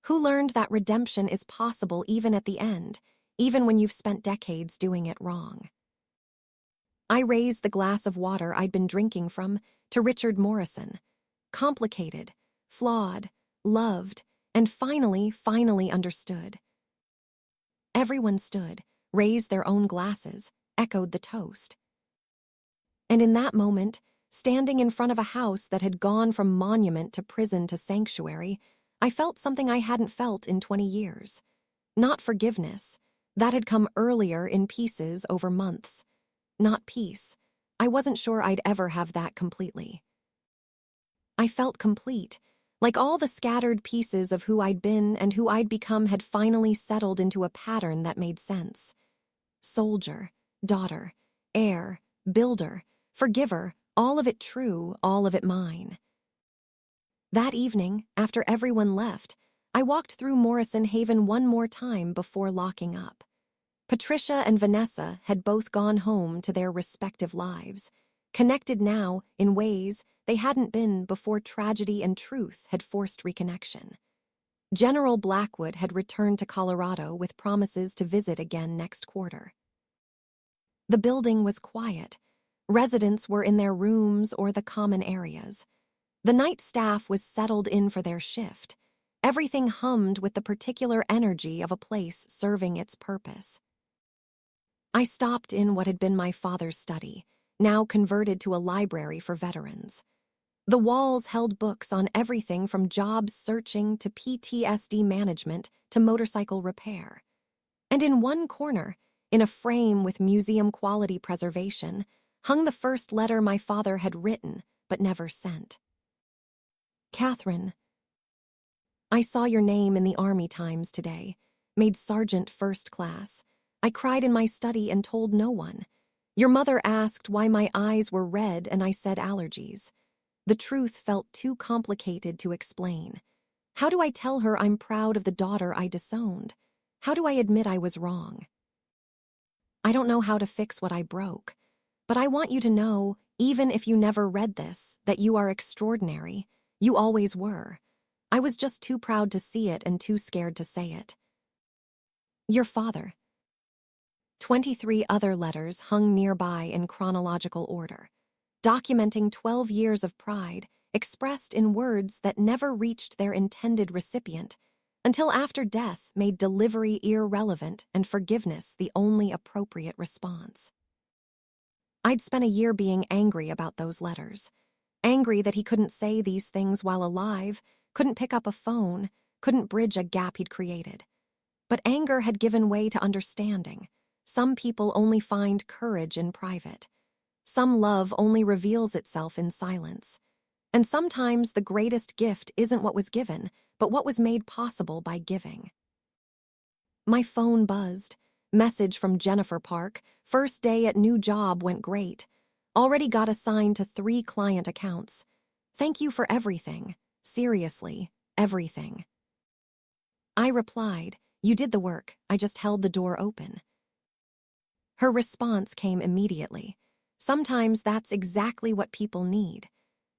Who learned that redemption is possible even at the end, even when you've spent decades doing it wrong. I raised the glass of water I'd been drinking from to Richard Morrison. Complicated, flawed, loved, and finally understood. Everyone stood, raised their own glasses, echoed the toast. And in that moment, standing in front of a house that had gone from monument to prison to sanctuary, I felt something I hadn't felt in 20 years. Not forgiveness. That had come earlier in pieces over months. Not peace. I wasn't sure I'd ever have that completely. I felt complete, like all the scattered pieces of who I'd been and who I'd become had finally settled into a pattern that made sense. Soldier, daughter, heir, builder, forgiver, all of it true, all of it mine. That evening, after everyone left, I walked through Morrison Haven one more time before locking up. Patricia and Vanessa had both gone home to their respective lives, connected now in ways they hadn't been before tragedy and truth had forced reconnection. General Blackwood had returned to Colorado with promises to visit again next quarter. The building was quiet. Residents were in their rooms or the common areas. The night staff was settled in for their shift. Everything hummed with the particular energy of a place serving its purpose. I stopped in what had been my father's study, now converted to a library for veterans. The walls held books on everything from job searching to PTSD management to motorcycle repair. And in one corner, in a frame with museum-quality preservation, hung the first letter my father had written but never sent. Catherine, I saw your name in the Army Times today, made Sergeant First Class. I cried in my study and told no one. Your mother asked why my eyes were red and I said allergies. The truth felt too complicated to explain. How do I tell her I'm proud of the daughter I disowned? How do I admit I was wrong? I don't know how to fix what I broke, but I want you to know, even if you never read this, that you are extraordinary. You always were. I was just too proud to see it and too scared to say it. Your father. 23 other letters hung nearby in chronological order, documenting 12 years of pride expressed in words that never reached their intended recipient until after death made delivery irrelevant and forgiveness the only appropriate response. I'd spent a year being angry about those letters, angry that he couldn't say these things while alive, couldn't pick up a phone, couldn't bridge a gap he'd created. But anger had given way to understanding. Some people only find courage in private. Some love only reveals itself in silence. And sometimes the greatest gift isn't what was given, but what was made possible by giving. My phone buzzed. Message from Jennifer Park. First day at new job went great. Already got assigned to 3 client accounts. Thank you for everything. Seriously, everything. I replied, you did the work, I just held the door open. Her response came immediately. Sometimes that's exactly what people need.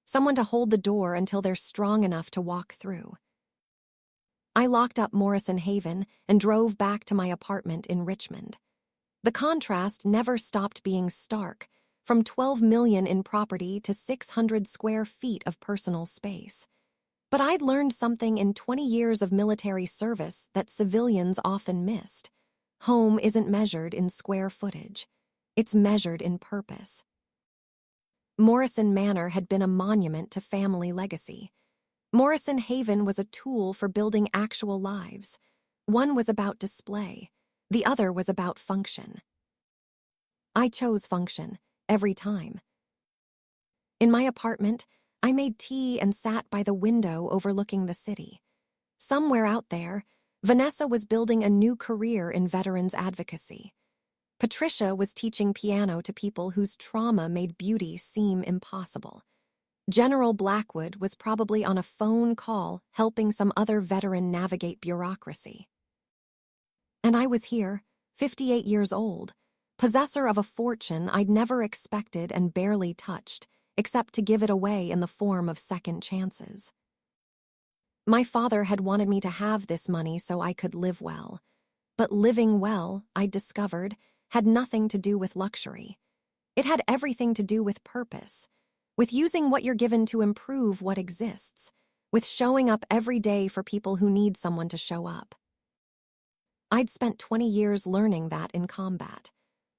Someone to hold the door until they're strong enough to walk through. I locked up Morrison Haven and drove back to my apartment in Richmond. The contrast never stopped being stark, from 12 million in property to 600 square feet of personal space. But I'd learned something in 20 years of military service that civilians often missed. Home isn't measured in square footage. It's measured in purpose. Morrison Manor had been a monument to family legacy. Morrison Haven was a tool for building actual lives. One was about display. The other was about function. I chose function, every time. In my apartment, I made tea and sat by the window overlooking the city. Somewhere out there, Vanessa was building a new career in veterans advocacy. Patricia was teaching piano to people whose trauma made beauty seem impossible. General Blackwood was probably on a phone call helping some other veteran navigate bureaucracy. And I was here, 58 years old, possessor of a fortune I'd never expected and barely touched, except to give it away in the form of second chances. My father had wanted me to have this money so I could live well. But living well, I discovered, had nothing to do with luxury. It had everything to do with purpose, with using what you're given to improve what exists, with showing up every day for people who need someone to show up. I'd spent 20 years learning that in combat,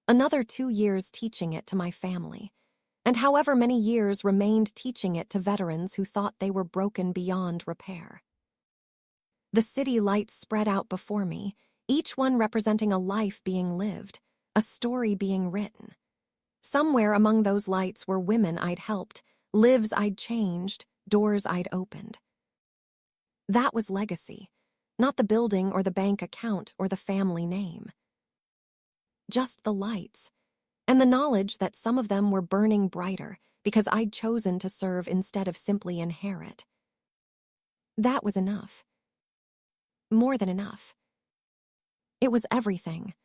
another 2 years teaching it to my family, and however many years remained teaching it to veterans who thought they were broken beyond repair. The city lights spread out before me, each one representing a life being lived, a story being written. Somewhere among those lights were women I'd helped, lives I'd changed, doors I'd opened. That was legacy, not the building or the bank account or the family name. Just the lights, and the knowledge that some of them were burning brighter because I'd chosen to serve instead of simply inherit. That was enough. More than enough. It was everything.